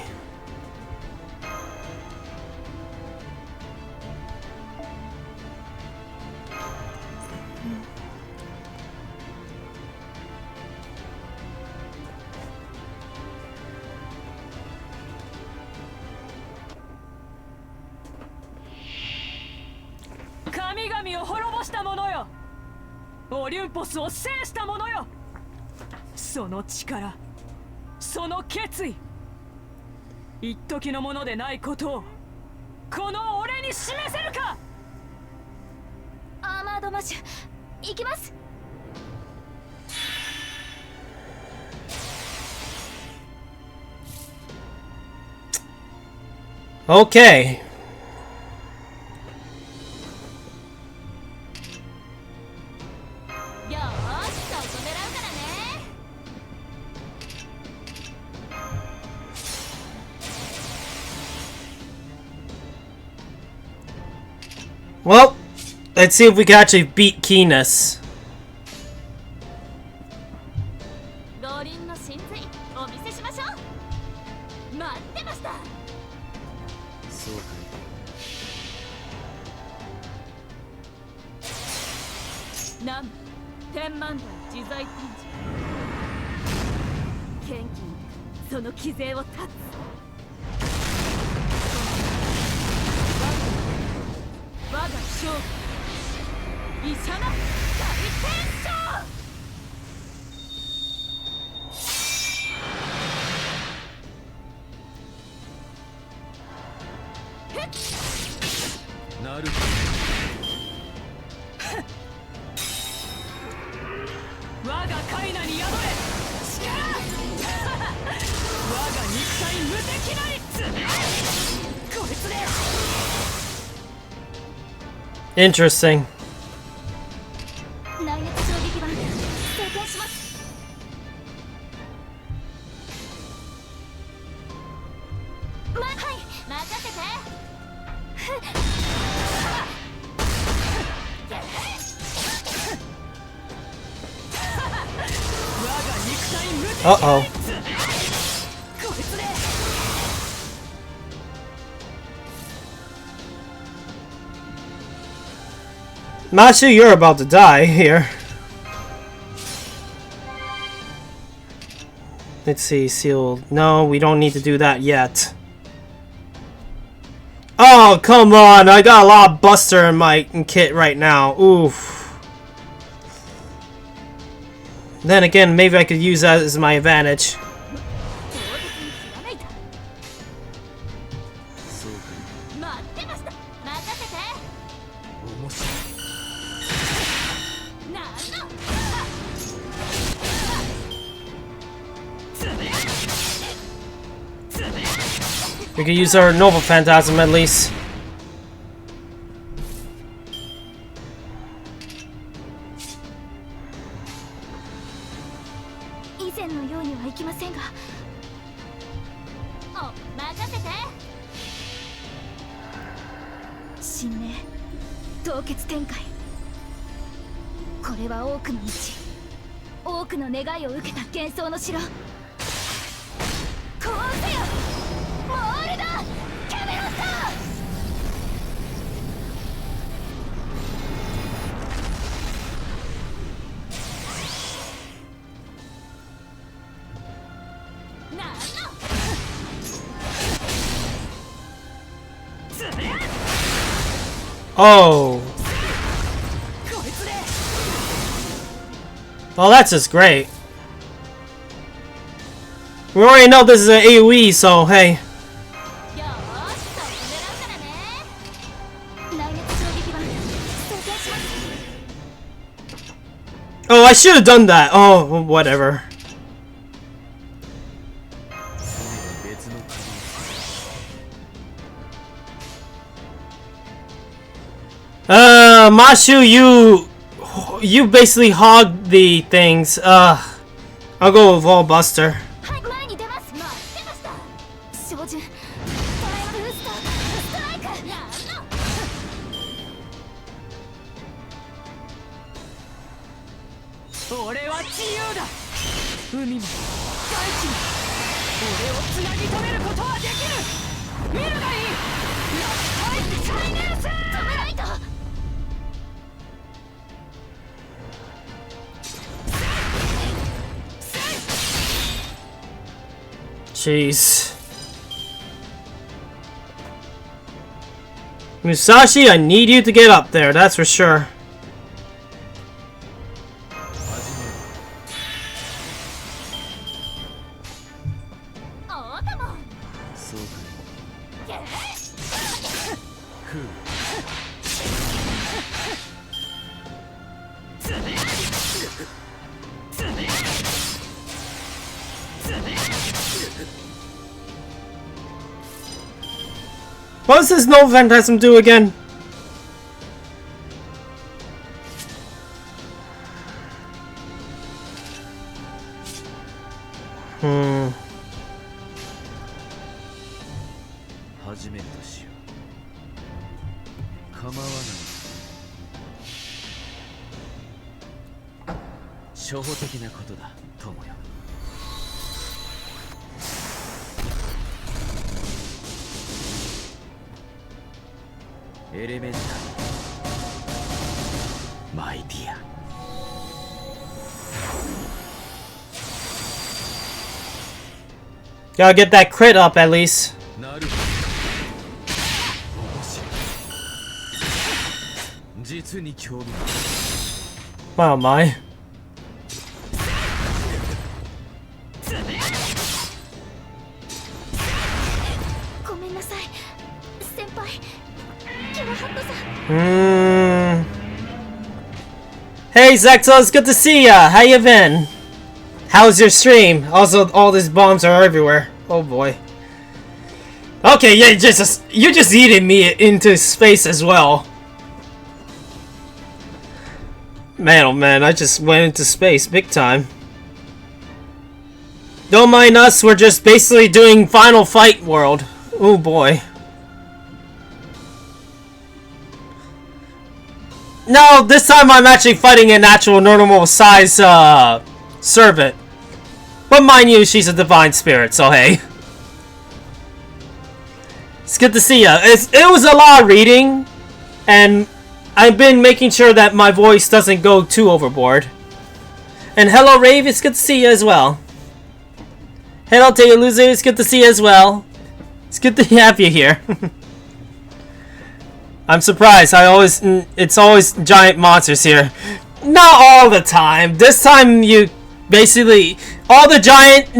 Speaker 1: Okay. Well, let's see if we can actually beat Keenness.
Speaker 2: 老林の真髄お見せしましょう。待ってました。
Speaker 3: そうか。
Speaker 2: 南部天満台自在天神。剣気にその騎勢を断つ。我が勝負。イシャナ大天将。
Speaker 3: なるほ
Speaker 2: ど。我がカイナに宿れ力。我が肉体無敵なり。こいつで。
Speaker 1: Interesting.
Speaker 2: 内熱衝撃板成功します。はい任せて。
Speaker 1: Uh-oh. Mashu, you're about to die here. Let's see, sealed. No, we don't need to do that yet. Oh, come on. I got a lot of Buster in my kit right now. Oof. Then again, maybe I could use that as my advantage. We could use our Nova Phantasm at least. Oh. Well, that's just great. We already know this is an AoE, so hey. Oh, I should have done that. Oh, whatever. Mashu, you basically hogged the things. I'll go with Wall Buster. Jeez. Musashi, I need you to get up there, that's for sure. What does this Nova Phantasm do again?
Speaker 3: 初歩的なことだ友よ。エレメンタルマイディア。
Speaker 1: Gotta get that crit up at least.
Speaker 3: なる実に興味
Speaker 1: Wow, my.
Speaker 4: ごめんなさい先輩キラハットさん
Speaker 1: Hey Zecto, it's good to see ya. How you been? How's your stream? Also, all these bombs are everywhere. Oh boy. Okay, yeah, you're just eating me into space as well. Man, oh man, I just went into space big time. Don't mind us, we're just basically doing Final Fight World. Oh boy. No, this time I'm actually fighting an actual normal size servant. But mind you, she's a divine spirit, so hey. It's good to see ya. It was a lot of reading, and I've been making sure that my voice doesn't go too overboard. And hello Rave, it's good to see you as well. Hello Teoluzu, it's good to see you as well. It's good to have you here. I'm surprised. It's always giant monsters here. Not all the time. This time you basically all the giant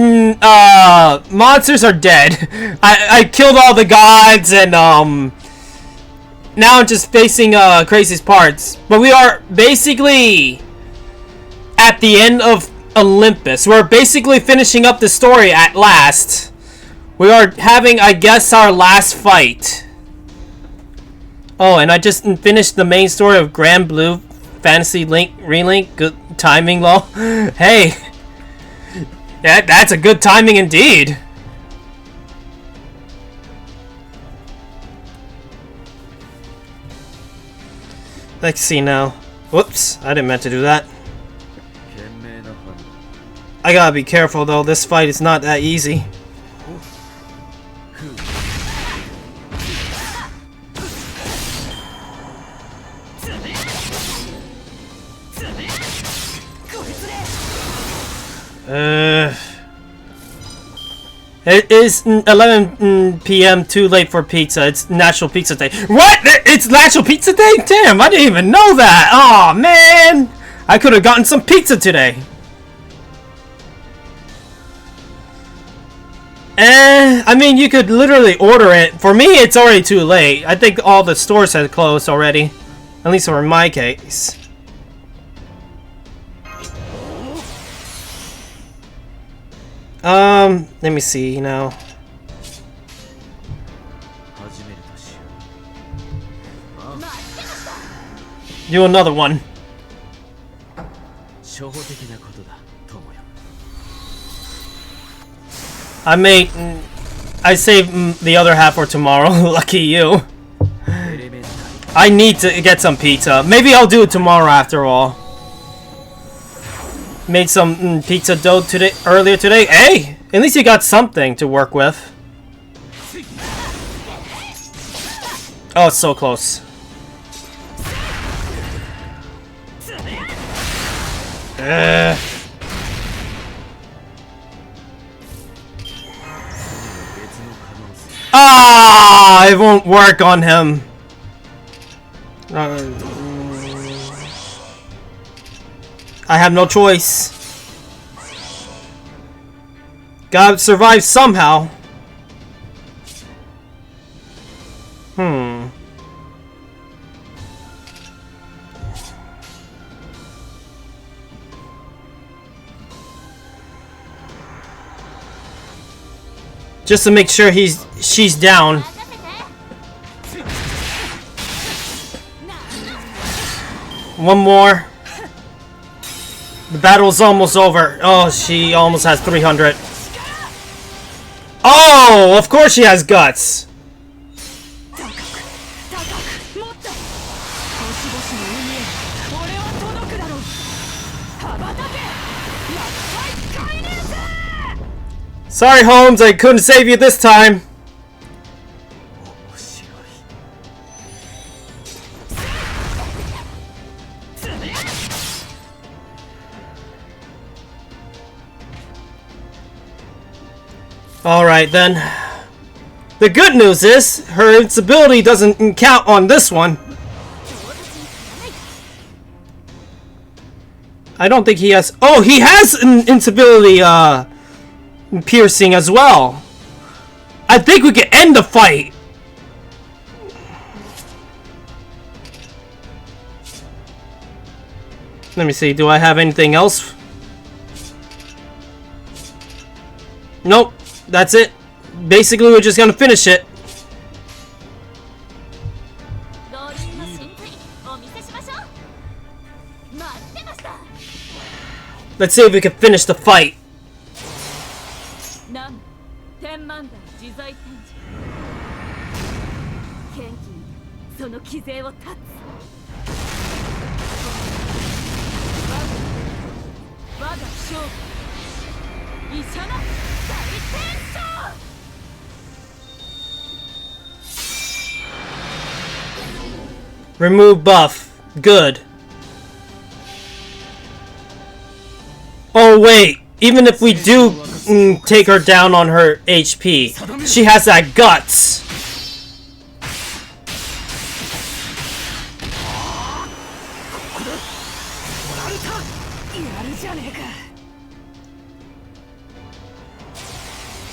Speaker 1: monsters are dead. I killed all the gods and now I'm just facing Crazy's parts. But we are basically at the end of Olympus. We're basically finishing up the story at last. We are having, I guess, our last fight. Oh, and I just finished the main story of Grand Blue Fantasy Link Relink. Good timing, lol. Hey, that's a good timing indeed. Let's see now. Whoops, I didn't mean to do that. I gotta be careful though, this fight is not that easy. It is 11 p.m. too late for pizza. It's National Pizza Day. What? It's National Pizza Day? Damn, I didn't even know that. Oh man, I could have gotten some pizza today. I mean, you could literally order it. For me, it's already too late. I think all the stores had closed already. At least for my case. Let me see now. Do another one. I saved the other half for tomorrow. Lucky you. I need to get some pizza. Maybe I'll do it tomorrow after all. Made some pizza dough earlier today. Hey, at least you got something to work with. Oh, it's so close. Ah, it won't work on him. I have no choice. Gotta survive somehow. Just to make sure she's down. One more. The battle's almost over. Oh, she almost has 300. Oh, of course she has guts. Sorry, Holmes, I couldn't save you this time.
Speaker 3: 面白い
Speaker 1: Alright then. The good news is, her invincibility doesn't count on this one. I don't think he has... Oh, he has an invincibility, piercing as well. I think we can end the fight. Let me see, do I have anything else? Nope, that's it. Basically, we're just gonna finish it.
Speaker 4: ローリンの神髄お見せしましょう。待ってました。
Speaker 1: Let's see if we can finish the fight.
Speaker 2: 南天満台自在天使元気にその騎勢を断つ我が勝負医者の大天将
Speaker 1: Remove buff. Good. Oh wait, even if we do take her down on her HP, she has that guts.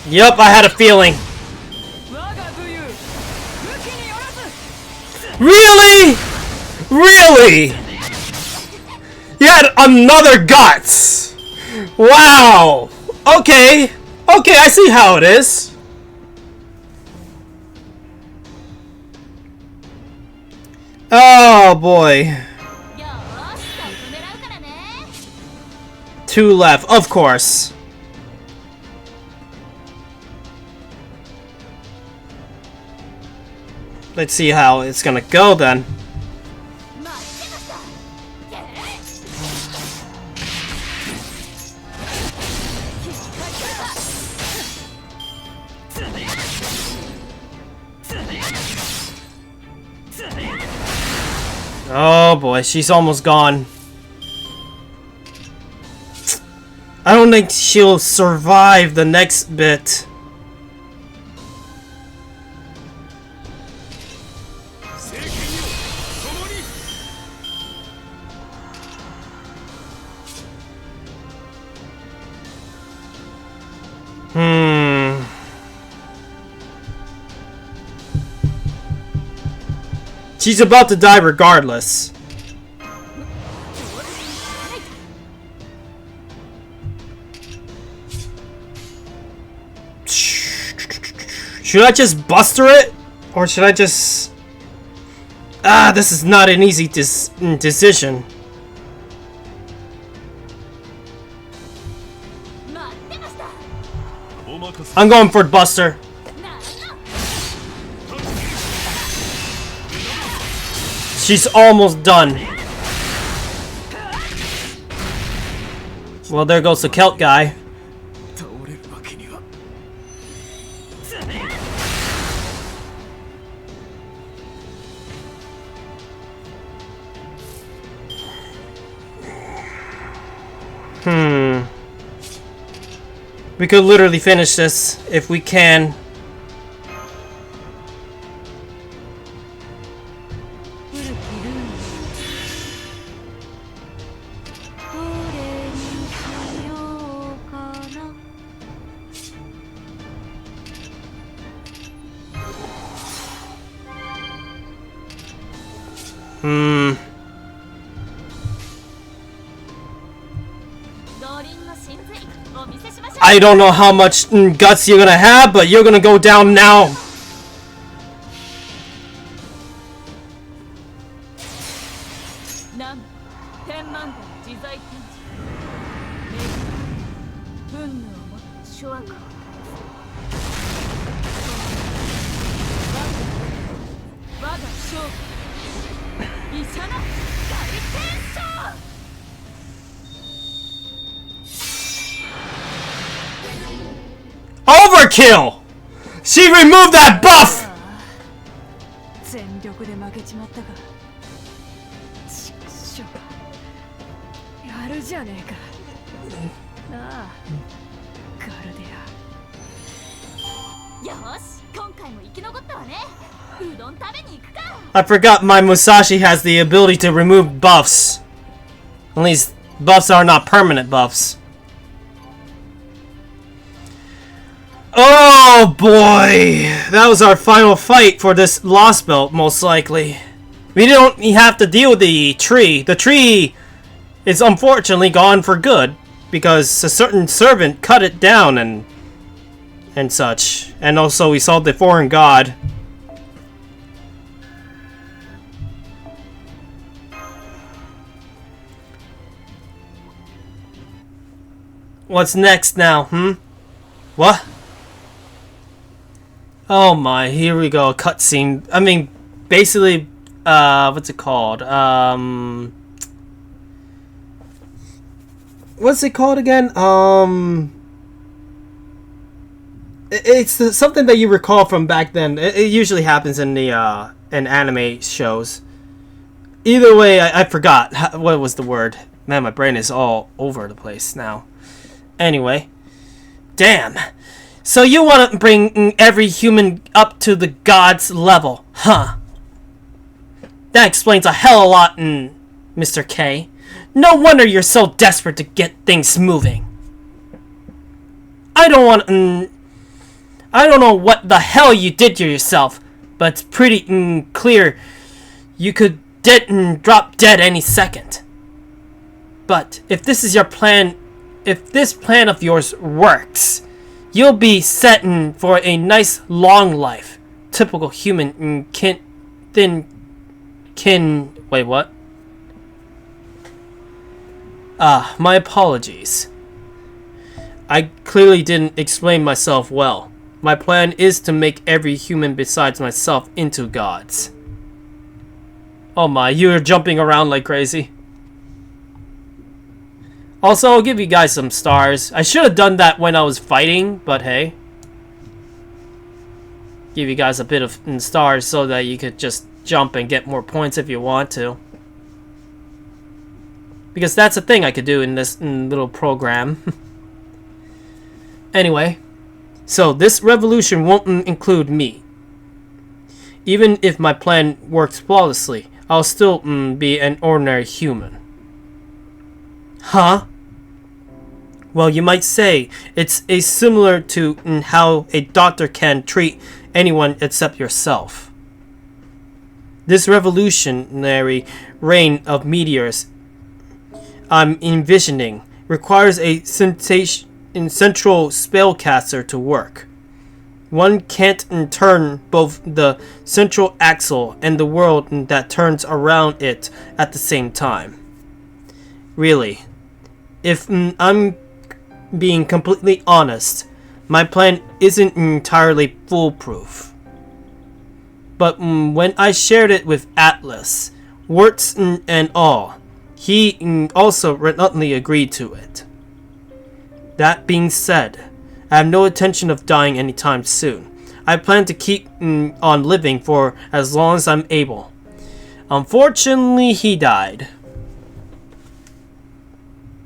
Speaker 1: Yup, I had a feeling.
Speaker 2: 我が武勇武器によらず
Speaker 1: Really? Really? You had another guts. Wow. Okay. Okay, I see how it is. Oh boy.
Speaker 4: よーし、最後狙うからね。
Speaker 1: Two left, of course. Let's see how it's gonna go then.
Speaker 4: 待ってました。ゲー
Speaker 1: Oh boy, she's almost gone. I don't think she'll survive the next bit.
Speaker 3: 政権よ共に
Speaker 1: She's about to die regardless. Should I just buster it? Or should I just... Ah, this is not an easy decision.
Speaker 4: 待ってました。
Speaker 3: お任せ
Speaker 1: I'm going for buster.
Speaker 4: なんの
Speaker 1: She's almost done. Well, there goes the Celt guy.
Speaker 3: 倒れるわけには
Speaker 1: We could literally finish this if we can.
Speaker 2: 古きルールどれにしようかな
Speaker 4: ローリンの神髄お見せしましょう。
Speaker 1: I don't know how much guts you're gonna have, but you're gonna go down now.
Speaker 2: 南天満台自在天使憤怒をもって諸悪を我が勝負医者の大天将
Speaker 1: overkill! She removed that buff!
Speaker 2: 全力で負けちまったか。ちくしょう。やるじゃねえか。なあ、ガルデア。
Speaker 4: よし、今回も生き残ったわね。うどん食べに行くか。
Speaker 1: I forgot my Musashi has the ability to remove buffs. At least buffs are not permanent buffs. Oh boy! That was our final fight for this Lost Belt, most likely. We don't have to deal with the tree. The tree is unfortunately gone for good because a certain servant cut it down and such. And also we saw the foreign god. What's next now, What? Oh my, here we go, cutscene. I mean, basically, what's it called? What's it called again? It's something that you recall from back then. It usually happens in the, in anime shows. Either way, I forgot. What was the word? Man, my brain is all over the place now. Anyway. Damn. So you want to bring every human up to the god's level, huh? That explains a hell of a lot, Mr. K. No wonder you're so desperate to get things moving. I don't know what the hell you did to yourself, but it's pretty clear you could drop dead any second. But if this is your plan, if this plan of yours works, you'll be set for a nice long life. Typical human wait, what? My apologies. I clearly didn't explain myself well. My plan is to make every human besides myself into gods. Oh my, you're jumping around like crazy. Also, I'll give you guys some stars. I should have done that when I was fighting, but hey. Give you guys a bit of stars so that you could just jump and get more points if you want to. Because that's a thing I could do in this little program. Anyway, so this revolution won't include me. Even if my plan works flawlessly, I'll still be an ordinary human. Huh? Well, you might say it's similar to how a doctor can treat anyone except yourself. This revolutionary rain of meteors I'm envisioning requires a central spellcaster to work. One can't turn both the central axle and the world that turns around it at the same time. Really. If I'm being completely honest, my plan isn't entirely foolproof. But when I shared it with Atlas, warts and all, he also reluctantly agreed to it. That being said, I have no intention of dying anytime soon. I plan to keep on living for as long as I'm able. Unfortunately, he died.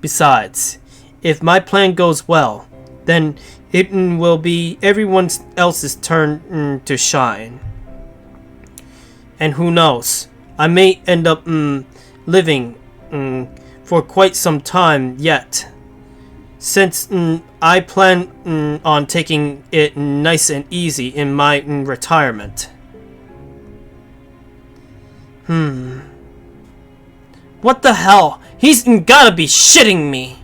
Speaker 1: Besides, if my plan goes well, then it will be everyone else's turn to shine. And who knows, I may end up living for quite some time yet, since I plan on taking it nice and easy in my retirement. What the hell? He's gotta be shitting me.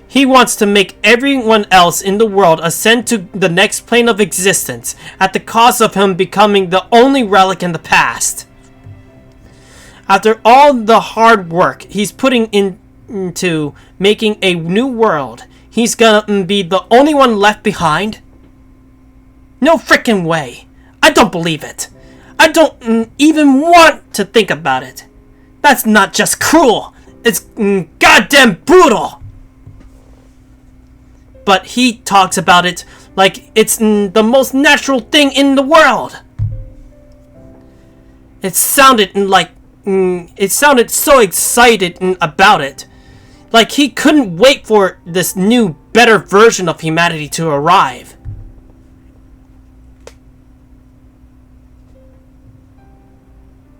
Speaker 1: He wants to make everyone else in the world ascend to the next plane of existence at the cost of him becoming the only relic in the past. After all the hard work he's putting into making a new world, he's gonna be the only one left behind? No frickin' way. I don't believe it. I don't even want to think about it. That's not just cruel. It's goddamn brutal. but he talks about it like it's the most natural thing in the world. It sounded so excited about it. Like he couldn't wait for this new, better version of humanity to arrive.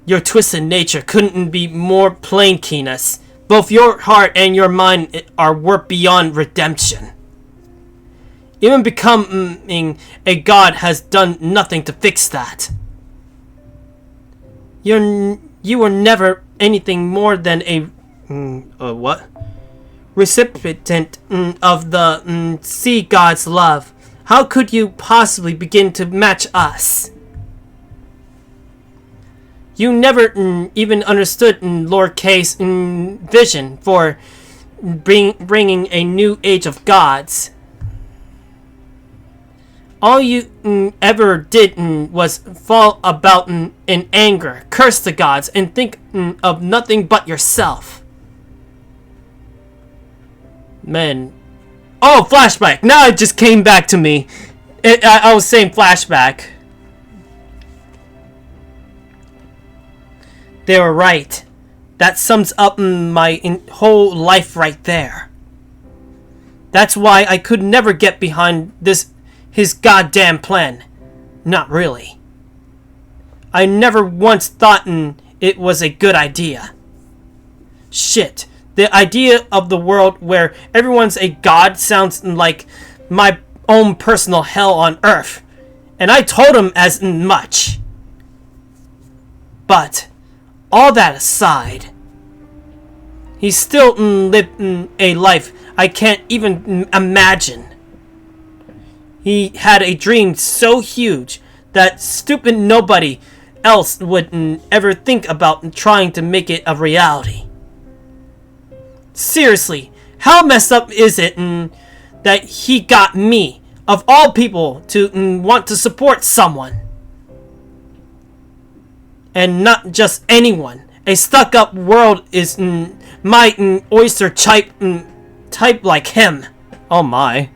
Speaker 1: Your twisted nature couldn't be more plain, Keenus. Both your heart and your mind are warped beyond redemption. Even becoming a god has done nothing to fix that. You were never anything more than a recipient of the sea god's love. How could you possibly begin to match us? You never even understood Lord K's vision for bringing a new age of gods. All you ever did was fall about in anger, curse the gods, and think of nothing but yourself. Man. Oh, flashback! Now it just came back to me. I was saying flashback. They were right. That sums up my whole life right there. That's why I could never get behind his goddamn plan. Not really. I never once thought it was a good idea. Shit. The idea of the world where everyone's a god sounds like my own personal hell on earth. And I told him as much. But all that aside, he still lived a life I can't even imagine. He had a dream so huge that stupid nobody else would ever think about trying to make it a reality. Seriously, how messed up is it that he got me, of all people, to want to support someone? And not just anyone. A stuck-up world is my oyster type like him. Oh my.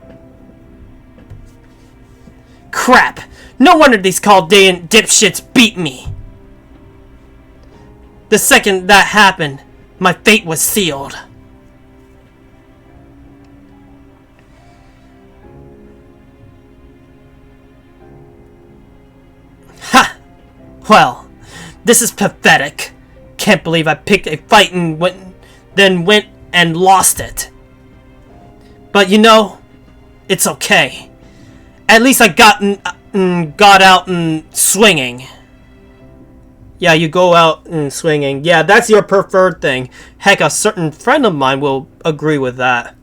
Speaker 1: Crap! No wonder these Chaldean dipshits beat me. The second that happened, my fate was sealed. Ha! Well, this is pathetic. Can't believe I picked a fight and then went and lost it. But you know, it's okay. At least I got out swinging. Yeah, you go out swinging. Yeah, that's your preferred thing. Heck, a certain friend of mine will agree with that.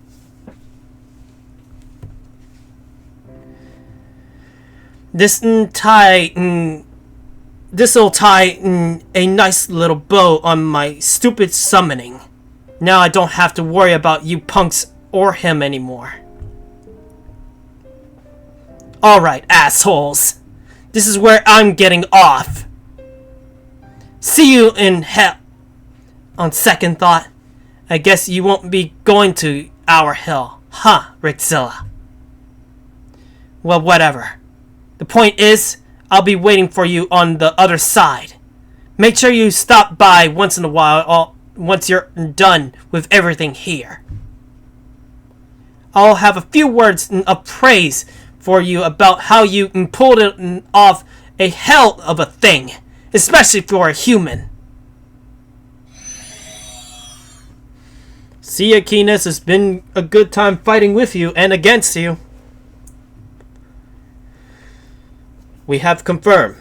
Speaker 1: This'll tie a nice little bow on my stupid summoning. Now I don't have to worry about you punks or him anymore. Alright, assholes. This is where I'm getting off. See you in hell. On second thought, I guess you won't be going to our hill, huh, Rickzilla? Well, whatever. The point is, I'll be waiting for you on the other side. Make sure you stop by once in a while once you're done with everything here. I'll have a few words of praise for you about how you pulled it off a hell of a thing, especially for a human. See ya, Keenus. It's been a good time fighting with you and against you. We have confirmed.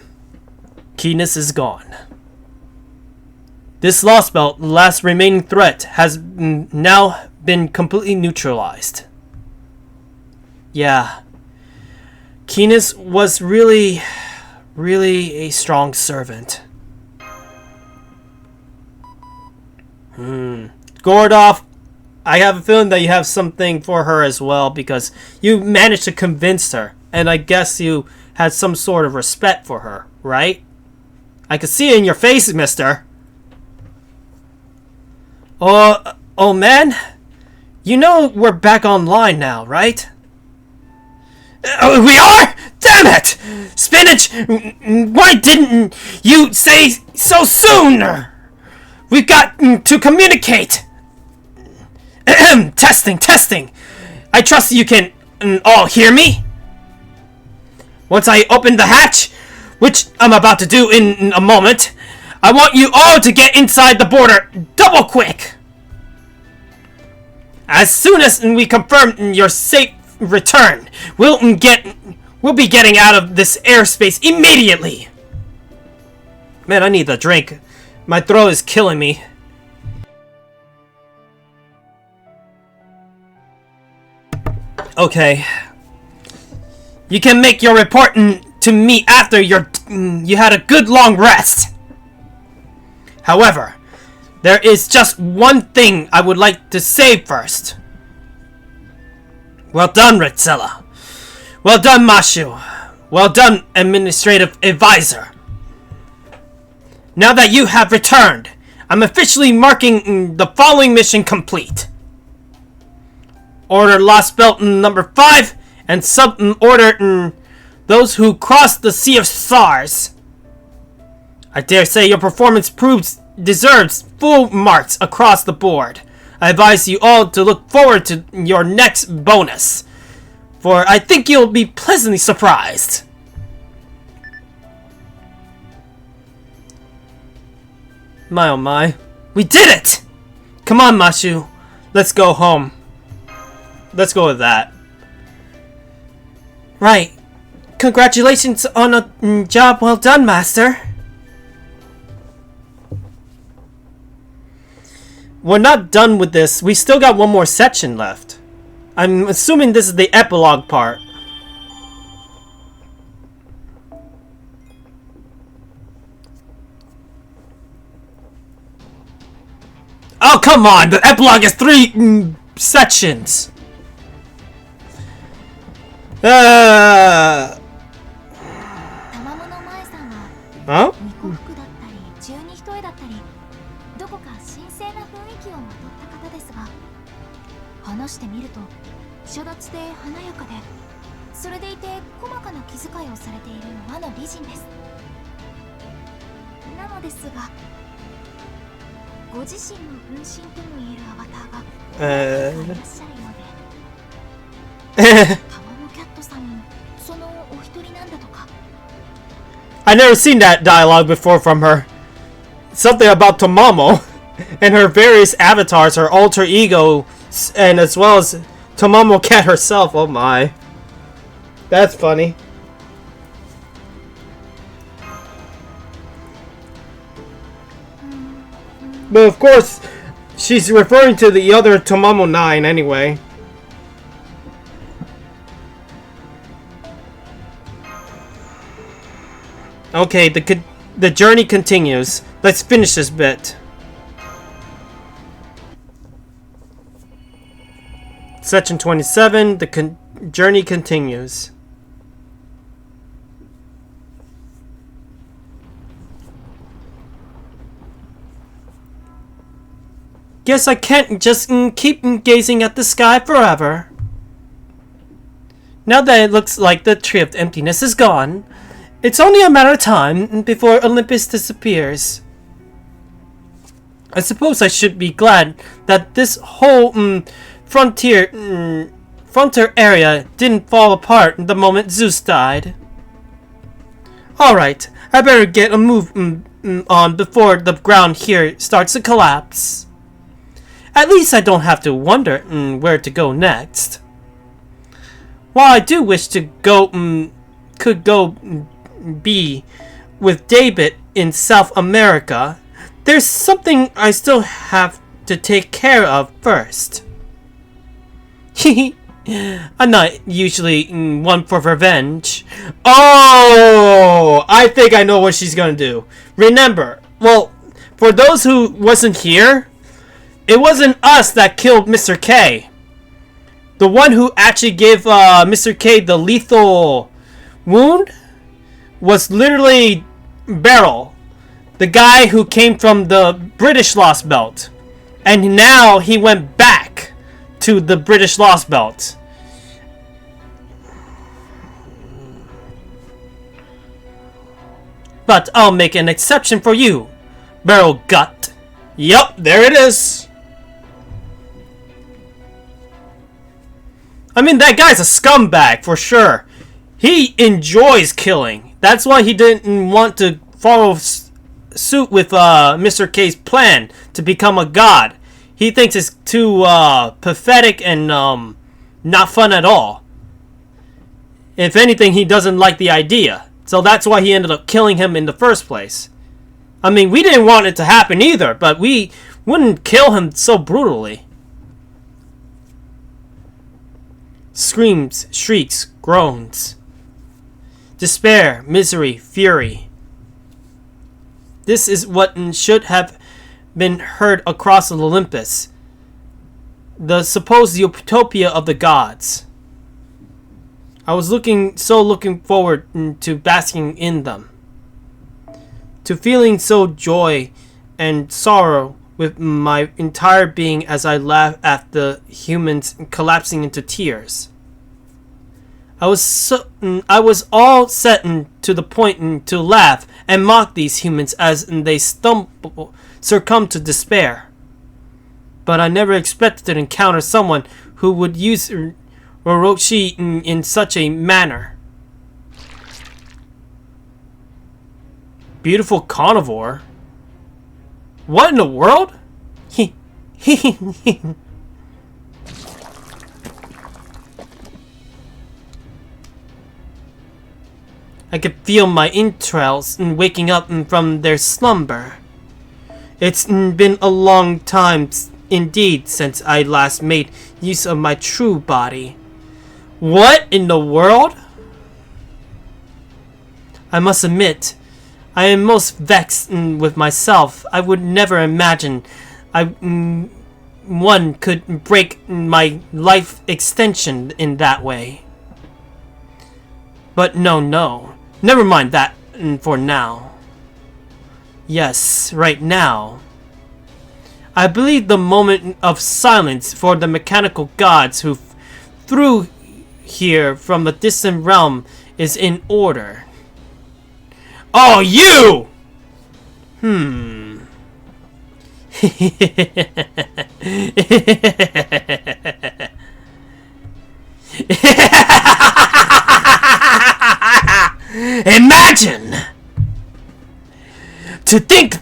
Speaker 1: Keenus is gone. This Lost Belt, last remaining threat, has now been completely neutralized. Yeah. Keenus was really a strong servant. Gordov, I have a feeling that you have something for her as well, because you managed to convince her, and I guess you had some sort of respect for her, right? I could see it in your face, mister. Oh man, you know we're back online now, right? We are? Damn it! Spinach, why didn't you say so sooner? We've got to communicate. Testing. I trust you can all hear me? Once I open the hatch, which I'm about to do in a moment, I want you all to get inside the border double quick. As soon as we confirm your safe return, we'll be getting out of this airspace immediately. Man, I need a drink. My throat is killing me. Okay. You can make your report to me after you had a good long rest. However, there is just one thing I would like to say first. Well done, Ritzella. Well done, Mashu. Well done, Administrative Advisor. Now that you have returned, I'm officially marking the following mission complete. Order Lost Belt number 5 and sub-order those who crossed the Sea of Stars. I dare say your performance deserves full marks across the board. I advise you all to look forward to your next bonus, for I think you'll be pleasantly surprised. My oh my. We did it! Come on, Mashu. Let's go home. Let's go with that. Right. Congratulations on a job well done, Master. We're not done with this. We still got one more section left. I'm assuming this is the epilogue part. Oh, come on! The epilogue is 3 sections. あ
Speaker 4: 巫女服だったり十二一重だったりどこか神聖な雰囲気をまとった方ですが、話してみると遮奪で華やかで、それでいて細かな気遣いをされている和の美人です。なのですが、ご自身の分身ともいえるアバターがいらっしゃるようで、タマモキャットさんもそのお一人なんだとか。
Speaker 1: I never seen that dialogue before from her. Something about Tomomo and her various avatars, her alter ego, and as well as Tomomo Cat herself. Oh my. That's funny. But of course, she's referring to the other Tomomo 9 anyway. Okay, the journey continues. Let's finish this bit. Section 27, the journey continues. Guess I can't just keep gazing at the sky forever. Now that it looks like the Tree of Emptiness is gone, it's only a matter of time before Olympus disappears. I suppose I should be glad that this whole frontier area didn't fall apart the moment Zeus died. Alright, I better get a move on before the ground here starts to collapse. At least I don't have to wonder where to go next. While I do wish to be with David in South America, there's something I still have to take care of first. I'm not usually one for revenge. Oh, I think I know what she's gonna do. Remember, well, for those who wasn't here, it wasn't us that killed Mr. K. The one who actually gave Mr. K the lethal wound was literally Beryl, the guy who came from the British Lost Belt. And now he went back to the British Lost Belt. but I'll make an exception for you, Barrel Gut. Yup, there it is. I mean, that guy's a scumbag for sure. He enjoys killing. That's why he didn't want to follow suit with Mr. K's plan to become a god. He thinks it's too pathetic and not fun at all. If anything, he doesn't like the idea. So that's why he ended up killing him in the first place. I mean, we didn't want it to happen either, but we wouldn't kill him so brutally. Screams, shrieks, groans. Despair, misery, fury. This is what should have been heard across Olympus. The supposed utopia of the gods. I was looking forward to basking in them. To feeling so joy and sorrow with my entire being as I laughed at the humans collapsing into tears. I was all set to the point to laugh and mock these humans as they succumb to despair. But I never expected to encounter someone who would use Orochi in such a manner. Beautiful carnivore? What in the world? I could feel my entrails waking up from their slumber. It's been a long time indeed since I last made use of my true body. What in the world? I must admit, I am most vexed with myself. I would never imagine one could break my life extension in that way. But no. Never mind that for now. Yes, right now. I believe the moment of silence for the mechanical gods who flew here from the distant realm is in order. Oh, you! Imagine! To think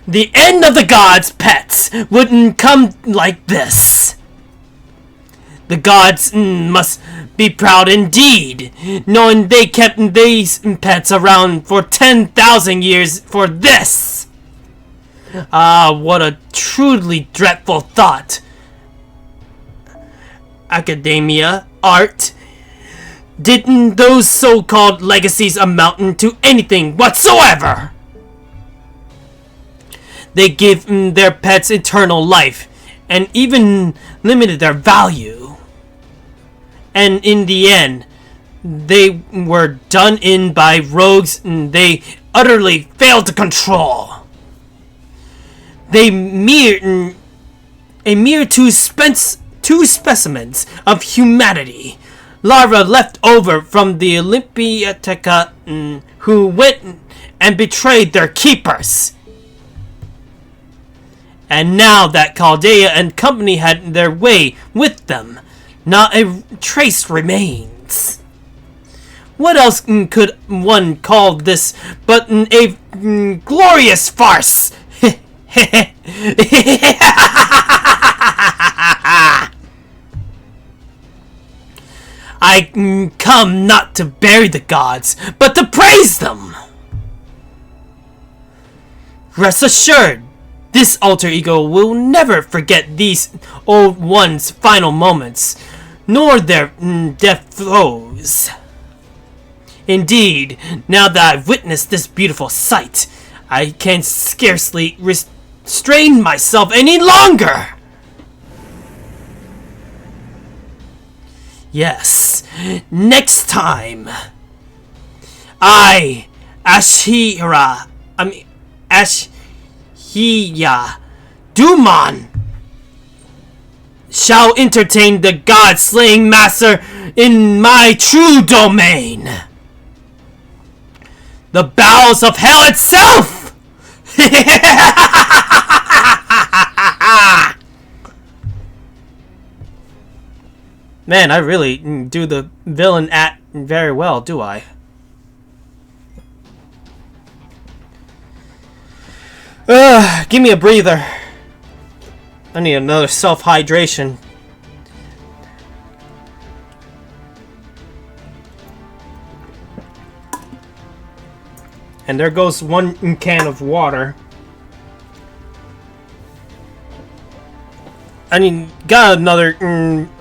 Speaker 1: the end of the gods' pets wouldn't come like this. The gods must be proud indeed, knowing they kept these pets around for 10,000 years for this. Ah, what a truly dreadful thought. Academia, art, didn't those so-called legacies amount to anything whatsoever? They give their pets eternal life, and even limited their value. And in the end, they were done in by rogues they utterly failed to control. A mere two specimens of humanity, larvae left over from the Olympiateca, who went and betrayed their keepers. And now that Chaldea and company had their way with them, not a trace remains. What else could one call this but a glorious farce? I come not to bury the gods, but to praise them. Rest assured, this alter ego will never forget these old ones' final moments, nor their death throes. Indeed, now that I've witnessed this beautiful sight, I can scarcely restrain myself any longer. Yes, next time, Ashihya Duman shall entertain the god-slaying master in my true domain. The bowels of hell itself! Man, I really do the villain act very well, do I? Give me a breather. I need another self-hydration. And there goes one can of water. I mean, got another.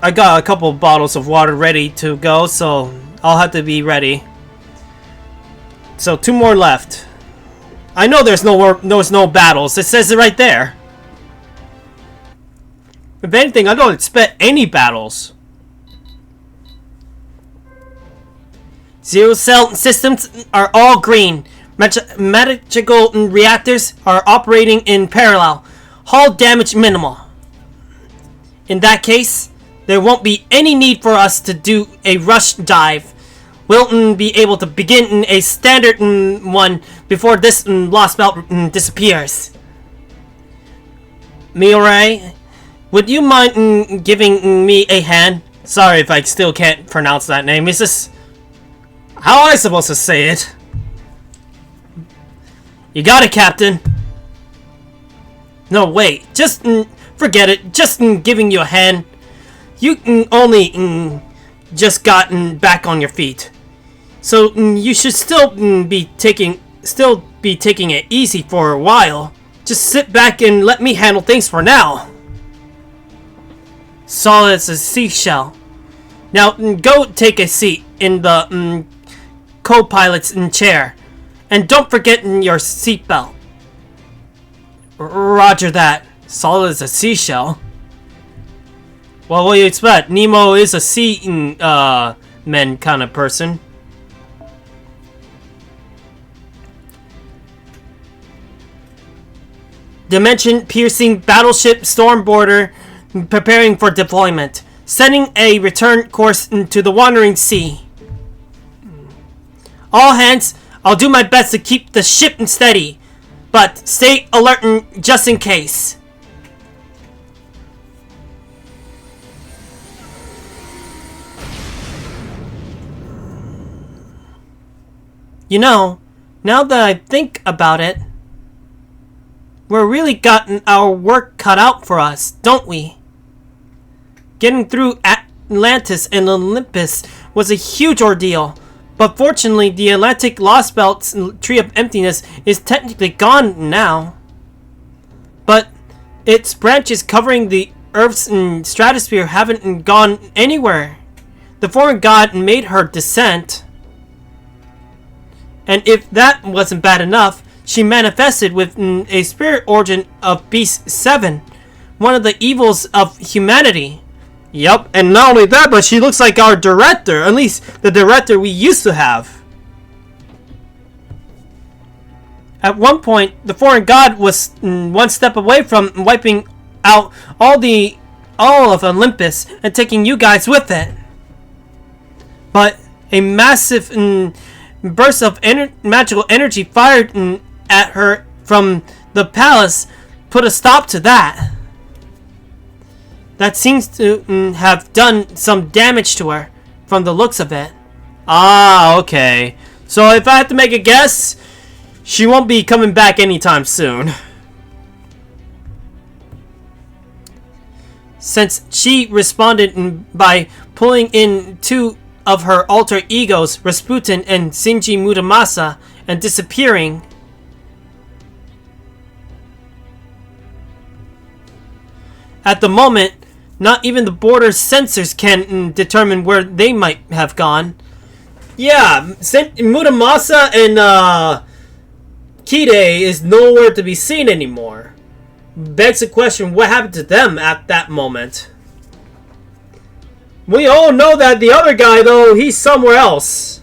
Speaker 1: I got a couple of bottles of water ready to go, so I'll have to be ready. So 2 more left. I know there's no battles. It says it right there. If anything, I don't expect any battles. Zero cell systems are all green. Magical reactors are operating in parallel. Hull damage minimal. In that case, there won't be any need for us to do a rush dive. We'll be able to begin a standard one before this lost belt disappears. Mirai, would you mind giving me a hand? Sorry if I still can't pronounce that name. Is this... How am I supposed to say it? You got it, Captain. No, wait. Just forget it. Just giving you a hand. You only just gotten back on your feet. So you should still be taking it easy for a while. Just sit back and let me handle things for now. Solid as a seashell. Now go take a seat in the co-pilot's chair. And don't forget your seatbelt. Roger that. Solid as a seashell. Well, what do you expect? Nemo is a sea man kind of person. Dimension-piercing battleship Stormboarder preparing for deployment. Setting a return course to the Wandering Sea. All hands, I'll do my best to keep the ship steady, but stay alert just in case. You know, now that I think about it, we're really gotten our work cut out for us, don't we? Getting through Atlantis and Olympus was a huge ordeal, but fortunately the Atlantic Lost Belt's Tree of Emptiness is technically gone now. But its branches covering the Earth's stratosphere haven't gone anywhere. The foreign god made her descent. And if that wasn't bad enough, she manifested with a spirit origin of Beast 7, one of the evils of humanity. Yup, and not only that, but she looks like our director, at least the director we used to have. At one point, the foreign god was one step away from wiping out all of Olympus and taking you guys with it. But a massive burst of magical energy fired at her from the palace put a stop to that. That seems to have done some damage to her, from the looks of it. Ah, okay. So if I have to make a guess, she won't be coming back anytime soon. Since she responded by pulling in 2 of her alter egos, Rasputin and Shinji Muramasa, and disappearing. At the moment, not even the border sensors can determine where they might have gone. Yeah, Muramasa and Kide is nowhere to be seen anymore. Begs the question, what happened to them at that moment? We all know that the other guy, though, he's somewhere else.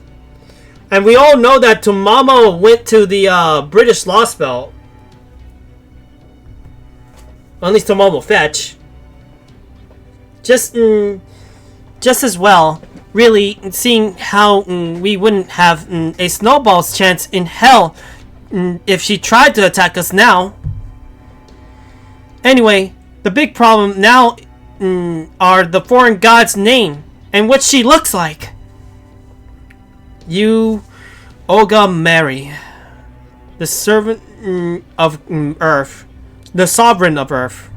Speaker 1: And we all know that Tomomo went to the British Lost Belt. At least Tomomo Fetch. Just as well. really seeing how we wouldn't have a snowball's chance in hell if she tried to attack us now. Anyway, the big problem now are the foreign god's name and what she looks like. You, Olga Mary, the servant of Earth, the sovereign of Earth.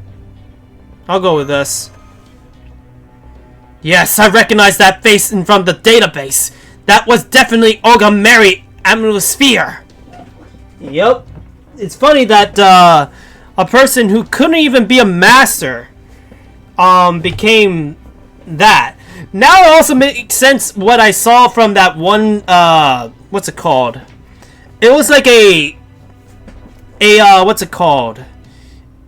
Speaker 1: I'll go with this. Yes, I recognize that face from the database. That was definitely Olga Mary Atmosphere. Yep. It's funny that a person who couldn't even be a master became that. Now it also makes sense what I saw from that one what's it called? It was like a what's it called?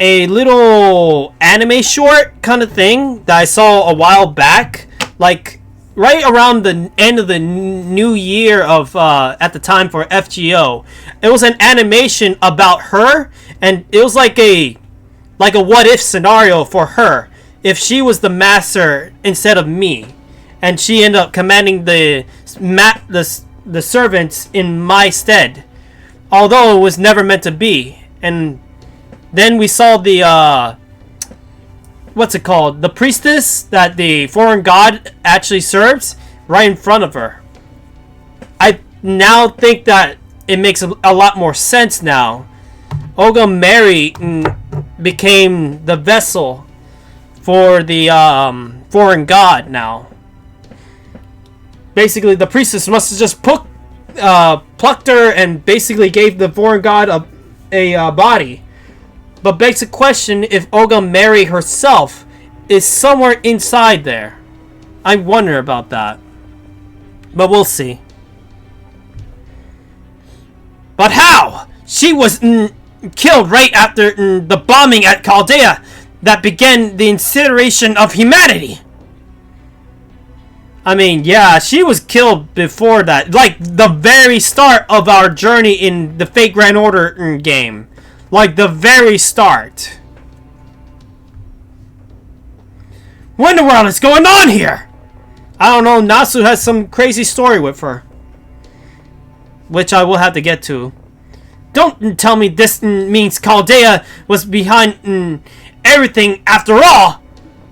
Speaker 1: A little anime short kind of thing that I saw a while back, like right around the end of the new year of at the time for FGO. It was an animation about her, and it was like a what if scenario for her if she was the master instead of me, and she ended up commanding the servants in my stead, although it was never meant to be. And then we saw the what's it called? The priestess that the foreign god actually serves right in front of her. I now think that it makes a lot more sense now. Olga Mary became the vessel for the foreign god now. Basically, the priestess must have just plucked her and basically gave the foreign god a body. But begs the question if Olga Mary herself is somewhere inside there. I wonder about that. But we'll see. But how? She was killed right after the bombing at Chaldea that began the incineration of humanity. I mean, yeah, she was killed before that. Like, the very start of our journey in the Fate Grand Order game. Like, the very start. What in the world is going on here? I don't know, Nasu has some crazy story with her. Which I will have to get to. Don't tell me this means Chaldea was behind everything after all!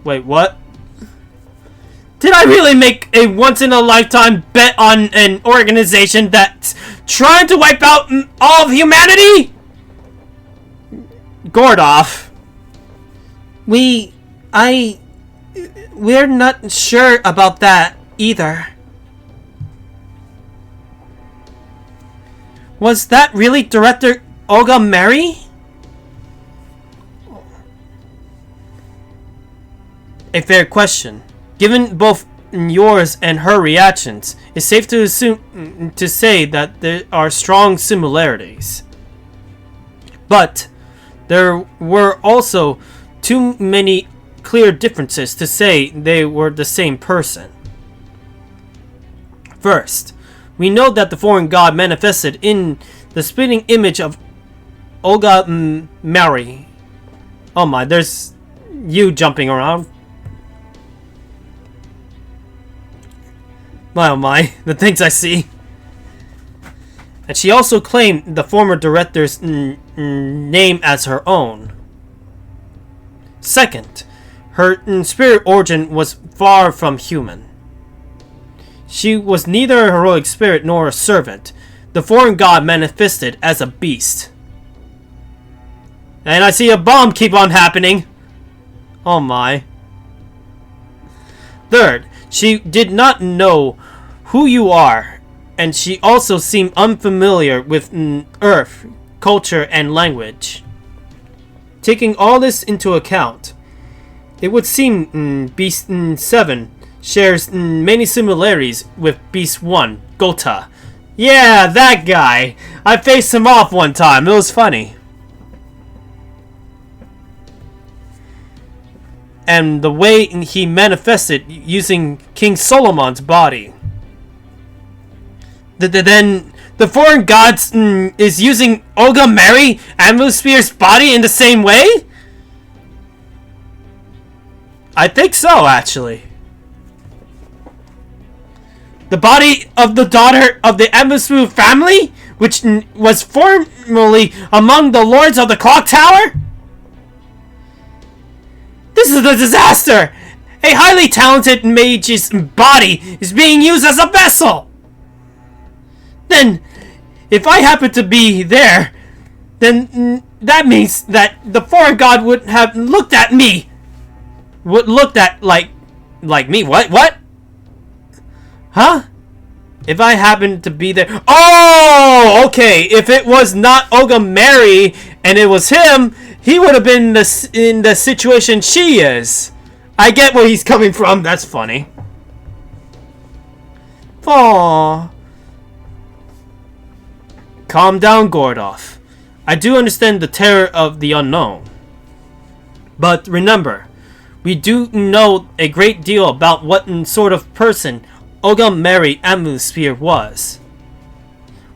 Speaker 1: Wait, what? Did I really make a once-in-a-lifetime bet on an organization that's trying to wipe out all of humanity? Gordov. We're not sure about that either. Was that really Director Olga Mary? A fair question. Given both yours and her reactions, it's safe to assume to say that there are strong similarities. But there were also too many clear differences to say they were the same person. First, we know that the foreign god manifested in the spitting image of Olga Mary. Oh my, there's you jumping around. Oh my, the things I see. And she also claimed the former director's name as her own. Second, her spirit origin was far from human. She was neither a heroic spirit nor a servant. The foreign god manifested as a beast. And I see a bomb keep on happening. Oh my. Third, she did not know who you are, and she also seemed unfamiliar with Earth, culture, and language. Taking all this into account, it would seem Beast 7 shares many similarities with Beast 1, Gota. Yeah, that guy! I faced him off one time, it was funny. And the way he manifested using King Solomon's body. Then the foreign gods is using Olga Mary Atmosphere's body in the same way? I think so, actually. The body of the daughter of the Emerald family, which was formerly among the lords of the clock tower? This is a disaster! A highly talented mage's body is being used as a vessel! Then, if I happen to be there, then that means that the foreign god would have looked at me. Like me. What? Huh? If I happened to be there. Oh, okay. If it was not Ogamari and it was him, he would have been in the situation she is. I get where he's coming from. That's funny. Aww. Calm down, Gordolf. I do understand the terror of the unknown. But remember, we do know a great deal about what sort of person Ogamari Amusphere was.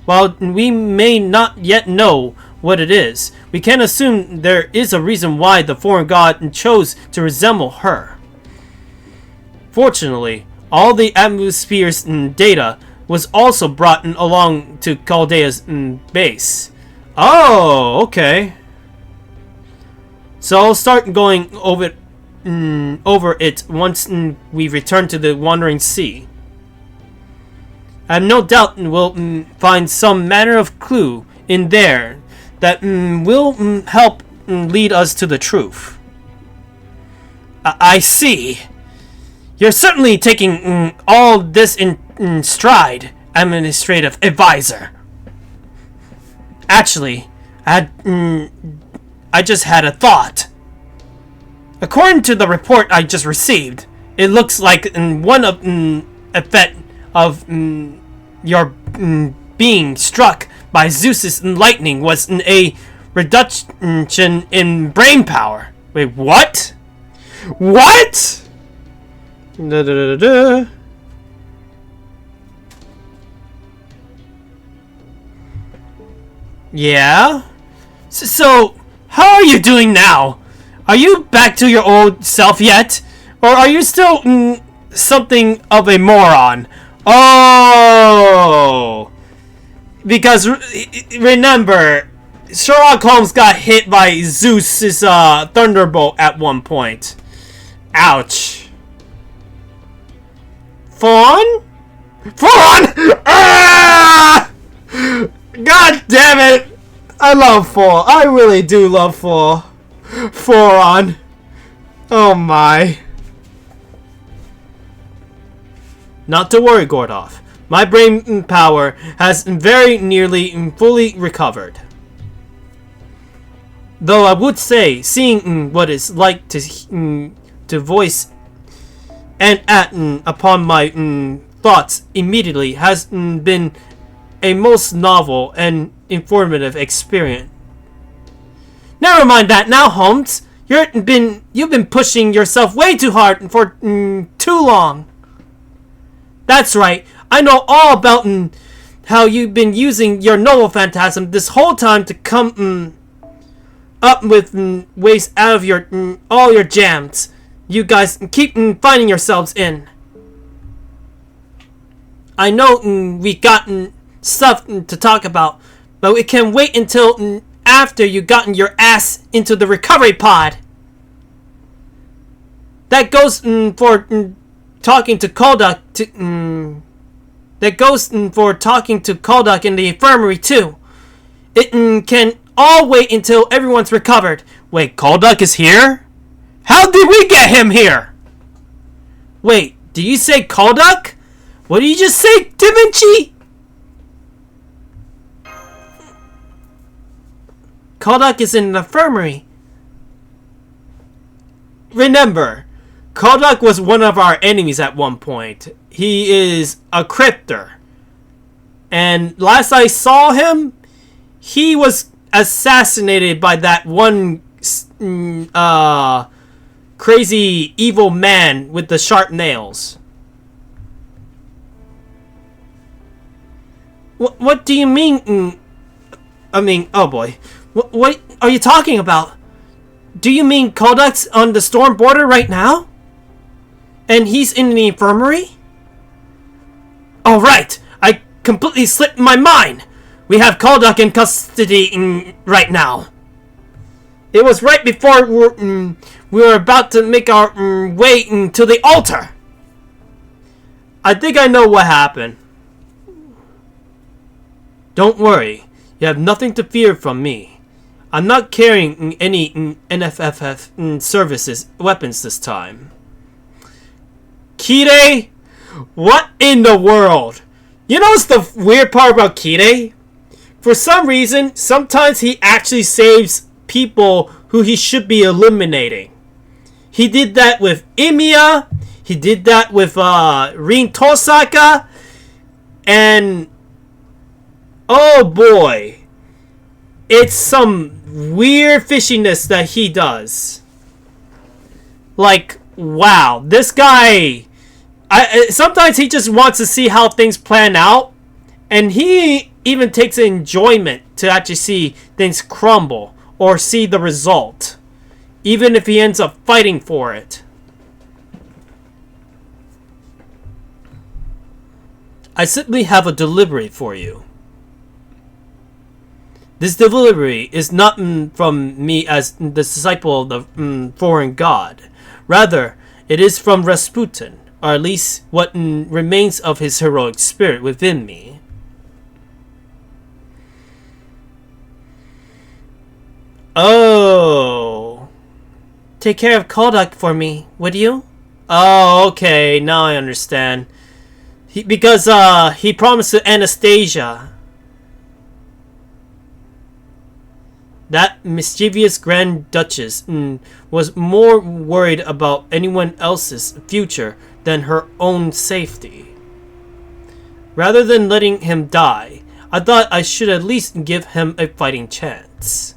Speaker 1: While we may not yet know what it is, we can assume there is a reason why the foreign god chose to resemble her. Fortunately, all the Amusphere's data was also brought along to Caldea's base. Oh, okay. So I'll start going over it once we return to the Wandering Sea. I have no doubt we'll find some manner of clue in there that will help lead us to the truth. I see. You're certainly taking all this in stride, administrative advisor. Actually, I just had a thought. According to the report I just received, it looks like one of effect of your being struck by Zeus's lightning was a reduction in brain power. Wait, what? What? Da, da, da, da. Yeah? So, how are you doing now? Are you back to your old self yet? Or are you still something of a moron? Oh! Because remember, Sherlock Holmes got hit by Zeus's thunderbolt at one point. Ouch. Fawn? Fawn! Ah! God damn it! I love Fawn. I really do love Fawn. Foron. Oh my. Not to worry, Gordolf. My brain power has very nearly fully recovered. Though I would say, seeing what it's like to voice and act upon my thoughts immediately has been a most novel and informative experience. Never mind that now, Holmes. You've been pushing yourself way too hard for too long. That's right. I know all about how you've been using your novel phantasm this whole time to come up with ways out of your all your jams. You guys keep finding yourselves in. I know we got stuff to talk about, but we can wait until after you gotten your ass into the recovery pod. That goes for talking to Koldak that goes for talking to Koldak in the infirmary too. It can all wait until everyone's recovered. Wait, Koldak is here? How did we get him here? Wait, did you say Koldak? What did you just say, Da Vinci? Koldak is in the infirmary. Remember, Koldak was one of our enemies at one point. He is a cryptor. And last I saw him, he was assassinated by that one crazy evil man with the sharp nails. What do you mean? Oh boy. What are you talking about? Do you mean Koldak's on the storm border right now? And he's in the infirmary? Oh, right! I completely slipped my mind! We have Kalduck in custody right now. It was right before we were about to make our way to the altar. I think I know what happened. Don't worry. You have nothing to fear from me. I'm not carrying any NFFF services weapons this time. Kire? What in the world? You know what's the weird part about Kire? For some reason, sometimes he actually saves people who he should be eliminating. He did that with Emiya. He did that with Rin Tosaka. And oh boy. It's some weird fishiness that he does. Like, wow, this guy, sometimes he just wants to see how things plan out, and he even takes enjoyment to actually see things crumble or see the result, even if he ends up fighting for it. I simply have a delivery for you. This delivery is not from me as the disciple of the foreign god. Rather, it is from Rasputin, or at least what remains of his heroic spirit within me. Oh. Take care of Kalduck for me, would you? Oh, okay, now I understand. Because he promised to Anastasia. That mischievous Grand Duchess was more worried about anyone else's future than her own safety. Rather than letting him die, I thought I should at least give him a fighting chance.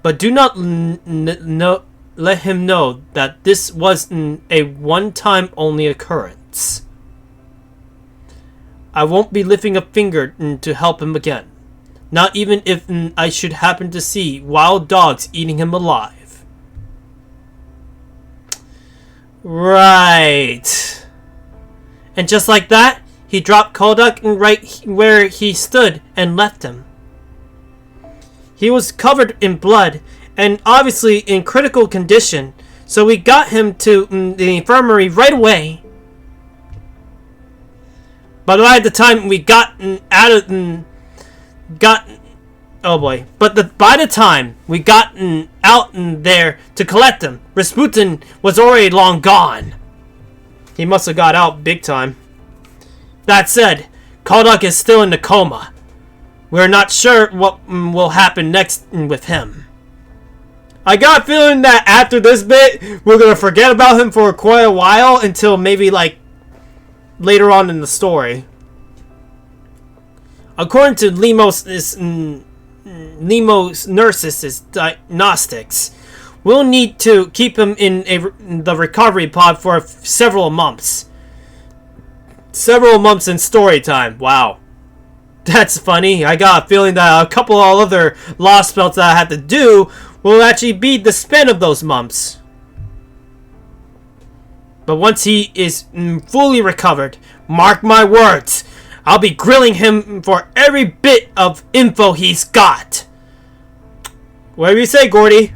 Speaker 1: But do not let him know that this was a one-time only occurrence. I won't be lifting a finger to help him again. Not even if I should happen to see wild dogs eating him alive. Right. And just like that, he dropped Kalduck right where he stood and left him. He was covered in blood and obviously in critical condition, so we got him to the infirmary right away. But by the time we got out of by the time we got out there to collect him, Rasputin was already long gone. He must have got out big time. That said, Kalduck is still in the coma. We're not sure what will happen next with him. I got a feeling that after this bit, we're gonna forget about him for quite a while until maybe like later on in the story. According to Nemo's nurse's diagnostics, we'll need to keep him in the recovery pod for several months. Several months in story time. Wow. That's funny. I got a feeling that a couple of other lost spells that I had to do will actually be the span of those months. But once he is fully recovered, mark my words, I'll be grilling him for every bit of info he's got. Whatever you say, Gordy.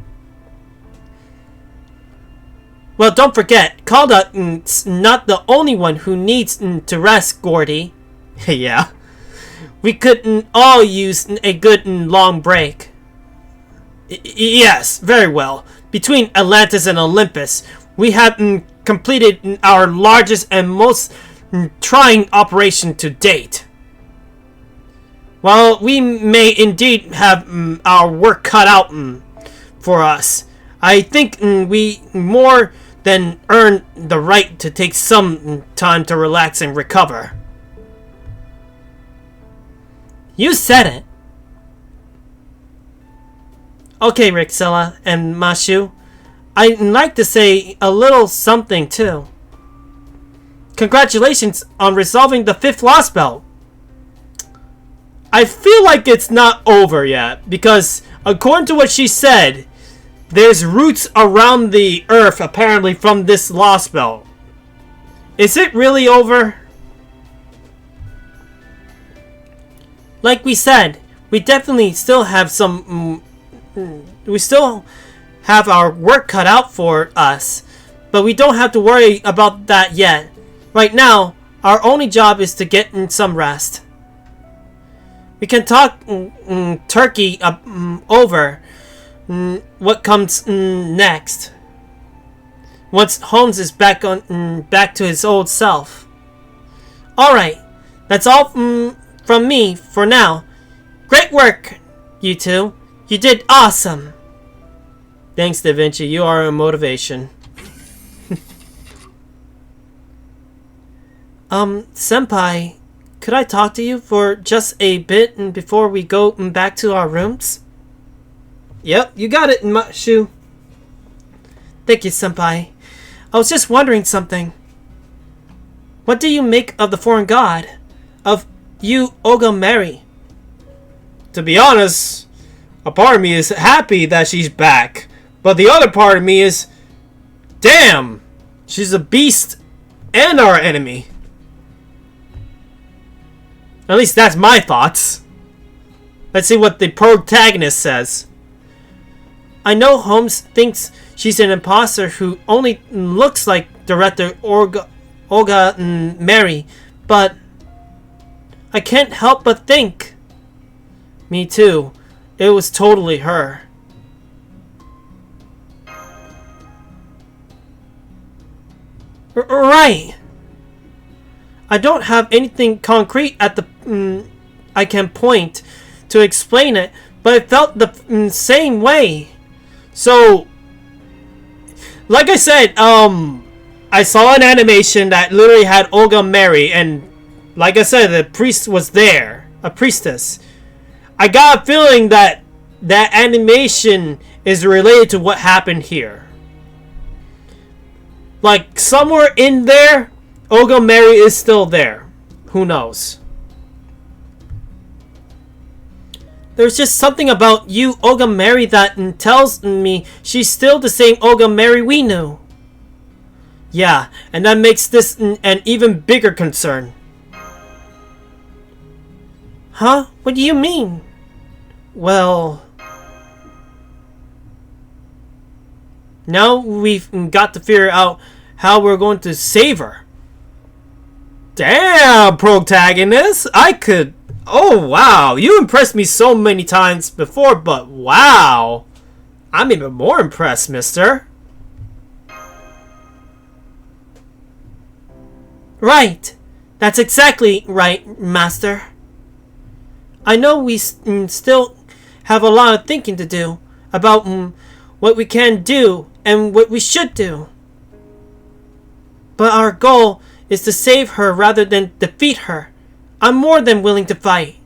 Speaker 1: Well, don't forget, Kalduck's not the only one who needs to rest, Gordy. Yeah. We could all use a good long break. Yes, very well. Between Atlantis and Olympus, we have completed our largest and most trying operation to date. While we may indeed have our work cut out for us, I think we more than earn the right to take some time to relax and recover. You said it. Okay, Rixella and Mashu, I'd like to say a little something too. Congratulations on resolving the 5th Lost Belt. I feel like it's not over yet, because according to what she said, there's roots around the earth apparently from this Lost Belt. Is it really over? Like we said, we definitely still have we still have our work cut out for us, but we don't have to worry about that yet. Right now, our only job is to get some rest. We can talk turkey over what comes next. Once Holmes is back to his old self. All right, that's all from me for now. Great work, you two. You did awesome. Thanks, Da Vinci. You are a motivation. Senpai, could I talk to you for just a bit before we go back to our rooms? Yep, you got it, Shu. Thank you, Senpai. I was just wondering something. What do you make of the foreign god? Of you, Olga Mary? To be honest, a part of me is happy that she's back. But the other part of me is, damn, she's a beast and our enemy. At least that's my thoughts. Let's see what the protagonist says. I know Holmes thinks she's an imposter who only looks like director Olga Mary, but I can't help but think. Me too. It was totally her. Right. I don't have anything concrete at the I can point to explain it, but it felt the same way. So, like I said, I saw an animation that literally had Olga Mary, and like I said, the priest was there, a priestess. I got a feeling that that animation is related to what happened here. Like, somewhere in there, Olga Mary is still there. Who knows? There's just something about you, Olga Mary, that tells me she's still the same Olga Mary we knew. Yeah, and that makes this an even bigger concern. Huh? What do you mean? Well, now we've got to figure out how we're going to save her. Damn, protagonist! Oh, wow. You impressed me so many times before, but wow. I'm even more impressed, mister. Right. That's exactly right, master. I know we still have a lot of thinking to do about what we can do and what we should do. But our goal is to save her rather than defeat her. I'm more than willing to fight.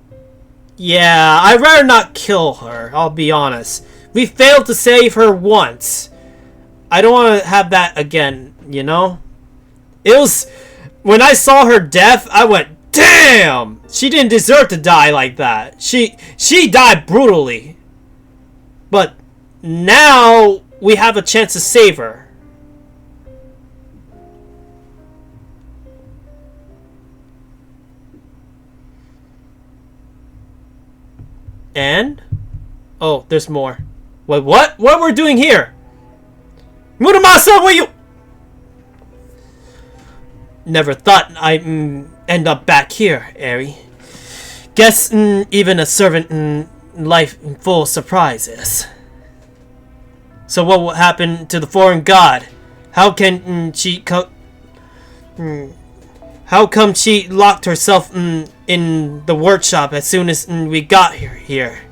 Speaker 1: Yeah, I'd rather not kill her, I'll be honest. We failed to save her once. I don't want to have that again, you know? It was... When I saw her death, I went, damn! She didn't deserve to die like that. She died brutally. But now we have a chance to save her. And? Oh, there's more. Wait, what? What we're doing here? Muramasa, will you? Never thought I'd end up back here, Eri. Guess even a servant life full of surprises. So what will happen to the foreign god? How can how come she locked herself in the workshop as soon as we got here?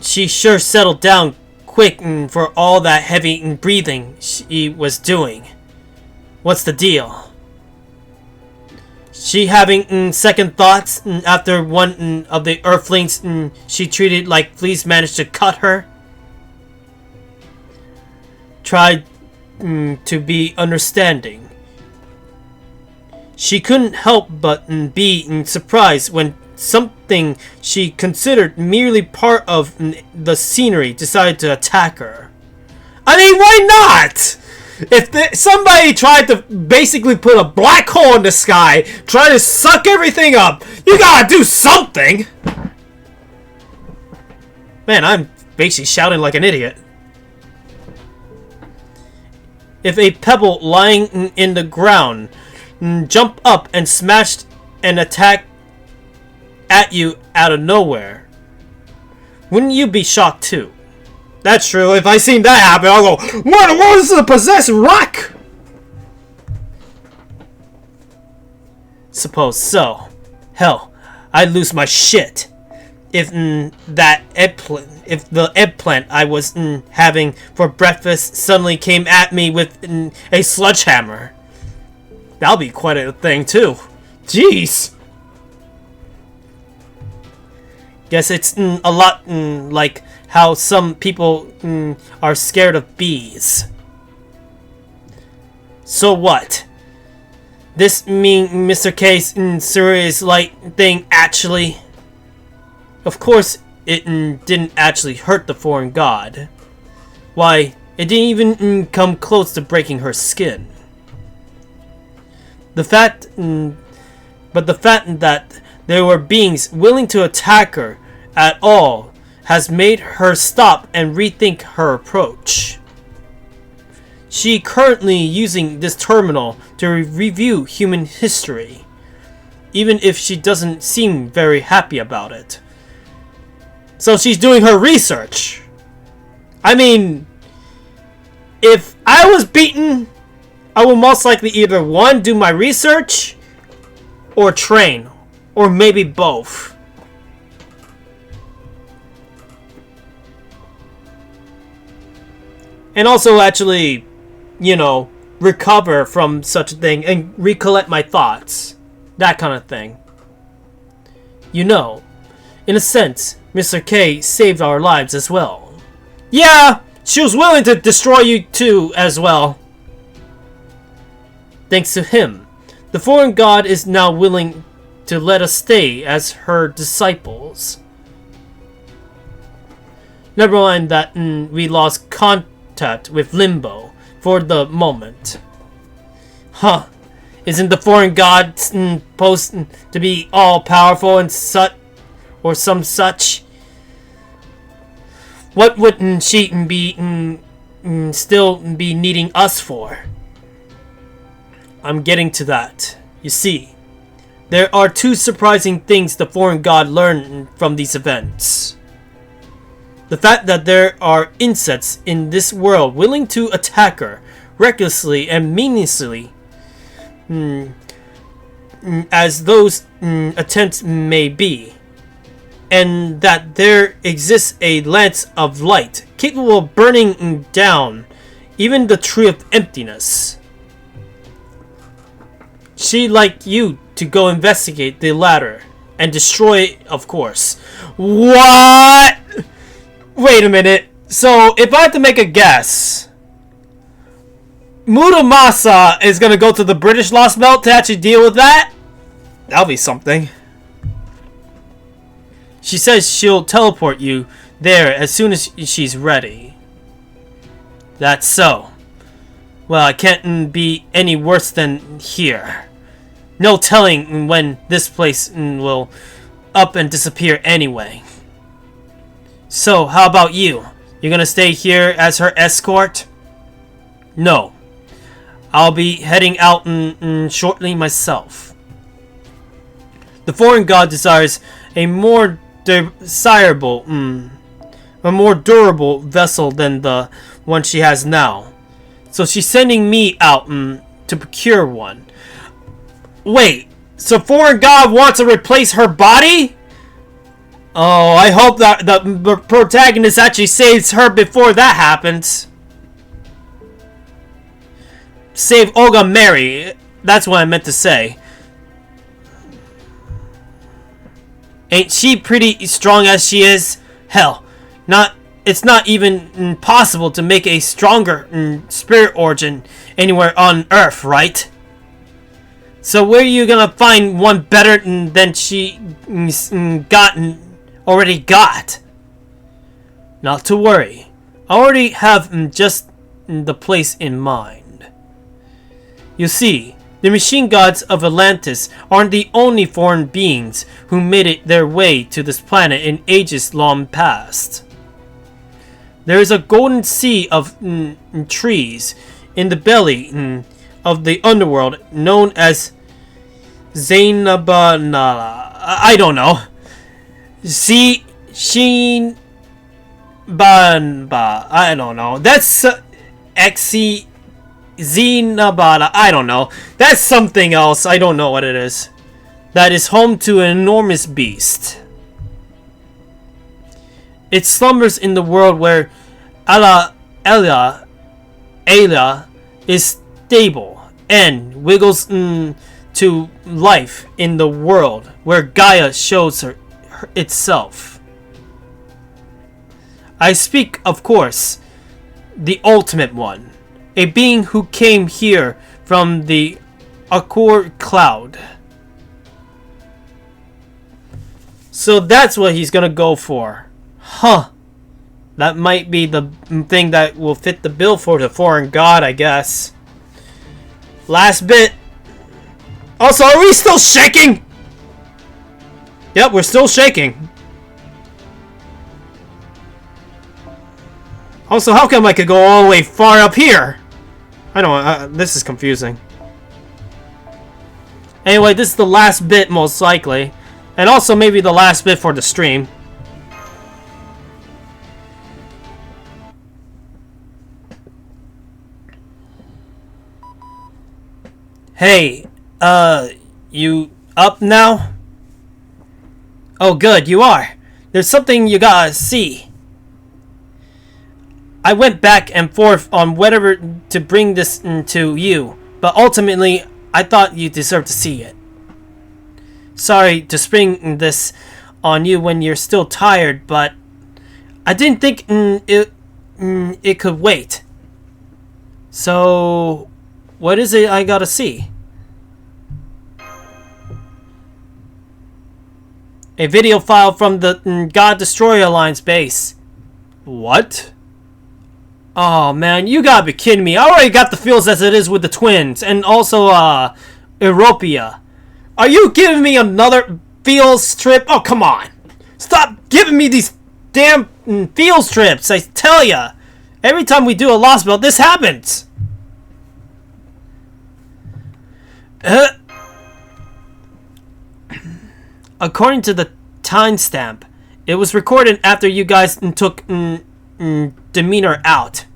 Speaker 1: She sure settled down quick for all that heavy breathing she was doing. What's the deal? She having second thoughts after one of the earthlings she treated like fleas managed to cut her? Tried to be understanding. She couldn't help but be surprised when something she considered merely part of the scenery decided to attack her. I mean, why not? If somebody tried to basically put a black hole in the sky, try to suck everything up, you gotta do something! Man, I'm basically shouting like an idiot. If a pebble lying in the ground jump up and smashed and attack at you out of nowhere, wouldn't you be shocked too? That's true. If I seen that happen, I'll go, what is a possessed rock? Suppose so. Hell, I'd lose my shit if if the eggplant I was having for breakfast suddenly came at me with a sledgehammer. That'll be quite a thing too. Jeez. Guess it's a lot like how some people are scared of bees. So what? This mean Mr. K's serious light thing actually? Of course it didn't actually hurt the foreign god. Why, it didn't even come close to breaking her skin. But the fact that there were beings willing to attack her at all has made her stop and rethink her approach. She currently using this terminal to review human history, even if she doesn't seem very happy about it. So she's doing her research. I mean, if I was beaten, I would most likely either one, do my research, or train, or maybe both. And also actually, you know, recover from such a thing and recollect my thoughts. That kind of thing. You know, in a sense, Mr. K saved our lives as well. Yeah, she was willing to destroy you too as well. Thanks to him, the foreign god is now willing to let us stay as her disciples. Never mind that we lost contact with Limbo for the moment. Huh. Isn't the foreign god supposed to be all-powerful and such, or some such? What wouldn't she be still be needing us for? I'm getting to that. You see, there are two surprising things the foreign god learned from these events. The fact that there are insects in this world willing to attack her recklessly and meaninglessly, as those attempts may be, and that there exists a lance of light capable of burning down even the tree of emptiness. She'd like you to go investigate the latter and destroy it, of course. What? Wait a minute. So, if I had to make a guess, Muramasa is gonna go to the British Lost Belt to actually deal with that? That'll be something. She says she'll teleport you there as soon as she's ready. That's so. Well, I can't be any worse than here. No telling when this place will up and disappear anyway. So, how about you? You're gonna stay here as her escort? No. I'll be heading out shortly myself. The foreign god desires a more desirable, a more durable vessel than the one she has now. So she's sending me out to procure one. Wait, so foreign god wants to replace her body? Oh, I hope that the protagonist actually saves her before that happens. Save Olga Mary. That's what I meant to say. Ain't she pretty strong as she is? Hell, it's not even possible to make a stronger spirit origin anywhere on Earth, right? So where are you gonna find one better than she already got? Not to worry. I already have just the place in mind. You see, the machine gods of Atlantis aren't the only foreign beings who made it their way to this planet in ages long past. There is a golden sea of trees in the belly of the underworld known as Zainabanala. I don't know. Shinbanba. I don't know. That's Zinabada. I don't know. That's something else. I don't know what it is. That is home to an enormous beast. It slumbers in the world where Ayla is stable and wiggles to life in the world where Gaia shows her itself. I speak, of course, the ultimate one, a being who came here from the Akor cloud. So that's what he's gonna go for. Huh. That might be the thing that will fit the bill for the foreign god, I guess. Last bit. Also, are we still shaking? Yep, we're still shaking. Also, how come I could go all the way far up here? I don't. This is confusing. Anyway, this is the last bit, most likely. And also maybe the last bit for the stream. Hey, you up now? Oh, good, you are. There's something you gotta see. I went back and forth on whether to bring this to you, but ultimately, I thought you deserved to see it. Sorry to spring this on you when you're still tired, but I didn't think it could wait. So, what is it I gotta see? A video file from the God Destroyer Alliance base. What? Oh man, you gotta be kidding me. I already got the feels as it is with the twins, and also Europia. Are you giving me another feels trip? Oh, come on. Stop giving me these damn feels trips, I tell ya. Every time we do a Lost Belt, this happens. According to the timestamp, it was recorded after you guys took Demeanor out.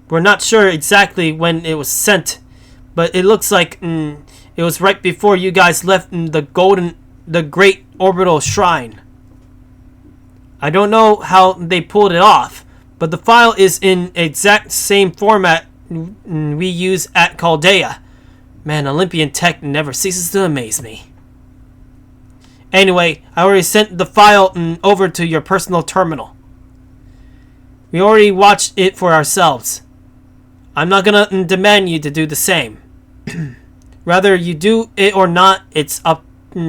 Speaker 1: We're not sure exactly when it was sent, but it looks like it was right before you guys left the Great Orbital Shrine. I don't know how they pulled it off, but the file is in exact same format we use at Chaldea. Man, Olympian tech never ceases to amaze me. Anyway, I already sent the file over to your personal terminal. We already watched it for ourselves. I'm not gonna demand you to do the same. Whether you do it or not, it's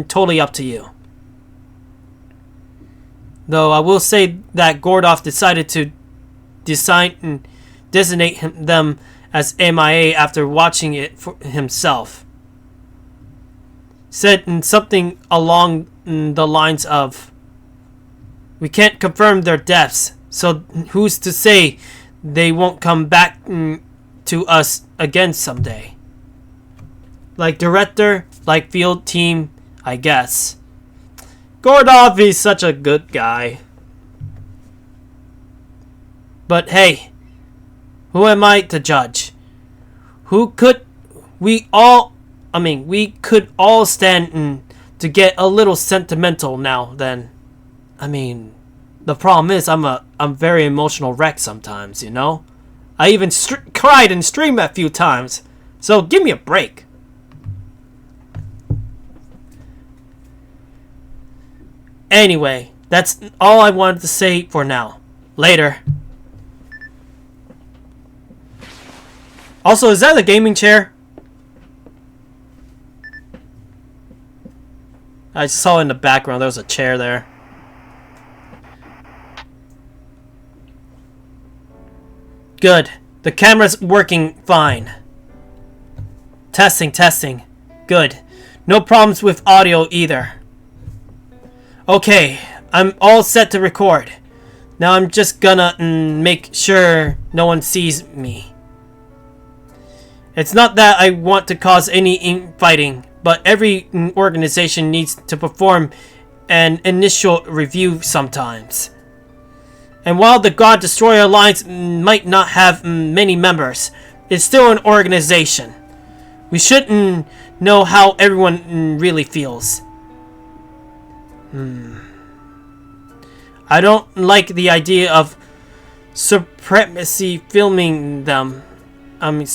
Speaker 1: totally up to you. Though I will say that Gordov decided to designate them as MIA after watching it for himself. Said something along the lines of, "We can't confirm their deaths, so who's to say they won't come back to us again someday?" Like director, like field team, I guess. Gordov is such a good guy. But hey, who am I to judge? We could all stand to get a little sentimental now then. I mean, the problem is I'm very emotional wreck sometimes, you know? I even cried in stream a few times. So give me a break. Anyway, that's all I wanted to say for now. Later. Also, is that a gaming chair? I saw in the background there was a chair there. Good. The camera's working fine. Testing, testing. Good. No problems with audio either. Okay, I'm all set to record. Now I'm just gonna make sure no one sees me. It's not that I want to cause any infighting, but every organization needs to perform an initial review sometimes. And while the God Destroyer Alliance might not have many members, it's still an organization. We shouldn't know how everyone really feels. I don't like the idea of supremacy filming them. I mean,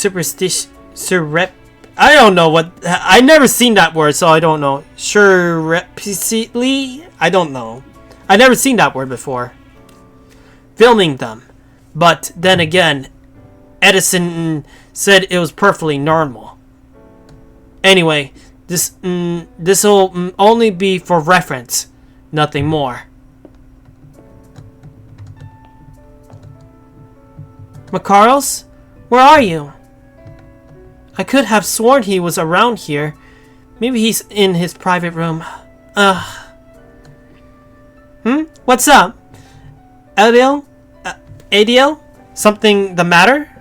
Speaker 1: I don't know what. I never seen that word, so I don't know. Surreptitiously? I don't know. I never seen that word before. Filming them. But then again, Edison said it was perfectly normal. Anyway, this'll only be for reference, nothing more. Makaros? Where are you? I could have sworn he was around here. Maybe he's in his private room. What's up? Adiel? Adiel? Something the matter?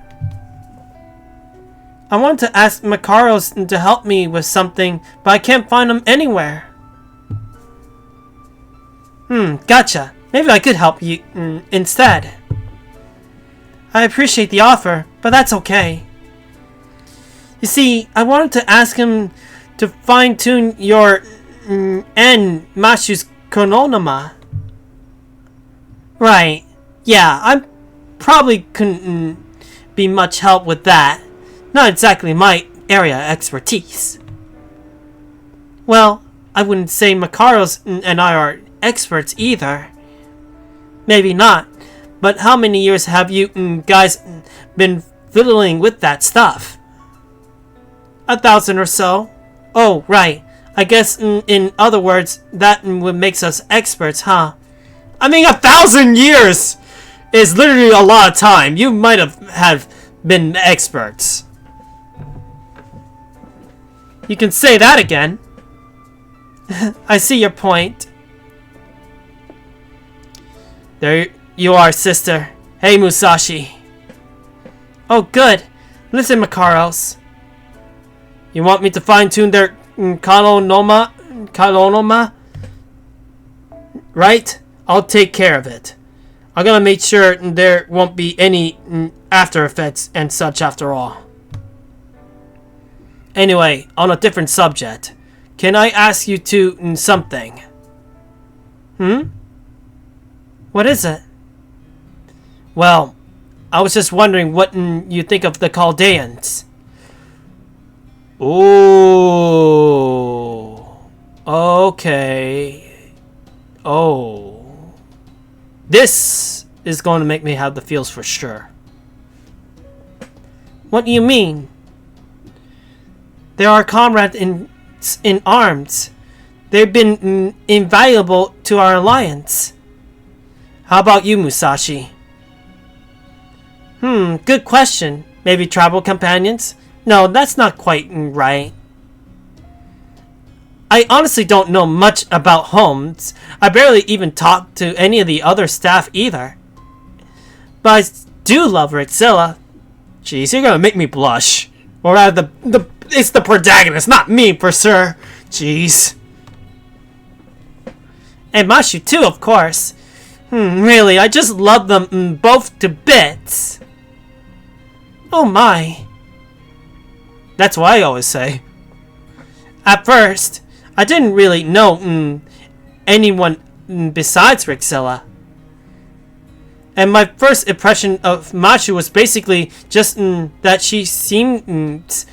Speaker 1: I wanted to ask Makaros to help me with something, but I can't find him anywhere. Gotcha. Maybe I could help you instead. I appreciate the offer, but that's okay. You see, I wanted to ask him to fine-tune your and Mashu's Kononoma. Right. Yeah, I probably couldn't be much help with that. Not exactly my area of expertise. Well, I wouldn't say Makaros and I are experts either. Maybe not. But how many years have you guys been fiddling with that stuff? 1,000 or so. Oh, right. I guess in other words, that what makes us experts, huh? I mean, 1,000 years is literally a lot of time. You might have been experts. You can say that again. I see your point. There you are, sister. Hey, Musashi. Oh, good. Listen, Makaros. You want me to fine-tune their Kononoma? Right? I'll take care of it. I'm gonna make sure there won't be any after effects and such after all. Anyway, on a different subject. Can I ask you to something? What is it? Well, I was just wondering what you think of the Chaldeans. Oh. Okay. Oh. This is going to make me have the feels for sure. What do you mean? They're our comrades in arms. They've been invaluable to our alliance. How about you, Musashi? Good question. Maybe tribal companions? No, that's not quite right. I honestly don't know much about Holmes. I barely even talk to any of the other staff either. But I do love Rexilla. Jeez, you're gonna make me blush. Or rather, it's the protagonist, not me, for sure. Jeez. And Mashu too, of course. Really, I just love them both to bits. Oh my. That's what I always say. At first, I didn't really know anyone besides Rexilla. And my first impression of Mashu was basically just that she seemed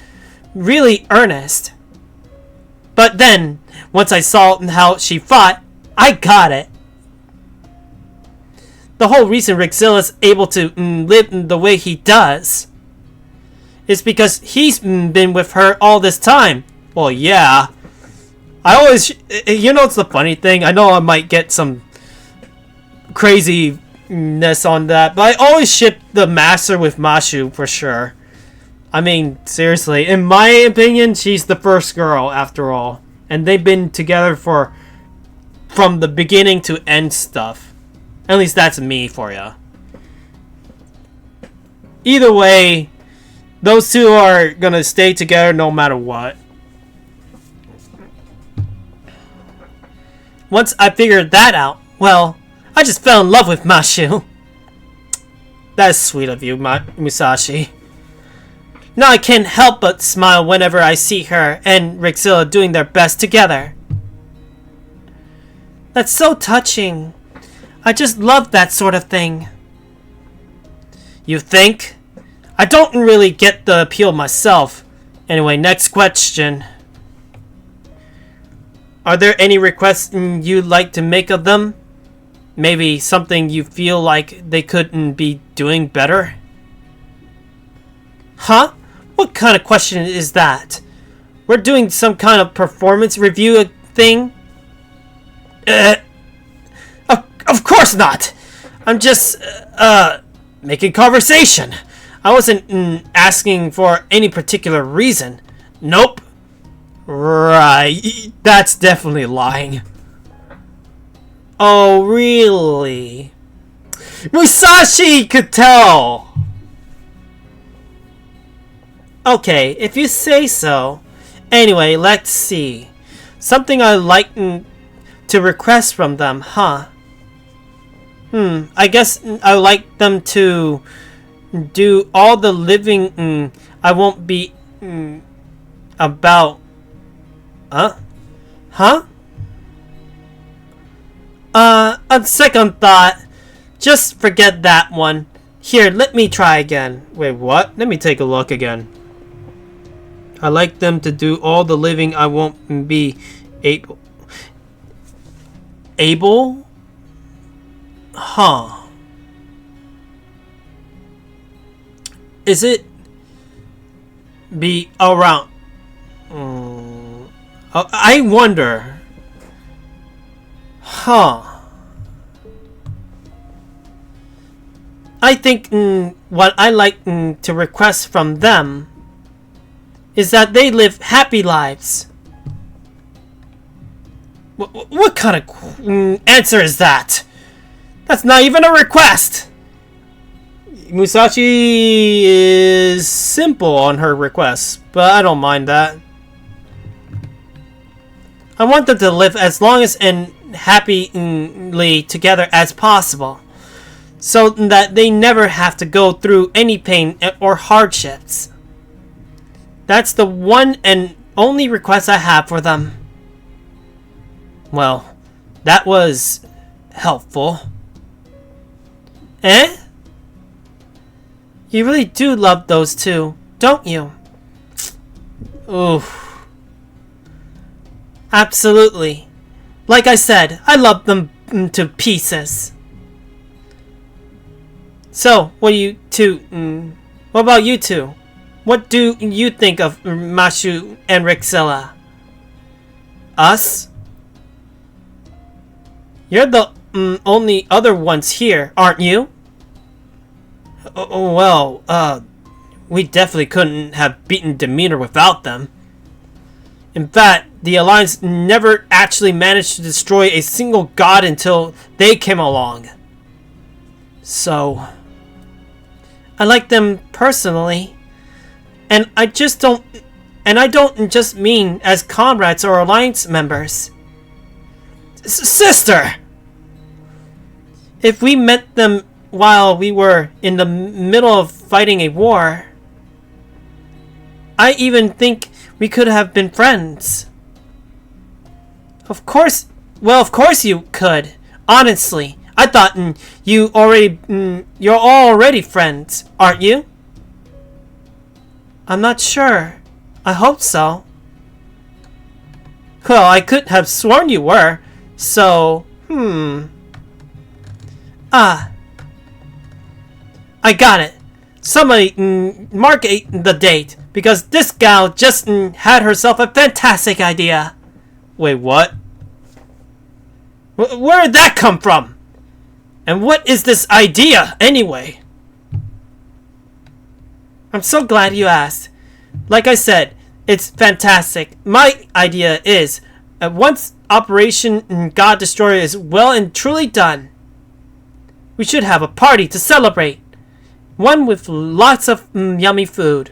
Speaker 1: really earnest. But then, once I saw how she fought, I got it. The whole reason Rexilla's able to live the way he does is because he's been with her all this time. Well, yeah. I always, it's the funny thing. I know I might get some craziness on that, but I always ship the master with Mashu for sure. I mean, seriously, in my opinion, she's the first girl after all. And they've been together from the beginning to end stuff. At least that's me for ya. Either way, those two are gonna stay together no matter what. Once I figured that out, well, I just fell in love with Mashu. That's sweet of you, Musashi. Now I can't help but smile whenever I see her and Rexilla doing their best together. That's so touching. I just love that sort of thing. You think? I don't really get the appeal myself. Anyway, next question. Are there any requests you'd like to make of them? Maybe something you feel like they couldn't be doing better? Huh? What kind of question is that? We're doing some kind of performance review thing? Of course not! I'm just, making conversation. I wasn't asking for any particular reason. Nope. Right, that's definitely lying. Oh, really? Musashi could tell! Okay, if you say so. Anyway, let's see. Something I like to request from them, huh? I guess I like them to do all the living I won't be about. Huh? On second thought, just forget that one. Here, let me try again. Wait, what? Let me take a look again. I like them to do all the living I won't be able. Able? Huh. Is it be around? I wonder. Huh. I think what I like to request from them is that they live happy lives. What kind of answer is that? That's not even a request! Musashi is simple on her requests, but I don't mind that. I want them to live as long as and happily together as possible, so that they never have to go through any pain or hardships. That's the one and only request I have for them. Well, that was helpful. Eh? You really do love those two, don't you? Oof. Absolutely. Like I said, I love them to pieces. So, what do you two... what about you two? What do you think of Mashu and Rexilla? Us? You're the only other ones here, aren't you? Well, we definitely couldn't have beaten Demeanor without them. In fact, the Alliance never actually managed to destroy a single god until they came along. So, I like them personally. And I don't just mean as comrades or Alliance members. Sister! If we met them while we were in the middle of fighting a war, I even think we could have been friends. Of course you could. Honestly, I thought you're already friends, aren't you? I'm not sure. I hope so. Well, I could have sworn you were. So, I got it. Somebody mark the date, because this gal just had herself a fantastic idea. Wait, what? Where did that come from? And what is this idea, anyway? I'm so glad you asked. Like I said, it's fantastic. My idea is that once Operation God Destroyer is well and truly done, we should have a party to celebrate. One with lots of yummy food.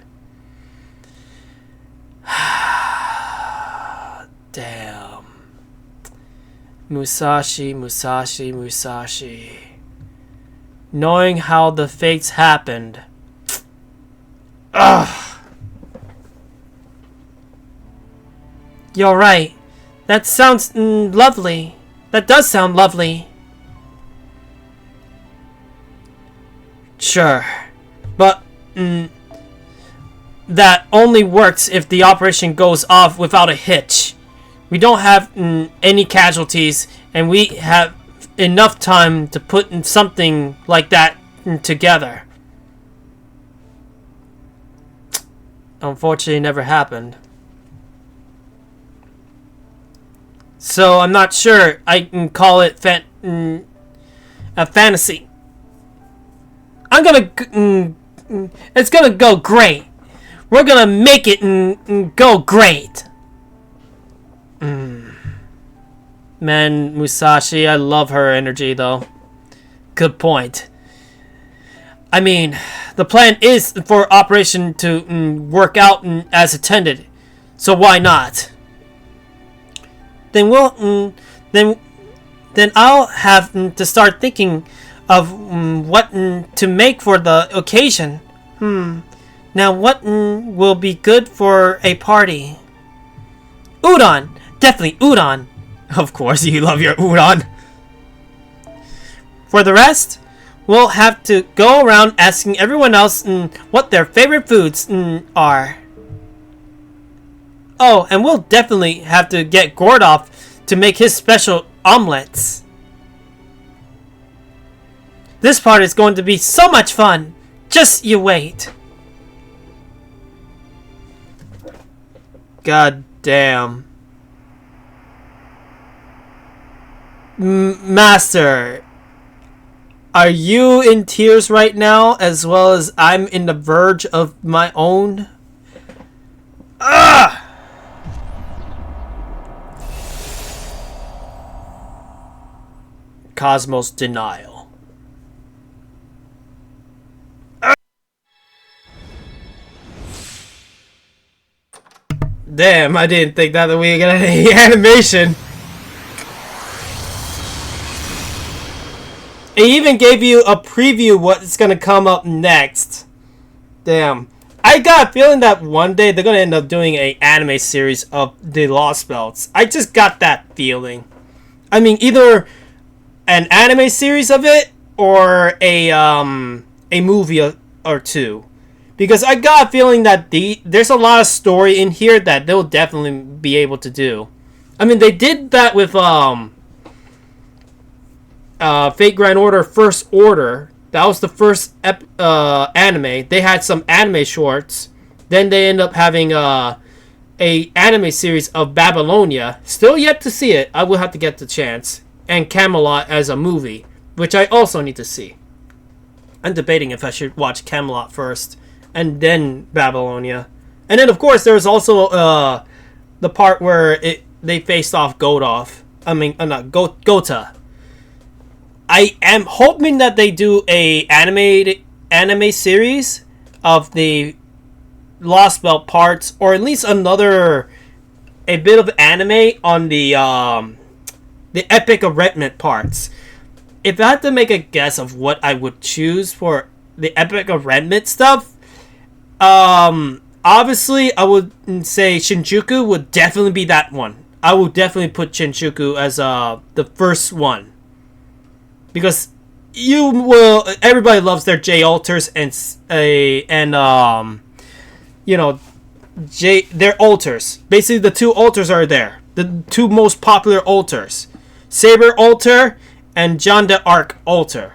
Speaker 1: Damn. Musashi, Musashi, Musashi. Knowing how the fates happened. Ugh. You're right. That sounds lovely. That does sound lovely. Sure. But that only works if the operation goes off without a hitch. We don't have any casualties, and we have enough time to put something like that together. Unfortunately, it never happened. So I'm not sure I can call it a fantasy. I'm gonna. It's gonna go great. We're gonna make it go great. Man, Musashi, I love her energy though. Good point. I mean, the plan is for Operation to work out as intended, so why not? Then we'll then I'll have to start thinking of what to make for the occasion. Now what will be good for a party? Udon! Definitely udon! Of course, you love your udon. For the rest, we'll have to go around asking everyone else what their favorite foods are. Oh, and we'll definitely have to get Gordov to make his special omelets. This part is going to be so much fun. Just you wait. God damn. Master, are you in tears right now as well as I'm in the verge of my own? Ugh! Cosmos denial. Damn, I didn't think that we were gonna get any animation. It even gave you a preview what's gonna come up next. Damn. I got a feeling that one day they're gonna end up doing an anime series of the Lost Belts. I just got that feeling. I mean, either an anime series of it or a movie or two. Because I got a feeling that there's a lot of story in here that they'll definitely be able to do. I mean, they did that with Fate Grand Order First Order. That was the first anime. They had some anime shorts. Then they end up having a anime series of Babylonia. Still yet to see it. I will have to get the chance. And Camelot as a movie, which I also need to see. I'm debating if I should watch Camelot first and then Babylonia. And then, of course, there's also the part where they faced off Gota. I am hoping that they do a anime series of the Lost Belt parts, or at least a bit of anime on the Epic Arrangement parts. If I had to make a guess of what I would choose for the Epic Arrangement stuff, obviously I would say Shinjuku would definitely be that one. I would definitely put Shinjuku as the first one. Because everybody loves their J alters and their alters. Basically, the two alters are there. The two most popular alters, Saber alter and Jeanne d'Arc alter.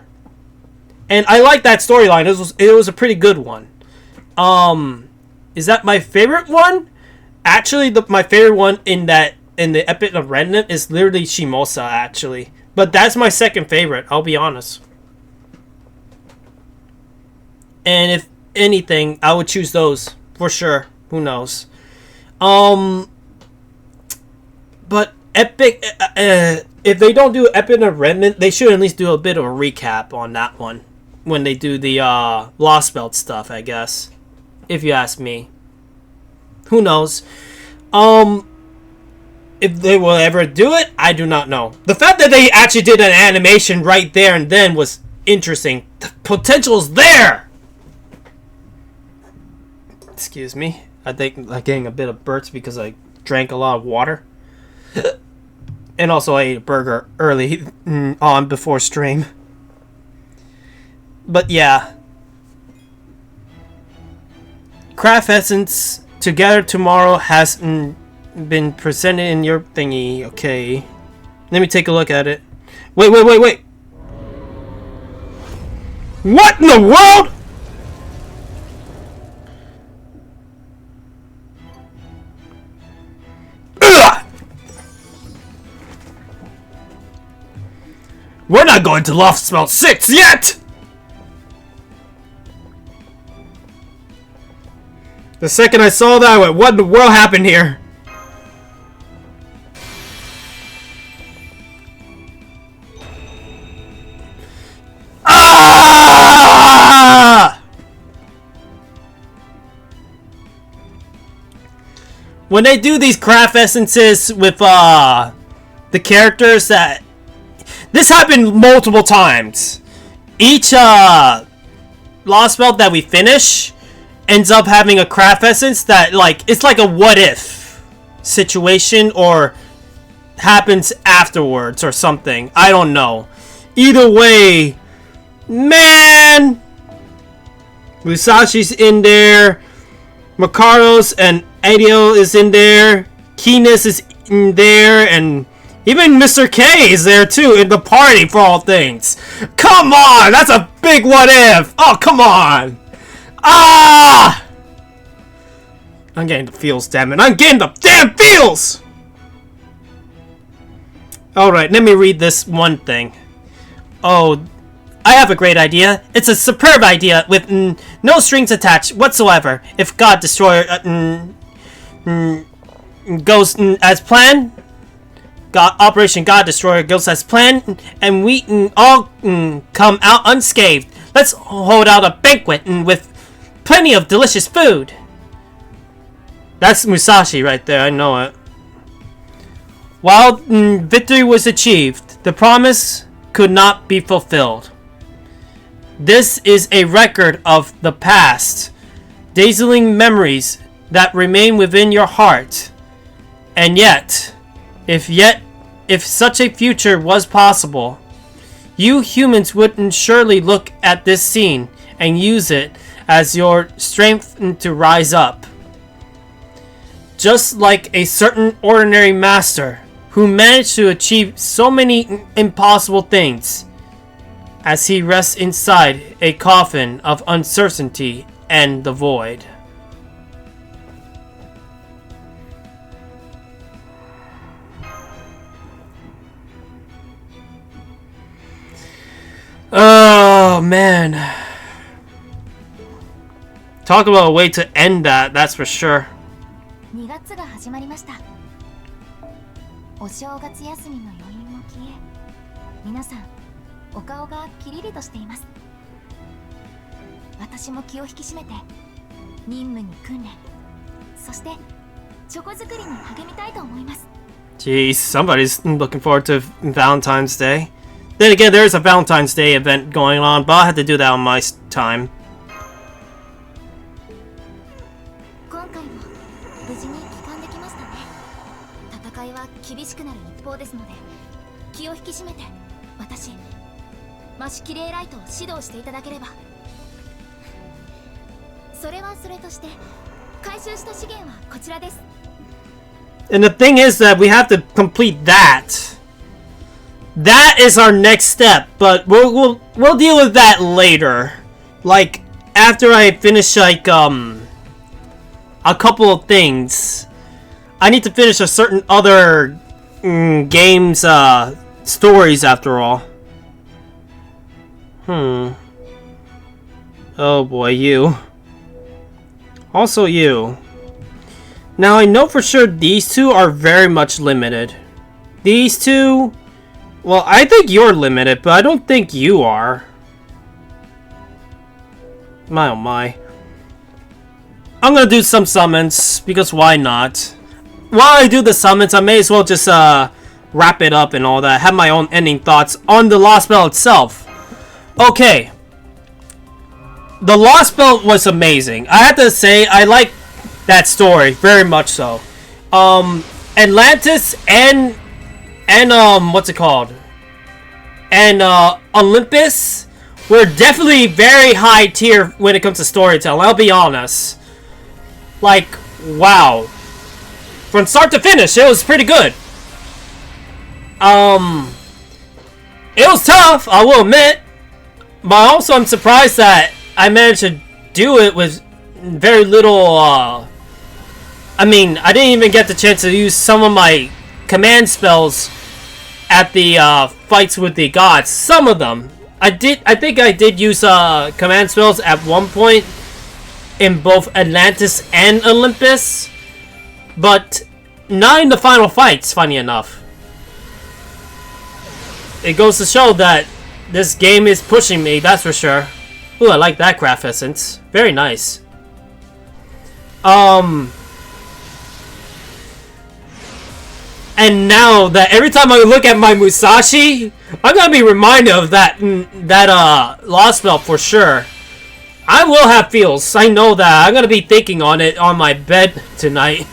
Speaker 1: And I like that storyline. It was a pretty good one. Is that my favorite one? Actually, my favorite one in the Epic of Remnant is literally Shimosa, actually. But that's my second favorite, I'll be honest. And anything, I would choose those for sure. Who knows? But Epic, if they don't do Epic and Remnant, they should at least do a bit of a recap on that one when they do the Lost Belt stuff, I guess. If you ask me. Who knows? If they will ever do it, I do not know. The fact that they actually did an animation right there and then was interesting. The potential's there! Excuse me. I think I'm getting a bit of burps because I drank a lot of water. And also I ate a burger early on before stream. But yeah. Craft Essence Together Tomorrow has been presented in your thingy. Okay. Let me take a look at it. Wait. What in the world? Ugh! We're not going to Lost Belt 6 yet! The second I saw that, I went, what in the world happened here? Ah! When they do these craft essences with the characters that... This happened multiple times. Each Lost Belt that we finish ends up having a craft essence that, like, it's like a what if situation or happens afterwards or something. I don't know. Either way, man, Musashi's in there, Makaros and Adio is in there, Keenus is in there, and even Mr. K is there too in the party for all things. Come on, that's a big what if. Oh, come on. Ah! I'm getting the feels, damn it. I'm getting the damn feels! Alright, let me read this one thing. Oh, I have a great idea. It's a superb idea with no strings attached whatsoever. If God Destroyer goes as planned, Operation God Destroyer goes as planned, and we all come out unscathed. Let's hold out a banquet with plenty of delicious food. That's Musashi right there, I know it. While victory was achieved, the promise could not be fulfilled. This is a record of the past, dazzling memories that remain within your heart. And yet, if such a future was possible, you humans wouldn't surely look at this scene and use it as your strength to rise up. Just like a certain ordinary master who managed to achieve so many impossible things as he rests inside a coffin of uncertainty and the void. Oh man. Talk about a way to end that, that's for sure.
Speaker 4: 2月が始まりました。お正月休みの余韻も消え、皆さんお顔がキリリとしています。私も気を引き締めて任務に訓練、そしてチョコ作りに励みたいと思います。
Speaker 1: Jeez, somebody's looking forward to Valentine's Day. Then again, there's a Valentine's Day event going on, but I'll have to do that on my time.
Speaker 4: 今回も無事に帰還できましたね。戦いは厳しくなる一方ですので、気を引き締めて私マシキレイライトを指導していただければ。それはそれとして回収した資源はこちらです。
Speaker 1: And the thing is that we have to complete that. That is our next step, but we'll deal with that later. Like after I finish like a couple of things. I need to finish a certain other game's stories after all. Oh boy, you. Also you. Now I know for sure these two are very much limited. These two... Well, I think you're limited, but I don't think you are. My oh my. I'm gonna do some summons, because why not? While I do the summons, I may as well just wrap it up and all that. Have my own ending thoughts on the Lost Belt itself. Okay. The Lost Belt was amazing. I have to say, I like that story very much so. Atlantis and what's it called? And Olympus were definitely very high tier when it comes to storytelling. I'll be honest. Like, wow. From start to finish, it was pretty good. It was tough, I will admit. But also I'm surprised that I managed to do it with very little, I mean, I didn't even get the chance to use some of my command spells at the fights with the gods. Some of them. I think I did use command spells at one point in both Atlantis and Olympus, but not in the final fights, funny enough. It goes to show that this game is pushing me, that's for sure. Ooh, I like that craft essence. Very nice. And now that every time I look at my Musashi, I'm gonna be reminded of that Lost Belt for sure. I will have feels. I know that. I'm gonna be thinking on it on my bed tonight.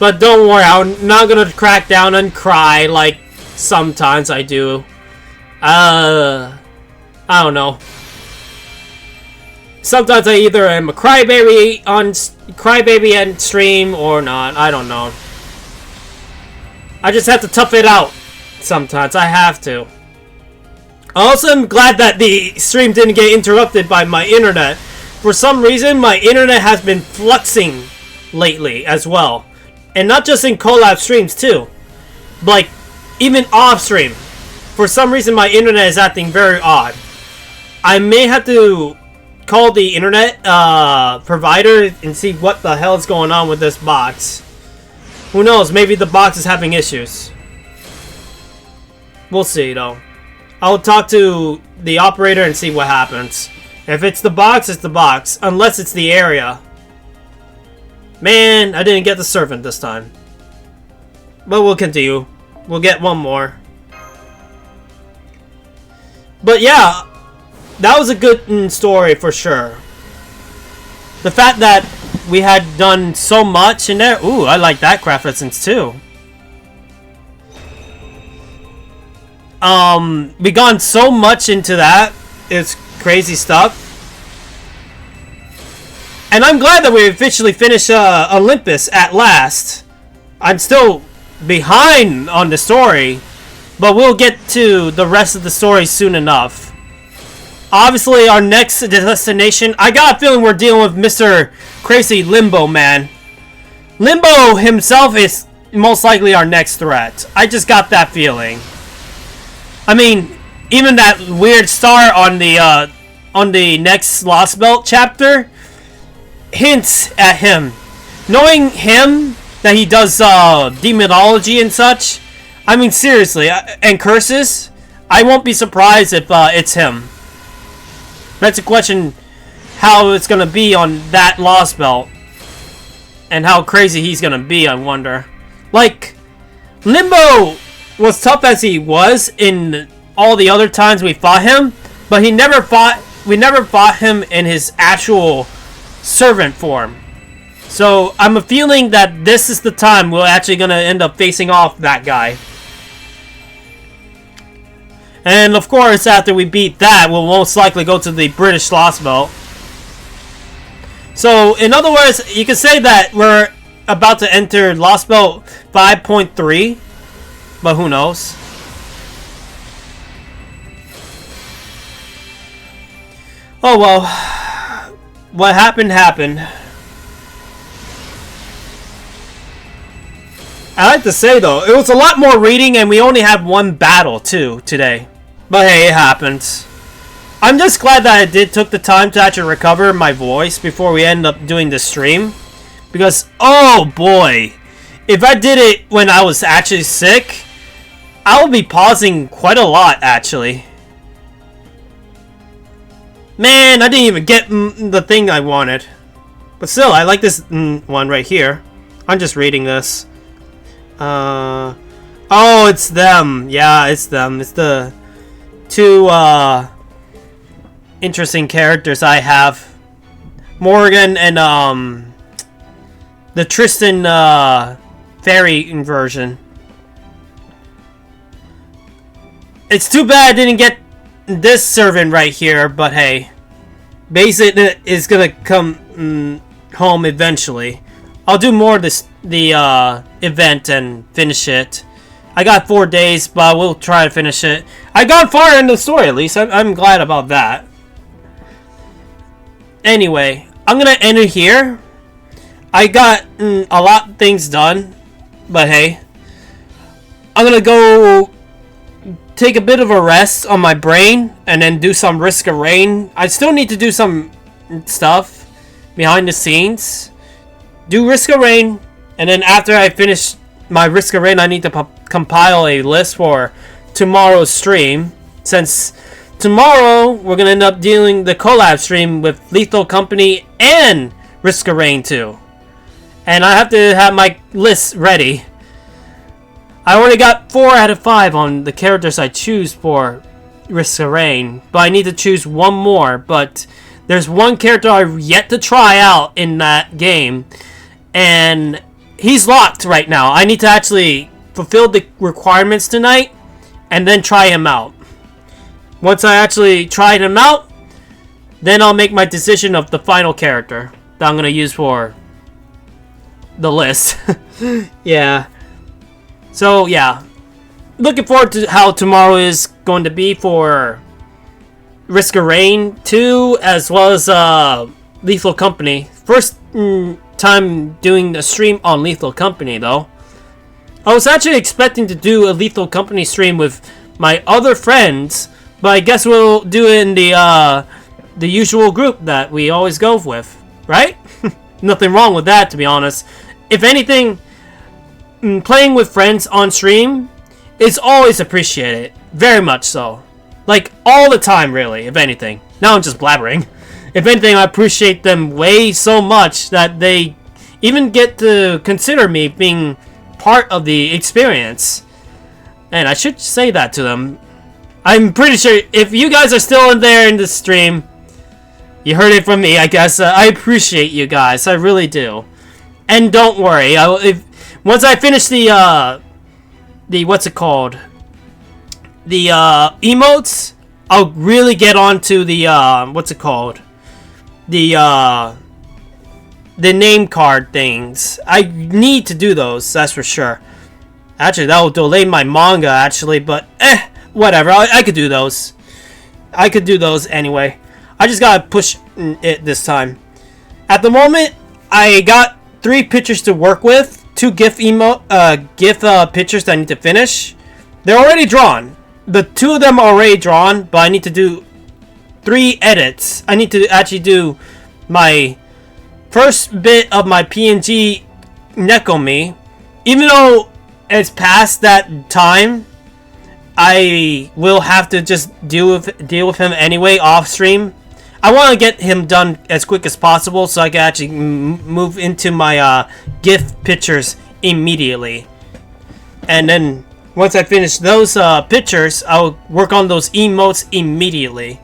Speaker 1: But don't worry, I'm not gonna crack down and cry like sometimes I do. I don't know. Sometimes I either am a crybaby on stream or not. I don't know. I just have to tough it out sometimes. I have to. I also am glad that the stream didn't get interrupted by my internet. For some reason, my internet has been fluxing lately as well. And not just in collab streams too. Like, even off stream. For some reason, my internet is acting very odd. I may have to call the internet provider and see what the hell is going on with this box. Who knows, maybe the box is having issues. We'll see though. I'll talk to the operator and see what happens. If it's the box, it's the box. Unless it's the area. Man, I didn't get the servant this time. But we'll continue. We'll get one more. But yeah, that was a good story for sure. The fact that we had done so much in there. Ooh, I like that craft essence too. We gone so much into that. It's crazy stuff. And I'm glad that we officially finished Olympus at last. I'm still behind on the story, but we'll get to the rest of the story soon enough. Obviously, our next destination, I got a feeling we're dealing with Mr. Crazy Limbo Man. Limbo himself is most likely our next threat. I just got that feeling. I mean, even that weird star on the next Lost Belt chapter hints at him. Knowing him, that he does demonology and such, I mean seriously, and curses, I won't be surprised if it's him. That's a question how it's gonna be on that Lost Belt. And how crazy he's gonna be, I wonder. Like, Limbo was tough as he was in all the other times we fought him, but we never fought him in his actual servant form. So I'm a feeling that this is the time we're actually gonna end up facing off that guy. And of course, after we beat that, we'll most likely go to the British Lost Belt. So, in other words, you can say that we're about to enter Lost Belt 5.3, but who knows? Oh well, what happened happened. I like to say though, it was a lot more reading and we only had one battle too today. But hey, it happens. I'm just glad that I took the time to actually recover my voice before we end up doing the stream. Because, oh boy, if I did it when I was actually sick, I would be pausing quite a lot, actually. Man, I didn't even get the thing I wanted. But still, I like this one right here. I'm just reading this. Oh, it's them. Yeah, it's them. It's the two, interesting characters I have. Morgan and, the Tristan, fairy version. It's too bad I didn't get this servant right here, but hey. Basic is gonna come home eventually. I'll do more of the event and finish it. I got 4 days, but I will try to finish it. I got far in the story at least. I'm glad about that. Anyway, I'm gonna end it here. I got a lot of things done, but hey. I'm gonna go take a bit of a rest on my brain and then do some Risk of Rain. I still need to do some stuff behind the scenes. Do Risk of Rain, and then after I finish my Risk of Rain, I need to compile a list for tomorrow's stream. Since tomorrow we're gonna end up doing the collab stream with Lethal Company and Risk of Rain 2. And I have to have my list ready. I already got 4 out of 5 on the characters I choose for Risk of Rain, but I need to choose one more. But there's one character I've yet to try out in that game, and he's locked right now. I need to actually fulfill the requirements tonight and then try him out. Once I actually try him out, then I'll make my decision of the final character that I'm going to use for the list. Yeah. So, yeah. Looking forward to how tomorrow is going to be for Risk of Rain 2, as well as Lethal Company. First time doing a stream on Lethal Company, though. I was actually expecting to do a Lethal Company stream with my other friends, but I guess we'll do it in the usual group that we always go with, right? Nothing wrong with that, to be honest. If anything, playing with friends on stream is always appreciated. Very much so. Like, all the time, really, if anything. Now I'm just blabbering. If anything, I appreciate them way so much that they even get to consider me being part of the experience. And I should say that to them. I'm pretty sure if you guys are still in there in the stream, you heard it from me, I guess. I appreciate you guys. I really do. And don't worry. Once I finish the what's it called? The emotes, I'll really get onto the what's it called? The name card things. I need to do those, that's for sure. Actually, that will delay my manga actually, but whatever. I could do those. I could do those anyway. I just gotta push it this time. At the moment, I got 3 pictures to work with. 2 GIF pictures that I need to finish. They're already drawn. The 2 of them are already drawn, but I need to do 3 edits. I need to actually do my first bit of my PNG Nekomi. Even though it's past that time, I will have to just deal with him anyway off stream. I want to get him done as quick as possible so I can actually move into my GIF pictures immediately. And then once I finish those pictures, I'll work on those emotes immediately.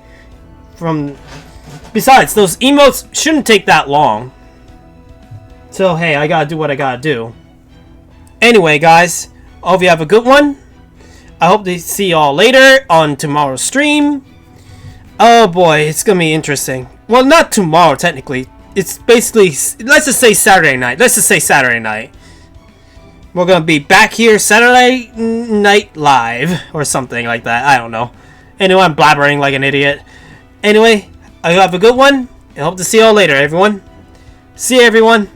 Speaker 1: Besides, those emotes shouldn't take that long. So hey, I gotta do what I gotta do. Anyway, guys, I hope you have a good one. I hope to see y'all later on tomorrow's stream. Oh boy, it's gonna be interesting. Well, not tomorrow, technically. It's basically, let's just say Saturday night. We're gonna be back here Saturday night live, or something like that. I don't know. Anyway, I'm blabbering like an idiot. Anyway, I hope you have a good one. I hope to see y'all later, everyone. See you, everyone.